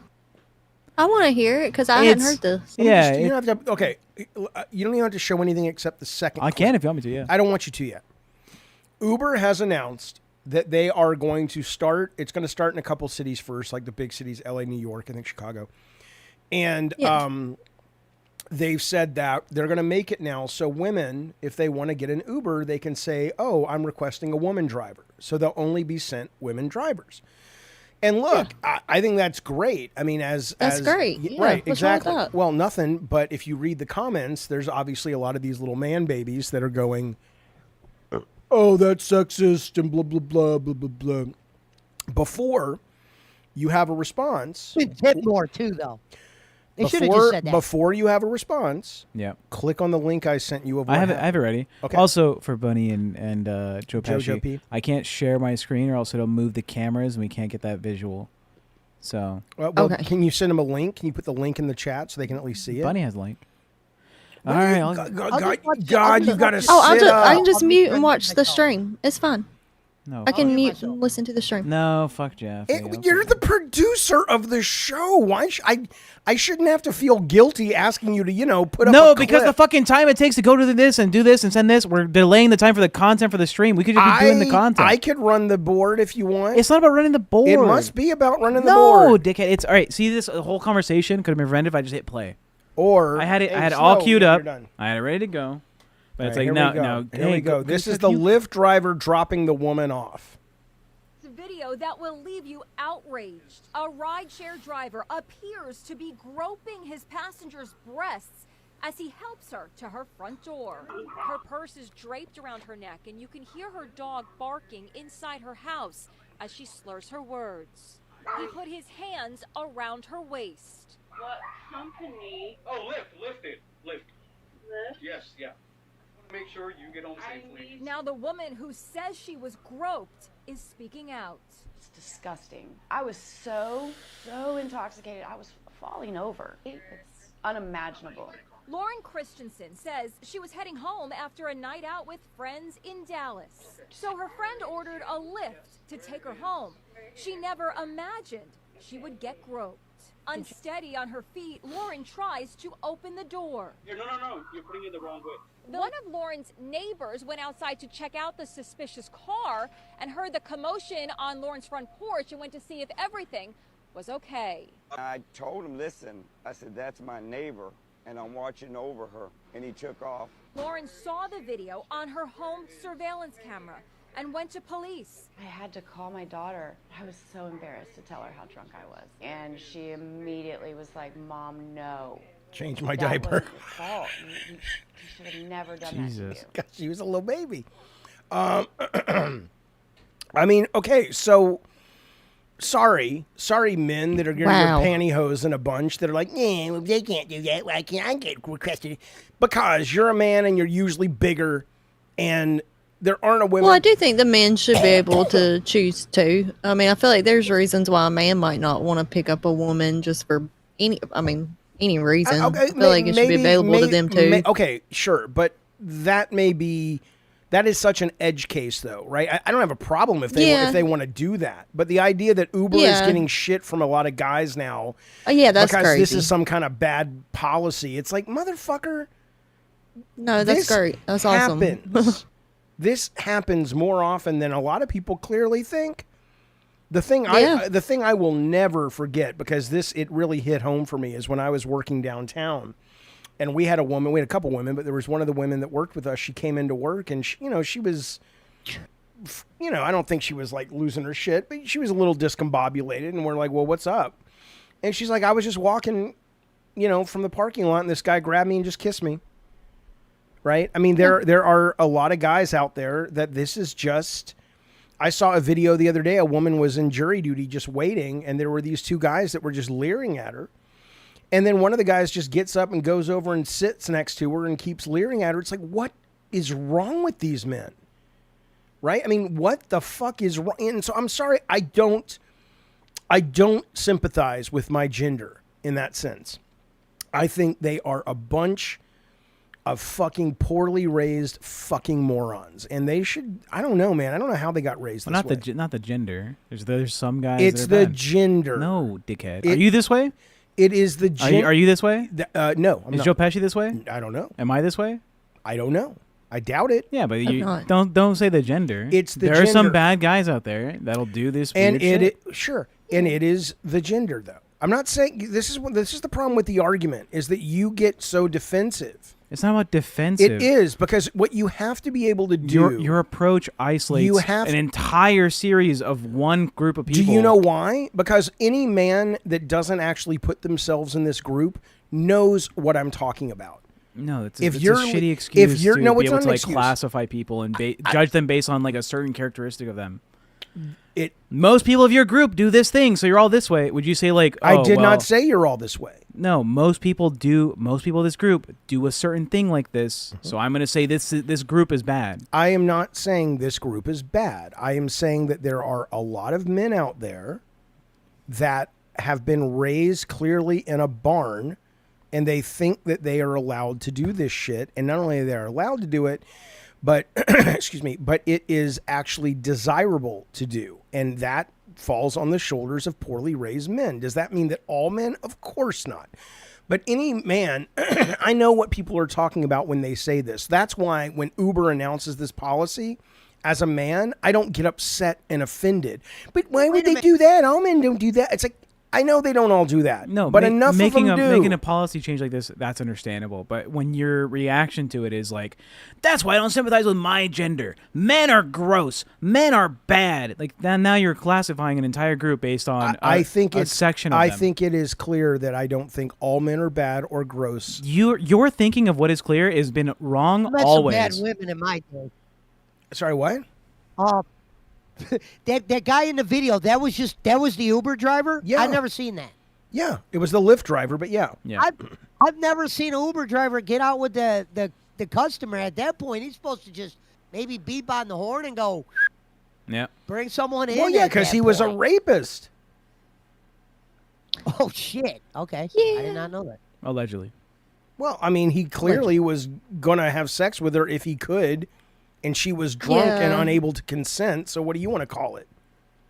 I want to hear it because I hadn't heard this. Yeah, you don't have to. Okay, you don't even have to show anything except the second. I clip. can if you want me to. Yeah. I don't want you to yet. Uber has announced that they are going to start. It's going to start in a couple cities first, like the big cities, LA, New York, I think Chicago, and they've said that they're going to make it now so women, if they want to get an Uber, they can say, "Oh, I'm requesting a woman driver," so they'll only be sent women drivers. And look, I think that's great. I mean, That's as great. y- Yeah, right, what's wrong with exactly. that? Well, nothing. But if you read the comments, there's obviously a lot of these little man babies that are going, "Oh, that's sexist," and blah blah blah blah blah blah. Before you have a response, Tip more too, though. They should have just said that. Before you have a response, click on the link I sent you. I have it ready. Okay. Also, for Bunny and Joe Joe P. Peshi, I can't share my screen or else it'll move the cameras and we can't get that visual. So. Can you send them a link? Can you put the link in the chat so they can at least see it? Bunny has a link. All right. God, you got to sit up. I can just mute and watch the stream. It's fine. No. I can mute and listen to the stream. No, fuck Jeff. You're the producer of the show. Why? I shouldn't have to feel guilty asking you to, put up. No, because the fucking time it takes to go to this and do this and send this, we're delaying the time for the content for the stream. We could just be doing the content. I could run the board if you want. It's not about running the board. It must be about running the board. No, dickhead. It's all right. See, this whole conversation could have been prevented if I just hit play. Or I had it all queued up. I had it ready to go. But it's like now. Here we go. This is the Lyft driver dropping the woman off. Video that will leave you outraged. A rideshare driver appears to be groping his passenger's breasts as he helps her to her front door. Her purse is draped around her neck, and you can hear her dog barking inside her house as she slurs her words. He put his hands around her waist. What company? Oh, Lyft. Lyft. Yes, yeah. Make sure you get home safely. Now the woman who says she was groped is speaking out. It's disgusting. I was so intoxicated. I was falling over. It's unimaginable. Lauren Christensen says she was heading home after a night out with friends in Dallas. So her friend ordered a Lyft to take her home. She never imagined she would get groped. Unsteady on her feet, Lauren tries to open the door. No. You're putting it the wrong way. One of Lauren's neighbors went outside to check out the suspicious car and heard the commotion on Lauren's front porch and went to see if everything was okay. I told him, listen, I said, that's my neighbor, and I'm watching over her, and he took off. Lauren saw the video on her home surveillance camera and went to police. I had to call my daughter. I was so embarrassed to tell her how drunk I was. And she immediately was like, Mom, no. Change my diaper. That wasn't your fault. You should have never done that to you. God, she was a little baby. I mean, okay, so sorry men that are getting their pantyhose in a bunch that are like, yeah, they can't do that. Why can't I get requested? Because you're a man and you're usually bigger, and there aren't a women. Well, I do think the men should be able to choose too. I mean, I feel like there's reasons why a man might not want to pick up a woman just for any reason. I feel like it should be available to them too. Okay, sure, but that is such an edge case though, right? I don't have a problem if they want to do that, but the idea that Uber is getting shit from a lot of guys now, that's because crazy. This is some kind of bad policy. It's like, motherfucker. No, that's great. That's awesome. This happens more often than a lot of people clearly think. The thing I will never forget, because it really hit home for me, is when I was working downtown, and we had a couple women, but there was one of the women that worked with us. She came into work, and she was, I don't think she was like losing her shit, but she was a little discombobulated, and we're like, well, what's up? And she's like, I was just walking, from the parking lot, and this guy grabbed me and just kissed me. Right? I mean, there are a lot of guys out there that this is just. I saw a video the other day. A woman was in jury duty just waiting, and there were these two guys that were just leering at her. And then one of the guys just gets up and goes over and sits next to her and keeps leering at her. It's like, what is wrong with these men? Right? I mean, what the fuck is wrong? And so I'm sorry, I don't sympathize with my gender in that sense. I think they are a bunch of fucking poorly raised fucking morons, and they should. I don't know, man. I don't know how they got raised. Well, this way. not the gender. There's some guys. It's the gender. No, dickhead. Are you this way? It is the gender. Are you this way? No. I'm is not. Joe Peshi this way? I don't know. Am I this way? I don't know. I doubt it. Yeah, but you don't say the gender. It's the there gender. are some bad guys out there that'll do this. And shit. Sure, and it is the gender though. I'm not saying this is the problem with the argument, is that you get so defensive. It's not about defensive. It is, because what you have to be able to do. Your approach isolates an entire series of one group of people. Do you know why? Because any man that doesn't actually put themselves in this group knows what I'm talking about. No, it's a shitty excuse to be able to classify people and judge them based on like a certain characteristic of them. most people of your group do this thing, so you're all this way. Would you say like, I did not say you're all this way. No, most people of this group do a certain thing like this. So I'm going to say this group is bad. I am not saying this group is bad. I am saying that there are a lot of men out there that have been raised clearly in a barn, and they think that they are allowed to do this shit. And not only are they allowed to do it, but excuse me, but it is actually desirable to do. And that falls on the shoulders of poorly raised men. Does that mean that all men? Of course not. But any man, I know what people are talking about when they say this. That's why when Uber announces this policy, as a man, I don't get upset and offended. But why would they do that? All men don't do that. It's like, I know they don't all do that. No, but enough of them do. Making a policy change like this, that's understandable. But when your reaction to it is like, that's why I don't sympathize with my gender. Men are gross. Men are bad. Like now you're classifying an entire group based on a section of them. I think it is clear that I don't think all men are bad or gross. Your thinking of what is clear has been wrong I met always. some bad women in my day. Sorry, what? That guy in the video, that was the Uber driver? Yeah. I've never seen that. Yeah, it was the Lyft driver, but yeah. I've never seen an Uber driver get out with the customer. At that point, he's supposed to just maybe beep on the horn and go, yeah, bring someone in. Well, yeah, because he was a rapist. Oh, shit. Okay. I did not know that. Allegedly. Well, I mean, he clearly was going to have sex with her if he could, and she was drunk and unable to consent. So what do you want to call it?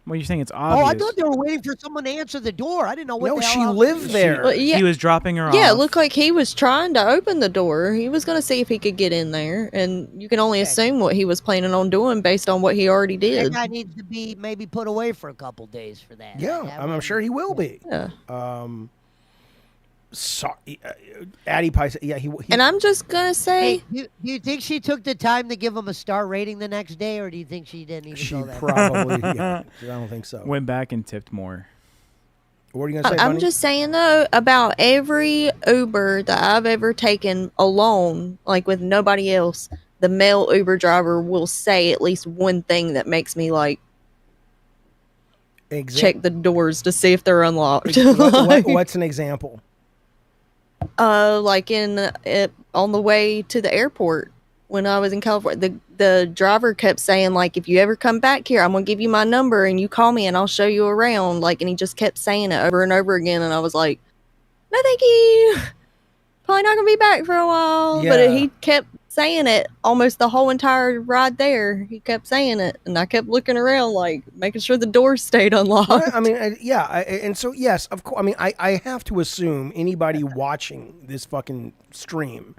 Well, you're saying it's obvious. Oh, I thought they were waiting for someone to answer the door. I didn't know what the hell she else lived there. Well, yeah. He was dropping her off. Yeah, it looked like he was trying to open the door. He was going to see if he could get in there, and you can only assume what he was planning on doing based on what he already did. That guy needs to be maybe put away for a couple days for that. Yeah, I'm sure he will be. Yeah. Sorry, Addie Pie said, yeah, he. And I'm just going to say... Hey, do you think she took the time to give him a star rating the next day, or do you think she didn't even She go that probably, yeah, I don't think so. Went back and tipped more. What are you going to say, I'm Bunny? just saying, though, about every Uber that I've ever taken alone, like with nobody else, the male Uber driver will say at least one thing that makes me, like, check the doors to see if they're unlocked. What's an example? Like on the way to the airport when I was in California, the driver kept saying, like, if you ever come back here, I'm gonna give you my number and you call me and I'll show you around. Like, and he just kept saying it over and over again, and I was like, no, thank you. Probably not gonna be back for a while. Yeah. But he kept saying it almost the whole entire ride there. He kept saying it, and I kept looking around, like making sure the doors stayed unlocked. Well, I mean, and so yes, of course. I mean, I have to assume anybody watching this fucking stream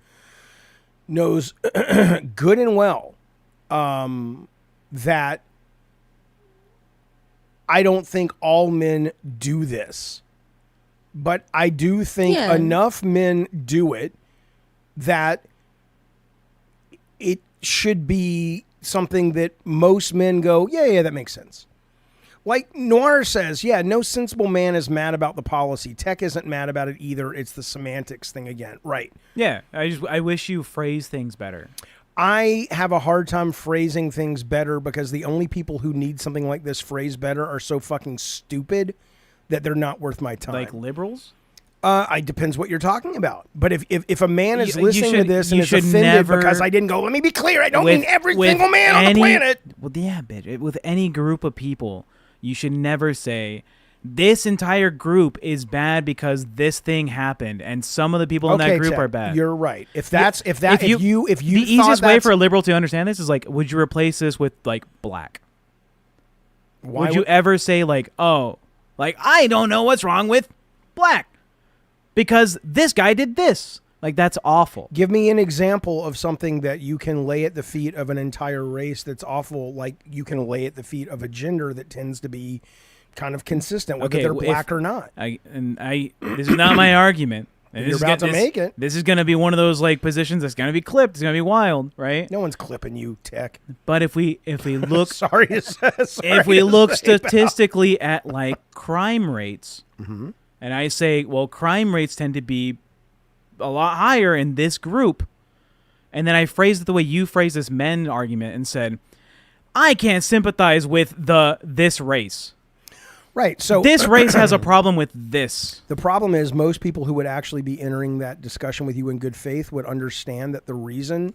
knows good and well that I don't think all men do this, but I do think enough men do it that it should be something that most men go, yeah, that makes sense. Like Noir says, yeah, no sensible man is mad about the policy. Tech isn't mad about it either. It's the semantics thing again. Right. Yeah, I wish you phrase things better. I have a hard time phrasing things better because the only people who need something like this phrased better are so fucking stupid that they're not worth my time. Like liberals? It depends what you're talking about. But if a man is listening to this and is offended because I didn't go, let me be clear, I don't mean every single man on the planet. Well, yeah, bitch. With any group of people, you should never say, this entire group is bad because this thing happened, and some of the people in that group are bad. You're right. If you the easiest way for a liberal to understand this is like, would you replace this with like black? Would you ever say like, oh, like I don't know what's wrong with black because this guy did this? Like, that's awful. Give me an example of something that you can lay at the feet of an entire race that's awful, like you can lay at the feet of a gender that tends to be kind of consistent, whether they're black or not. This is not my argument. You're about to make it. This is going to be one of those like positions that's going to be clipped. It's going to be wild, right? No one's clipping you, Tech. But if we look, sorry if we look statistically at like crime rates, and I say, well, crime rates tend to be a lot higher in this group, and then I phrased it the way you phrased this men argument and said, I can't sympathize with this race. Right. So this race has a problem with this. The problem is most people who would actually be entering that discussion with you in good faith would understand that the reason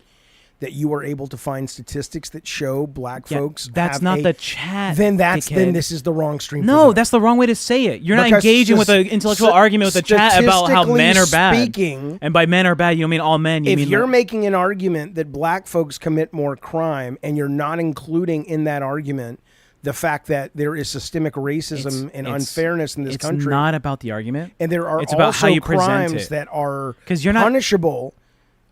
that you are able to find statistics that show black folks that's have not a, the chat. then dickhead. this is the wrong stream. No, that's the wrong way to say it. You're not engaging with an intellectual argument with the chat about how men are bad. Speaking, and by men are bad, you don't mean all men. You if mean you're making an argument that black folks commit more crime, and you're not including in that argument the fact that there is systemic racism and unfairness in this country. It's not about the argument. And there are it's about how also you present crimes it. that are you're not punishable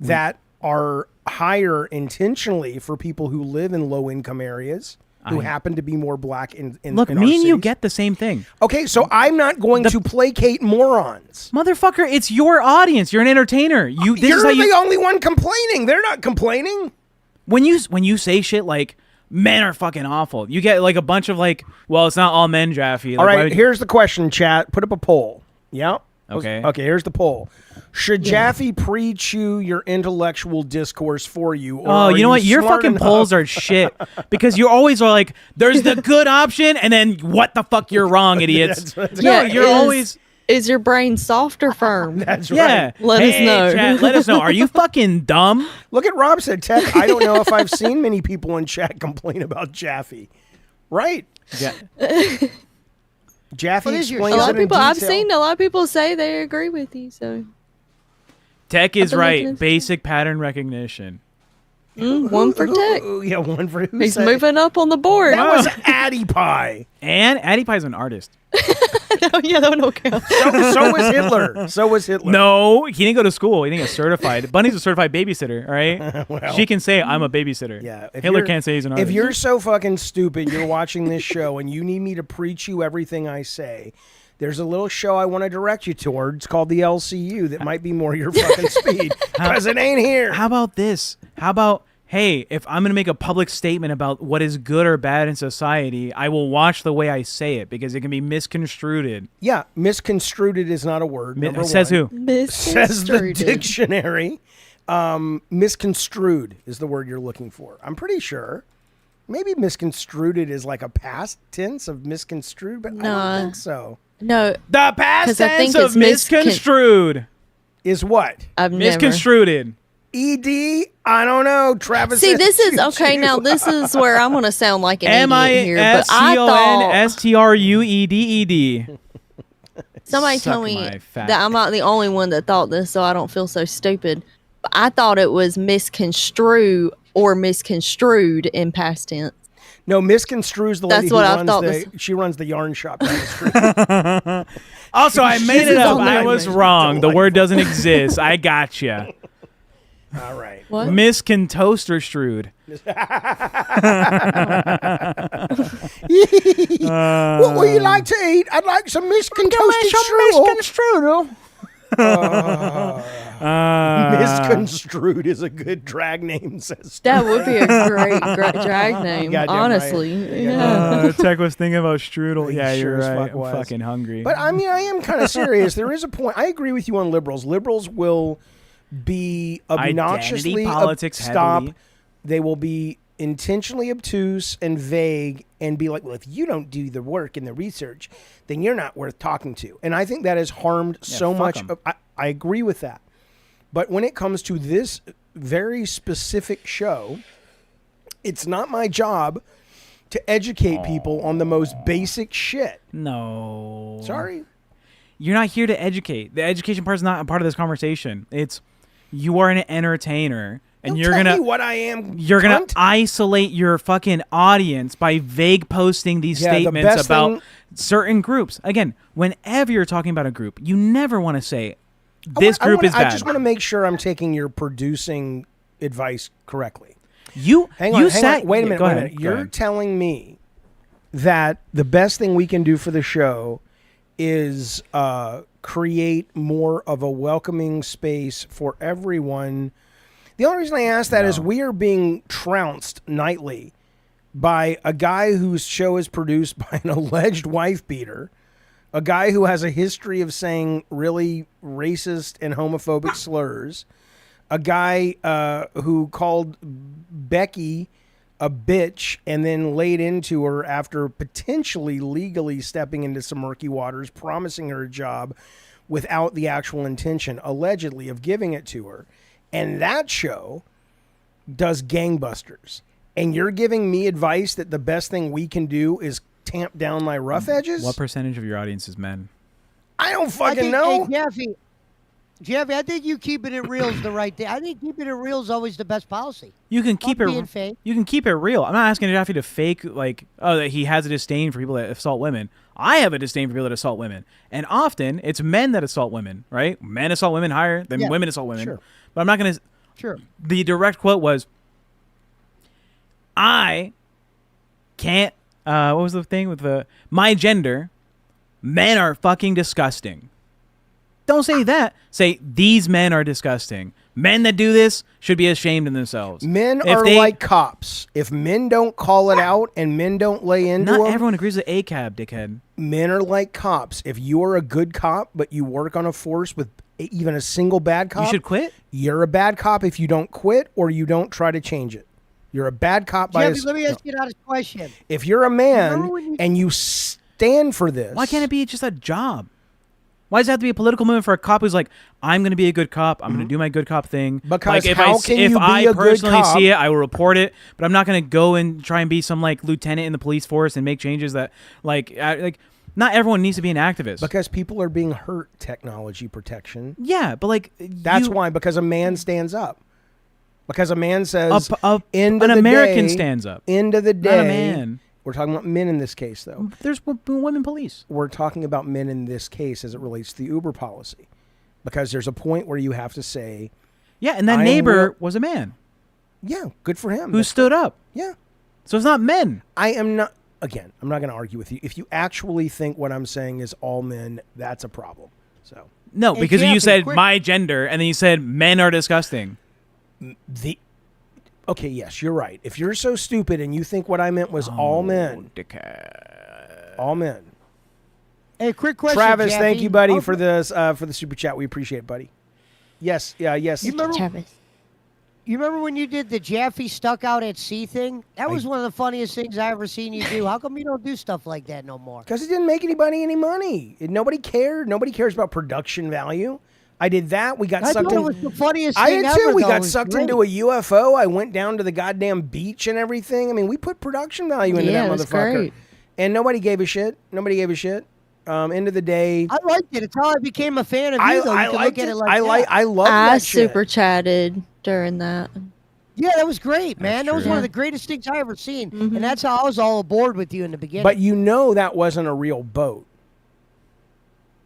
that are higher intentionally for people who live in low-income areas who happen to be more black in Look, in me our and you cities. get the same thing. Okay, so I'm not going to placate morons. Motherfucker, it's your audience. You're an entertainer. You're the only one complaining. They're not complaining. When you say shit like men are fucking awful, you get like a bunch of like, well, it's not all men, Jaffe. Like, all right, here's the question, chat. Put up a poll. Yeah. Okay. Okay, here's the poll. Should Jaffe pre-chew your intellectual discourse for you? Or Oh, you know what? Your smart fucking enough? polls are shit because you always are like, there's the good option, and then what the fuck, you're wrong, idiots. No, you're always. Is your brain soft or firm? That's Yeah. right. Let us know. Chat, let us know. Are you fucking dumb? Look at Rob said, Tech, I don't know if I've seen many people in chat complain about Jaffe. Right. Yeah. Jaffe explains a lot it of in people I've detail. seen a lot of people say they agree with you. So Tech is I've been looking right. into Basic pattern recognition. one for Tech. Yeah, one for who He's said- moving up on the board. That was Addie Pie. And Addie Pie's an artist. Oh, yeah, that one don't count. So was Hitler. So was Hitler. No, he didn't go to school. He didn't get certified. Bunny's a certified babysitter, all right? Well. She can say, I'm a babysitter. Yeah, if Hitler you're- can't say he's an artist. If you're so fucking stupid, you're watching this show and you need me to preach you everything I say, there's a little show I want to direct you towards called the LCU that might be more your fucking speed because it ain't here. How about this? How about, hey, if I'm going to make a public statement about what is good or bad in society, I will watch the way I say it because it can be misconstrued. Yeah, misconstrued is not a word. Number Says one. who? Says the dictionary. Misconstrued is the word you're looking for. I'm pretty sure. Maybe misconstrued is like a past tense of misconstrued, but I don't think so. No. The past 'Cause I tense think of it's misconstrued. Is what? I've never. Misconstrued. ED? I don't know. Travis. See, said this is choo-choo. okay. Now, this is where I'm going to sound like an idiot here. But I thought MISCONSTRUEDED. somebody Suck told me my fat that I'm not the only one that thought this, so I don't feel so stupid. But I thought it was misconstrue or misconstrued in past tense. No, misconstrues the lady That's what who I runs thought the. this- She runs the yarn shop down the street. Also, I made it up. I was wrong. The Delightful. word doesn't exist. I gotcha. All right. What? Miscontoasterstrued. What would you like to eat? I'd like some miscontoasted strudel. Misconstrued is a good drag name, says That would be a great drag name, Goddamn right. honestly. Yeah. Tech was thinking about strudel. Yeah, Sure you're as right. fuck I'm was. fucking hungry. But I mean, I am kind of serious. There is a point. I agree with you on liberals. Liberals will be obnoxiously Identity politics stop. heavily. They will be intentionally obtuse and vague and be like, well, if you don't do the work and the research, then you're not worth talking to. And I think that has harmed so fuck much. 'em. I agree with that. But when it comes to this very specific show, it's not my job to educate people on the most basic shit. No. Sorry. You're not here to educate. The education part is not a part of this conversation. It's you are an entertainer. And Don't you're tell gonna me what I am. You're gonna cunt. isolate your fucking audience by vague posting these Yeah, the statements best about thing- certain groups. Again, whenever you're talking about a group, you never want to say this group is bad. I just want to make sure I'm taking your producing advice correctly. Hang on. sat- Wait a minute. Go Wait a ahead, minute. go You're ahead. telling me that the best thing we can do for the show is create more of a welcoming space for everyone. The only reason I ask that is we are being trounced nightly by a guy whose show is produced by an alleged wife beater, a guy who has a history of saying really racist and homophobic slurs, a guy who called Becky a bitch and then laid into her after potentially legally stepping into some murky waters, promising her a job without the actual intention, allegedly, of giving it to her. And that show does gangbusters. And you're giving me advice that the best thing we can do is tamp down my rough edges? What percentage of your audience is men? I don't fucking know. Hey, Jaffe, I think you keeping it real is the right thing. I think keeping it real is always the best policy. You can keep being it. fake. You can keep it real. I'm not asking Jaffe to fake that he has a disdain for people that assault women. I have a disdain for people that assault women, and often it's men that assault women. Right? Men assault women higher than women assault women. Sure. But I'm not gonna. Sure. The direct quote was, "I can't." What was the thing with my gender? Men are fucking disgusting. Don't say that. Say these men are disgusting. Men that do this should be ashamed of themselves. Men are like cops. If men don't call it out and men don't lay into Not them, everyone agrees with ACAB, dickhead. Men are like cops. If you are a good cop, but you work on a force with even a single bad cop, You should quit? You're a bad cop if you don't quit or you don't try to change it. You're a bad cop by Jaffe, let me ask you another question. If you're a man and you stand for this, Why can't it be just a job? Why does it have to be a political movement for a cop who's like, I'm going to be a good cop. I'm going to do my good cop thing. Because if how can you be I a good personally cop? see it, I will report it. But I'm not going to go and try and be some lieutenant in the police force and make changes that not everyone needs to be an activist. Because people are being hurt. Technology protection. Yeah, but that's why. Because a man stands up. Because a man says, an American stands up. End of the day, Not a man. We're talking about men in this case, though. There's women police. We're talking about men in this case as it relates to the Uber policy. Because there's a point where you have to say... Yeah, and that neighbor was a man. Yeah, good for him. Who stood up. Yeah. So it's not men. I am not... Again, I'm not going to argue with you. If you actually think what I'm saying is all men, that's a problem. So No, because you said my gender, and then you said men are disgusting. Okay, yes, you're right. If you're so stupid and you think what I meant was all men. All men. Hey, quick question, Travis, Jaffe. thank you, buddy, for the super chat. We appreciate it, buddy. Yes, yes. You remember when you did the Jaffe stuck out at sea thing? That was one of the funniest things I ever seen you do. How come you don't do stuff like that no more? Because it didn't make anybody any money. Nobody cared. Nobody cares about production value. I did that. We got sucked in. It was the funniest I thing did too. ever, We though. got It was sucked great. into a UFO. I went down to the goddamn beach and everything. I mean, we put production value into Yeah, that it was motherfucker. great. And nobody gave a shit. End of the day, I liked it. It's how I became a fan of you, though. You can look at it like that. I love I that shit. super chatted during that. Yeah, that was great, man. That was true. one of the greatest things I ever seen. And that's how I was all aboard with you in the beginning. But you know that wasn't a real boat.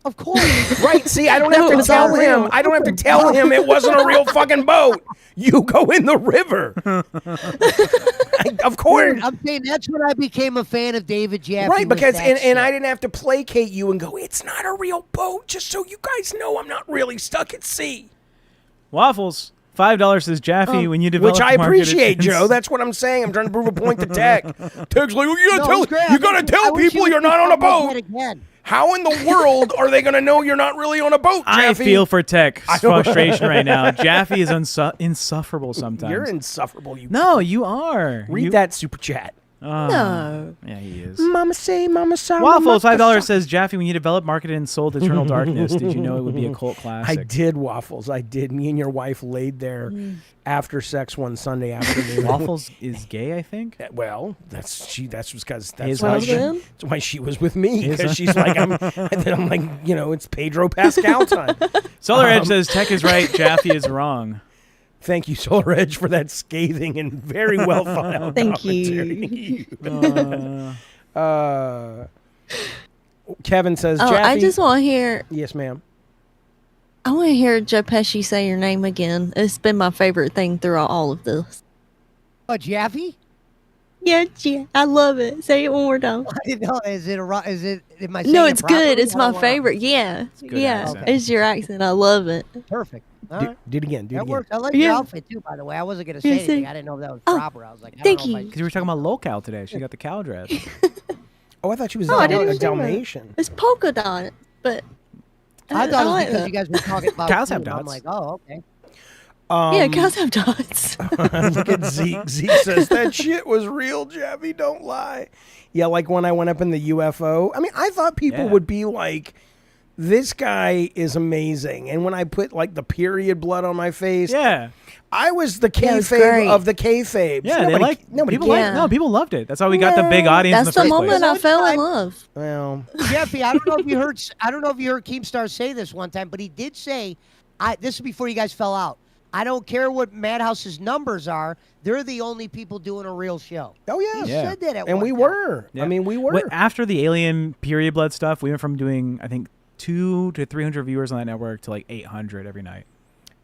Of course. Right. See, I don't have to tell him. I don't have to tell him it wasn't a real fucking boat. You go in the river. Of course. I'm saying that's when I became a fan of David Jaffe. Right, was because that and shit. I didn't have to placate you and go, it's not a real boat, just so you guys know I'm not really stuck at sea. Waffles. $5 says Jaffe when you develop Which I market appreciate, attention. Joe. That's what I'm saying. I'm trying to prove a point to Tech. Tech's like, well, you No, gotta it was great. tell, you I gotta wish tell you people would you're do not on a something like boat. that again. How in the world are they gonna know you're not really on a boat, I Jaffe? feel for Tech's frustration right now. Jaffe is insufferable sometimes. You're insufferable. No, you are. Read that super chat. No. Yeah, he is. Mama say, mama say. Waffles, $5 says Jaffe, when you developed, marketed, and sold Eternal Darkness, did you know it would be a cult I classic? did, Waffles. I did. Me and your wife laid there after sex one Sunday afternoon. Waffles is gay, I think. Well, that's because His why husband? that's why she was with me, His because she's like, I'm like, it's Pedro Pascal time. Solar Edge says Tech is right, Jaffe is wrong. Thank you, Solar Edge, for that scathing and very well thought out Thank you. Kevin says, Oh, Jaffe. I just want to hear. Yes, ma'am. I want to hear Joe Pesci say your name again. It's been my favorite thing throughout all of this. Oh, Jaffe? Yeah, I love it. Say it one more time. I didn't know. Is it? Am I saying No, it it's properly? good. It's I my don't wanna- favorite. Yeah, good yeah. accent. It's your accent. I love it. Perfect. All Do right. it again. Do it That again. works. I like Yeah. your outfit too, by the way. I wasn't gonna say Yeah, anything. see. I didn't know if that was Oh, proper. I was like, I thank don't know if you. Because we were talking about low-cal today. She got the cow dress. Oh, I thought she was Oh, I a didn't see that. Dalmatian. It's polka dot, but I thought it was like because that. you guys were talking about Cows have food. I'm dots. like, oh, okay. Yeah, cows have dots. Look at Zeke. Zeke says, that shit was real, Jaffe. Don't lie. Yeah, like when I went up in the UFO. I mean, I thought people would be like, this guy is amazing. And when I put like the period blood on my face, I was the kayfabe of the kayfabe. Yeah, nobody people loved it. That's how we got the big audience. That's in the the first moment place. I fell in love. Well, Jaffe, I don't know if you heard. I don't know if you heard Keemstar say this one time, but he did say, "This is before you guys fell out. I don't care what Madhouse's numbers are. They're the only people doing a real show." Oh yeah, he said that at and one we time. were. I mean, we were. After the alien period blood stuff, we went from doing I think 200 to 300 viewers on that network to like 800 every night.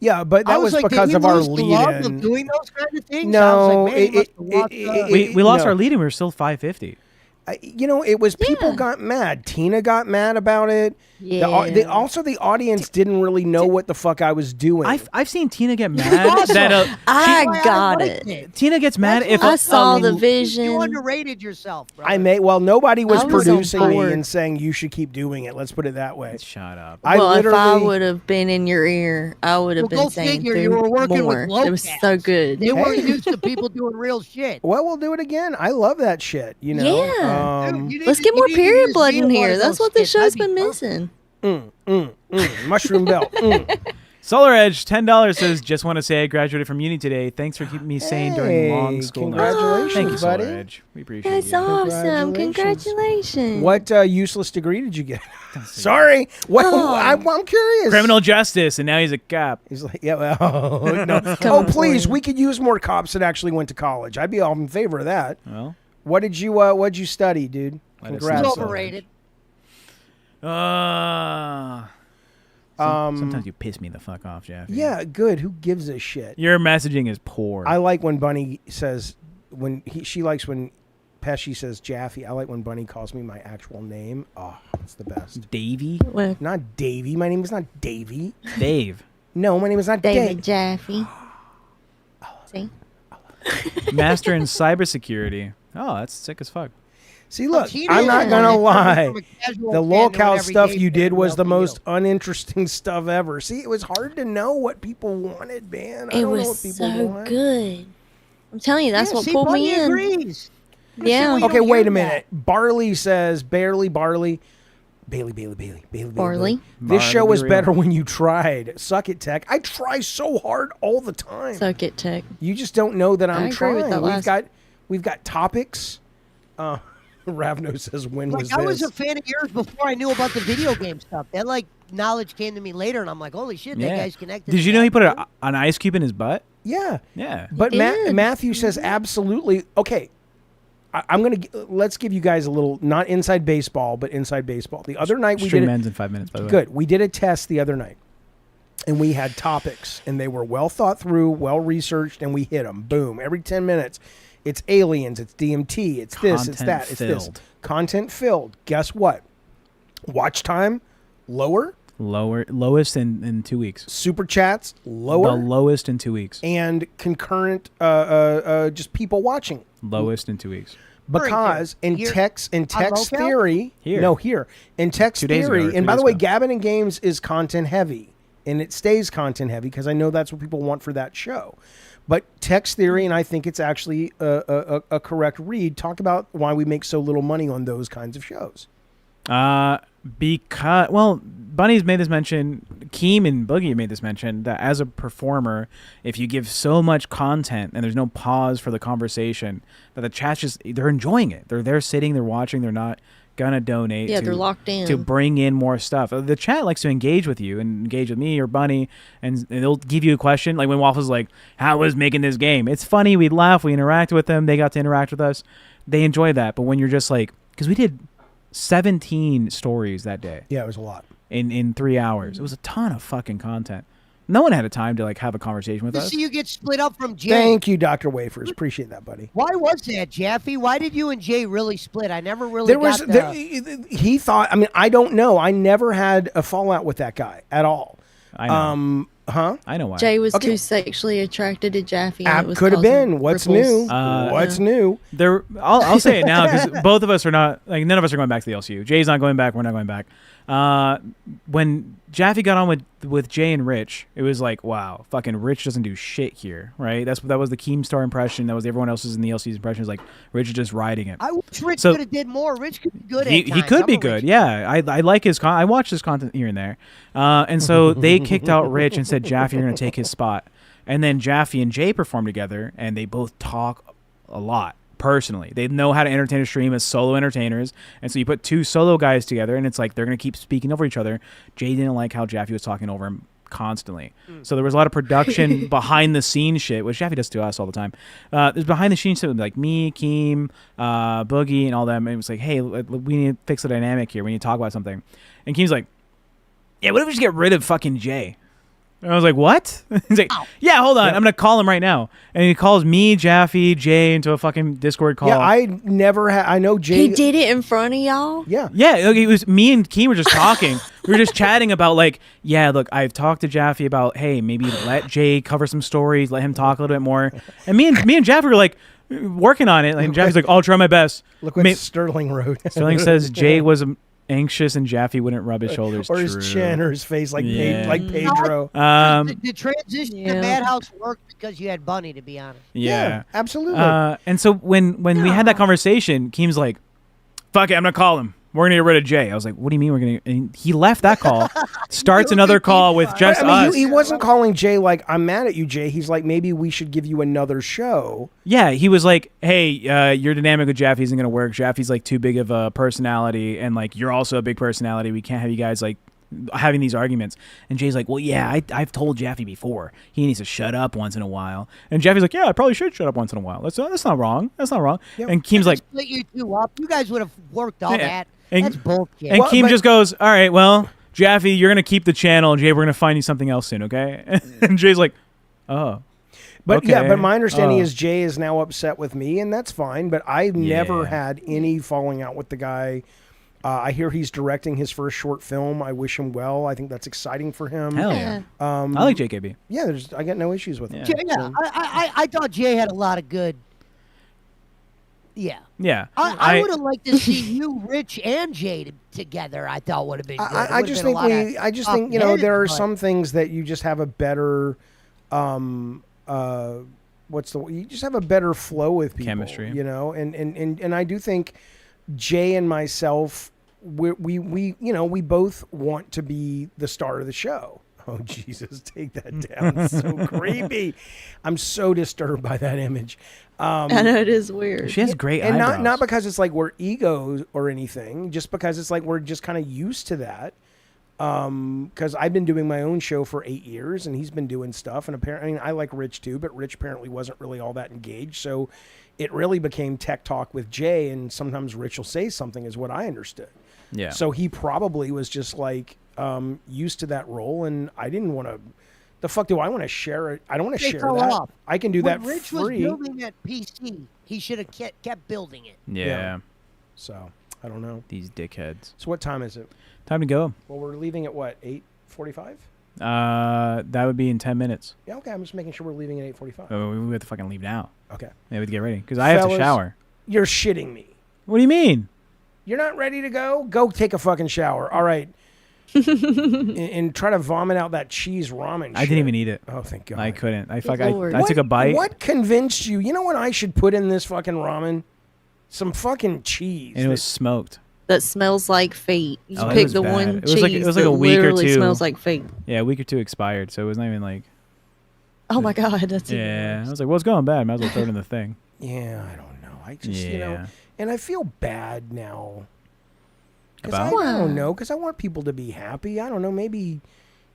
Yeah, but that was like, because of our lead-in. Doing those kind of things. No, We lost our lead and we were still 550. You know, it was people got mad. Tina got mad about it. Yeah. Also, the audience didn't really know what the fuck I was doing. I've seen Tina get mad. I got it. Tina gets mad if I saw the vision. You underrated yourself, bro. Nobody was I was on producing me board. and saying you should keep doing it. Let's put it that way. Shut up. Well, if I would have been in your ear, I would have Well, go been saying figure, you were working more. with It was so good. They weren't used to people doing real shit. Well, we'll do it again. I love that shit. You know. Yeah. Um, Let's get more period blood in here. That's what this show's been missing. Mushroom belt. Solar Edge, $10 says, just want to say I graduated from uni today. Thanks for keeping me sane during long school nights. Congratulations, Thank you, Solar buddy. Edge. We appreciate That's you. awesome. Congratulations. What useless degree did you get? Sorry. What? I'm curious. Criminal justice, and now he's a cop. He's like, yeah, well, no. Oh, please, we could use more cops that actually went to college. I'd be all in favor of that. Well, what'd you study, dude? Congrats. It's overrated. Sometimes you piss me the fuck off, Jaffe. Yeah, good. Who gives a shit? Your messaging is poor. I like when Bunny says she likes when Peshi says Jaffe. I like when Bunny calls me my actual name. Oh, it's the best. Davey? Not Davey. My name is not Davey. Dave. No, my name is not David Dave. Jaffe. See? Master in cybersecurity. Oh, that's sick as fuck. See, look, I'm not gonna lie. The locale stuff you did was the most uninteresting stuff ever. See, it was hard to know what people wanted, man. I It don't know what was people so want. good. I'm telling you, that's what see, pulled Bunny me in. agrees. Yeah. Okay, wait a minute. Barley says Bailey. Bailey. Barley. This show Barley, was be real. better when you tried. Suck it, Tech. I try so hard all the time. Suck it, Tech. You just don't know that I'm I agree with trying. that last- We've got topics. Ravno says, "When was I was this?" a fan of yours before I knew about the video game stuff. That knowledge came to me later, and I'm like, holy shit, that guy's connected. Did you know he put an ice cube in his butt? Yeah. Yeah. But He did. Matthew says absolutely. Okay, I'm gonna let's give you guys a little not inside baseball, but inside baseball. The other night we Stream did ends in 5 minutes. By the way. good. We did a test the other night, and we had topics, and they were well thought through, well researched, and we hit them. Boom! Every 10 minutes, it's aliens, it's DMT, it's this, it's that, it's this. Content-filled. Content filled. Guess what? Watch time Lowest in 2 weeks. Super chats lower. The lowest in 2 weeks. And concurrent, just people watching. Lowest in 2 weeks. Because in text theory, Here. no, here in text 2 days ago, theory, or 3 and by the days way, ago. Gabbin and Games is content heavy, and it stays content heavy because I know that's what people want for that show. But text theory, and I think it's actually a correct read. Talk about why we make so little money on those kinds of shows. Because Bunny's made this mention, Keem and Boogie made this mention that as a performer, if you give so much content and there's no pause for the conversation, that the chat's they're enjoying it. They're there sitting, they're watching, they're not gonna donate. Yeah, they're locked in. to bring in more stuff. The chat likes to engage with you and engage with me or Bunny, and they'll give you a question. Like when Waffle's like, "How was making this game?" It's funny. We laugh. We interact with them. They got to interact with us. They enjoy that. But when you're just like, because we did 17 stories that day. Yeah, it was a lot. In 3 hours. It was a ton of fucking content. No one had a time to have a conversation with To us. see you get split up from Jay. Thank you, Dr. Wafers. Appreciate that, buddy. Why was that, Jaffe? Why did you and Jay really split? I never really There was got he thought. I mean, I don't know. I never had a fallout with that guy at all. I know. I know why. Jay was too sexually attracted to Jaffe. and it was Could have causing been. What's ripples. new? What's new? I'll say it now because both of us are not, none of us are going back to the LCU. Jay's not going back. We're not going back. When Jaffe got on with Jay and Rich, it was like, wow, fucking Rich doesn't do shit here, right? That was the Keemstar impression. That was everyone else's in the LC's impression. It was like Rich is just riding it. I wish Rich could have did more. Rich could be good at He times. could I'm be a good. Rich Yeah, I like his I watched his content here and there. And so they kicked out Rich and said, Jaffe, you're going to take his spot. And then Jaffe and Jay performed together, and they both talk a lot. Personally, they know how to entertain a stream as solo entertainers, and so you put two solo guys together, and it's like they're gonna keep speaking over each other. Jay didn't like how Jaffe was talking over him constantly, so there was a lot of production behind the scenes shit, which Jaffe does to us all the time. There's behind the scenes shit with like me, Keem, Boogie, and all them. And it was like, hey, we need to fix the dynamic here. We need to talk about something. And Keem's like, yeah, what if we just get rid of fucking Jay? And I was like, what? He's like, yeah, hold on. I'm going to call him right now. And he calls me, Jaffe, Jay into a fucking Discord call. Yeah, I never had. I know Jay. He did it in front of y'all? Yeah. Yeah, it was me and Keem were just talking. We were just chatting about like, yeah, look, I've talked to Jaffe about, hey, maybe let Jay cover some stories, let him talk a little bit more. And me and Jaffe were like working on it. And Jaffe's like, I'll try my best. Look what Sterling wrote. Sterling says Jay was anxious and Jaffe wouldn't rub his shoulders. Or his chin or his face like Pedro. The transition to Madhouse worked because you had Bunny, to be honest. Yeah, absolutely. And so when we had that conversation, Keem's like, fuck it, I'm going to call him. We're going to get rid of Jay. I was like, what do you mean we're going to? And he left that call, starts another call with just us. He wasn't calling Jay like, I'm mad at you, Jay. He's like, maybe we should give you another show. Yeah, he was like, hey, your dynamic with Jaffe isn't going to work. Jaffe's like too big of a personality, and like you're also a big personality. We can't have you guys like having these arguments. And Jay's like, well, yeah, I've told Jaffe before. He needs to shut up once in a while. And Jaffe's like, yeah, I probably should shut up once in a while. That's not wrong. That's not wrong. Yeah, and Keem's like, split you two up. You guys would have worked all that. And, That's bullshit. And Keem just goes, all right, well, Jaffe, you're going to keep the channel. Jay, we're going to find you something else soon, okay? And Jay's like, oh. But okay. yeah, but my understanding is Jay is now upset with me, and that's fine. But I never had any falling out with the guy. I hear he's directing his first short film. I wish him well. I think that's exciting for him. Hell yeah. I like JKB. Yeah, I got no issues with him. Yeah, So- I thought Jay had a lot of good. Yeah. Yeah. I would have liked to see you, Rich, and Jay together. I thought would have been good. I just think there are some things that you just have a better, you just have a better flow with people. Chemistry. You know, and I do think Jay and myself, we both want to be the star of the show. Oh, Jesus, take that down. It's so creepy. I'm so disturbed by that image. I know, it is weird. She has great and eyebrows. not because it's like we're egos or anything, just because it's like we're just kind of used to that. Because I've been doing my own show for 8 years, and he's been doing stuff. And apparently, I like Rich too, but Rich apparently wasn't really all that engaged. So it really became tech talk with Jay, and sometimes Rich will say something, is what I understood. Yeah. So he probably was just like used to that role, and I didn't want to. The fuck do I want to share it? I don't want to share that. Off. I can do that Rich free. was building that PC. He should have kept building it. Yeah. So I don't know. These dickheads. So what time is it? Time to go. Well, we're leaving at what, 8:45? That would be in 10 minutes. Yeah, okay. I'm just making sure we're leaving at 8:45. Oh, we have to fucking leave now. Okay. Yeah, we have to get ready because I have to shower. You're shitting me. What do you mean? You're not ready to go? Go take a fucking shower. All right. and try to vomit out that cheese ramen shit. I didn't even eat it. Oh, thank God. I couldn't. I What- took a bite. What convinced you? You know what I should put in this fucking ramen? Some fucking cheese. And it was smoked. That smells like feet. You Oh, it pick was the bad. one It was cheese like- it was like that a week or literally two. smells like feet. Yeah, a week or two expired, so it was not even like. Oh my God, that's even Yeah, worse. I was like, well, it's going bad. Might as well throw it in the thing. Yeah, I don't know. I just, Yeah. and I feel bad now. Because About? I don't know, because I want people to be happy. I don't know, maybe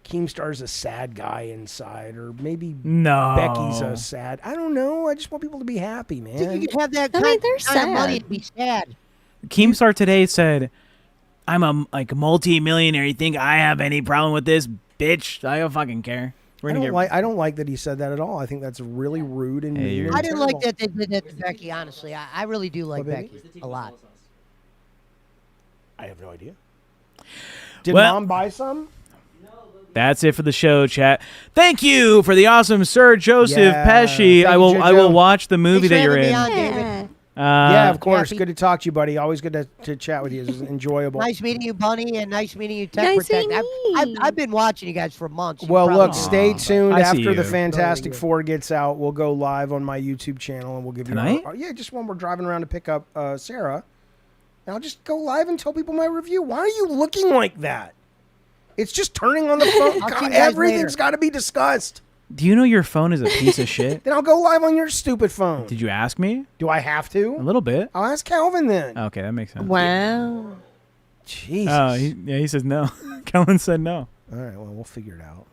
Keemstar's a sad guy inside, or maybe No. Becky's a sad. I don't know. I just want people to be happy, man. I think you could have that I kind, mean, they're kind of money sad. to be sad. Keemstar today said, "I'm a multi-millionaire. You think I have any problem with this, bitch? I don't fucking care." We're gonna get. I don't like that he said that at all. I think that's really rude and mean. and I didn't like terrible. that they did that to Becky, honestly. I really do like What, baby? Becky a lot. I have no idea. Did Well- Mom buy some? That's it for the show, chat. Thank you for the awesome Sir Joseph Yeah, Peshi. thank I you, will Jojo. watch the movie Thanks that for you're having in. me on, David. Yeah, of course. Jaffe. Good to talk to you, buddy. Always good to chat with you. It's enjoyable. Nice meeting you, Bunny, and nice meeting you, Tech Nice Protect. meeting I've been watching you guys for months. You Well, probably look, know. stay tuned. I see After the you. Fantastic Four gets out, we'll go live on my YouTube channel, and we'll give Tonight? you yeah, just when we're driving around to pick up Sarah. And I'll just go live and tell people my review. Why are you looking like that? It's just turning on the phone. I'll see God, you guys everything's got to be discussed. Do you know your phone is a piece of shit? Then I'll go live on your stupid phone. Did you ask me? Do I have to? A little bit. I'll ask Calvin then. Okay, that makes sense. Wow. Jesus. Oh, he says no. Kellen said no. All right, well, we'll figure it out.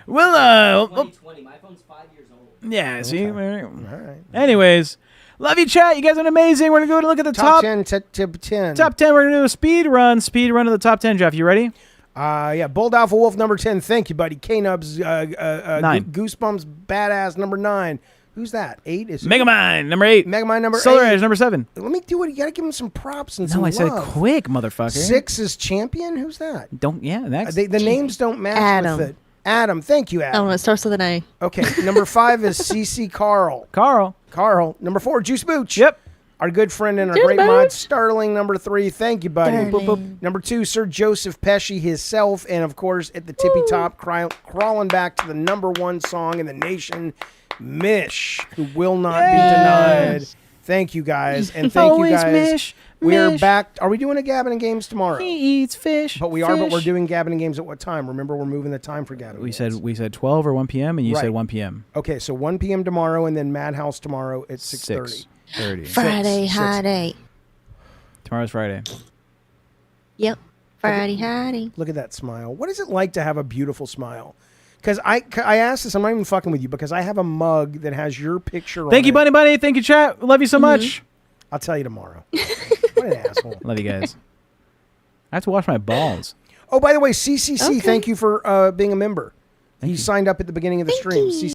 Well, 2020. My phone's 5 years old. yeah, see? All right. Anyways, love you, chat. You guys are amazing. We're going to go to look at the top 10, tip 10. Top 10. We're going to do a speed run of the top 10. Jeff, you ready? Yeah, Bold Alpha Wolf number 10. Thank you, buddy. K-Nubs, 9. Goosebumps, Badass number 9. Who's that? 8 is Megamind, number 8. Megamind number Solar 8. Edge, number 7. Let me do it. You got to give him some props and some No, I said love. quick, motherfucker. 6 is Champion. Who's that? Next. The names don't match Adam. with it. Adam. Thank you, Adam. Oh, it starts with an A. Okay, number 5 is CC Carl. Carl. Number 4, Juice Booch. Yep. Our good friend and our Juice great Booch. mod, Starling. Number 3, thank you, buddy. Starling. Number 2, Sir Joseph Peshi himself. And, of course, at the tippy top, crawling back to the number 1 song in the nation, Mish, who will not be denied. Thank you, guys. And thank Always you, guys. Mish. We're Mish. back. Are we doing a Gabbin' and Games tomorrow? He eats fish. But we are, but we're fish. doing Gabbin' and Games at what time? Remember, we're moving the time for Gabbin' We Games. said 12 or 1 p.m. and you Right. said 1 p.m. Okay, so 1 p.m. tomorrow, and then Madhouse tomorrow at 6:30. 6:30. Friday, Six. Friday. Tomorrow's Friday. Yep. Friday, Friday. Look at that smile. What is it like to have a beautiful smile? Because I asked this, I'm not even fucking with you, because I have a mug that has your picture on it. Thank you, Bunny. Thank you, chat. Love you so much. I'll tell you tomorrow. What an asshole. Love you guys. I have to wash my balls. Oh, by the way, CCC, Okay. thank you for being a member. He signed up at the beginning of the stream. you.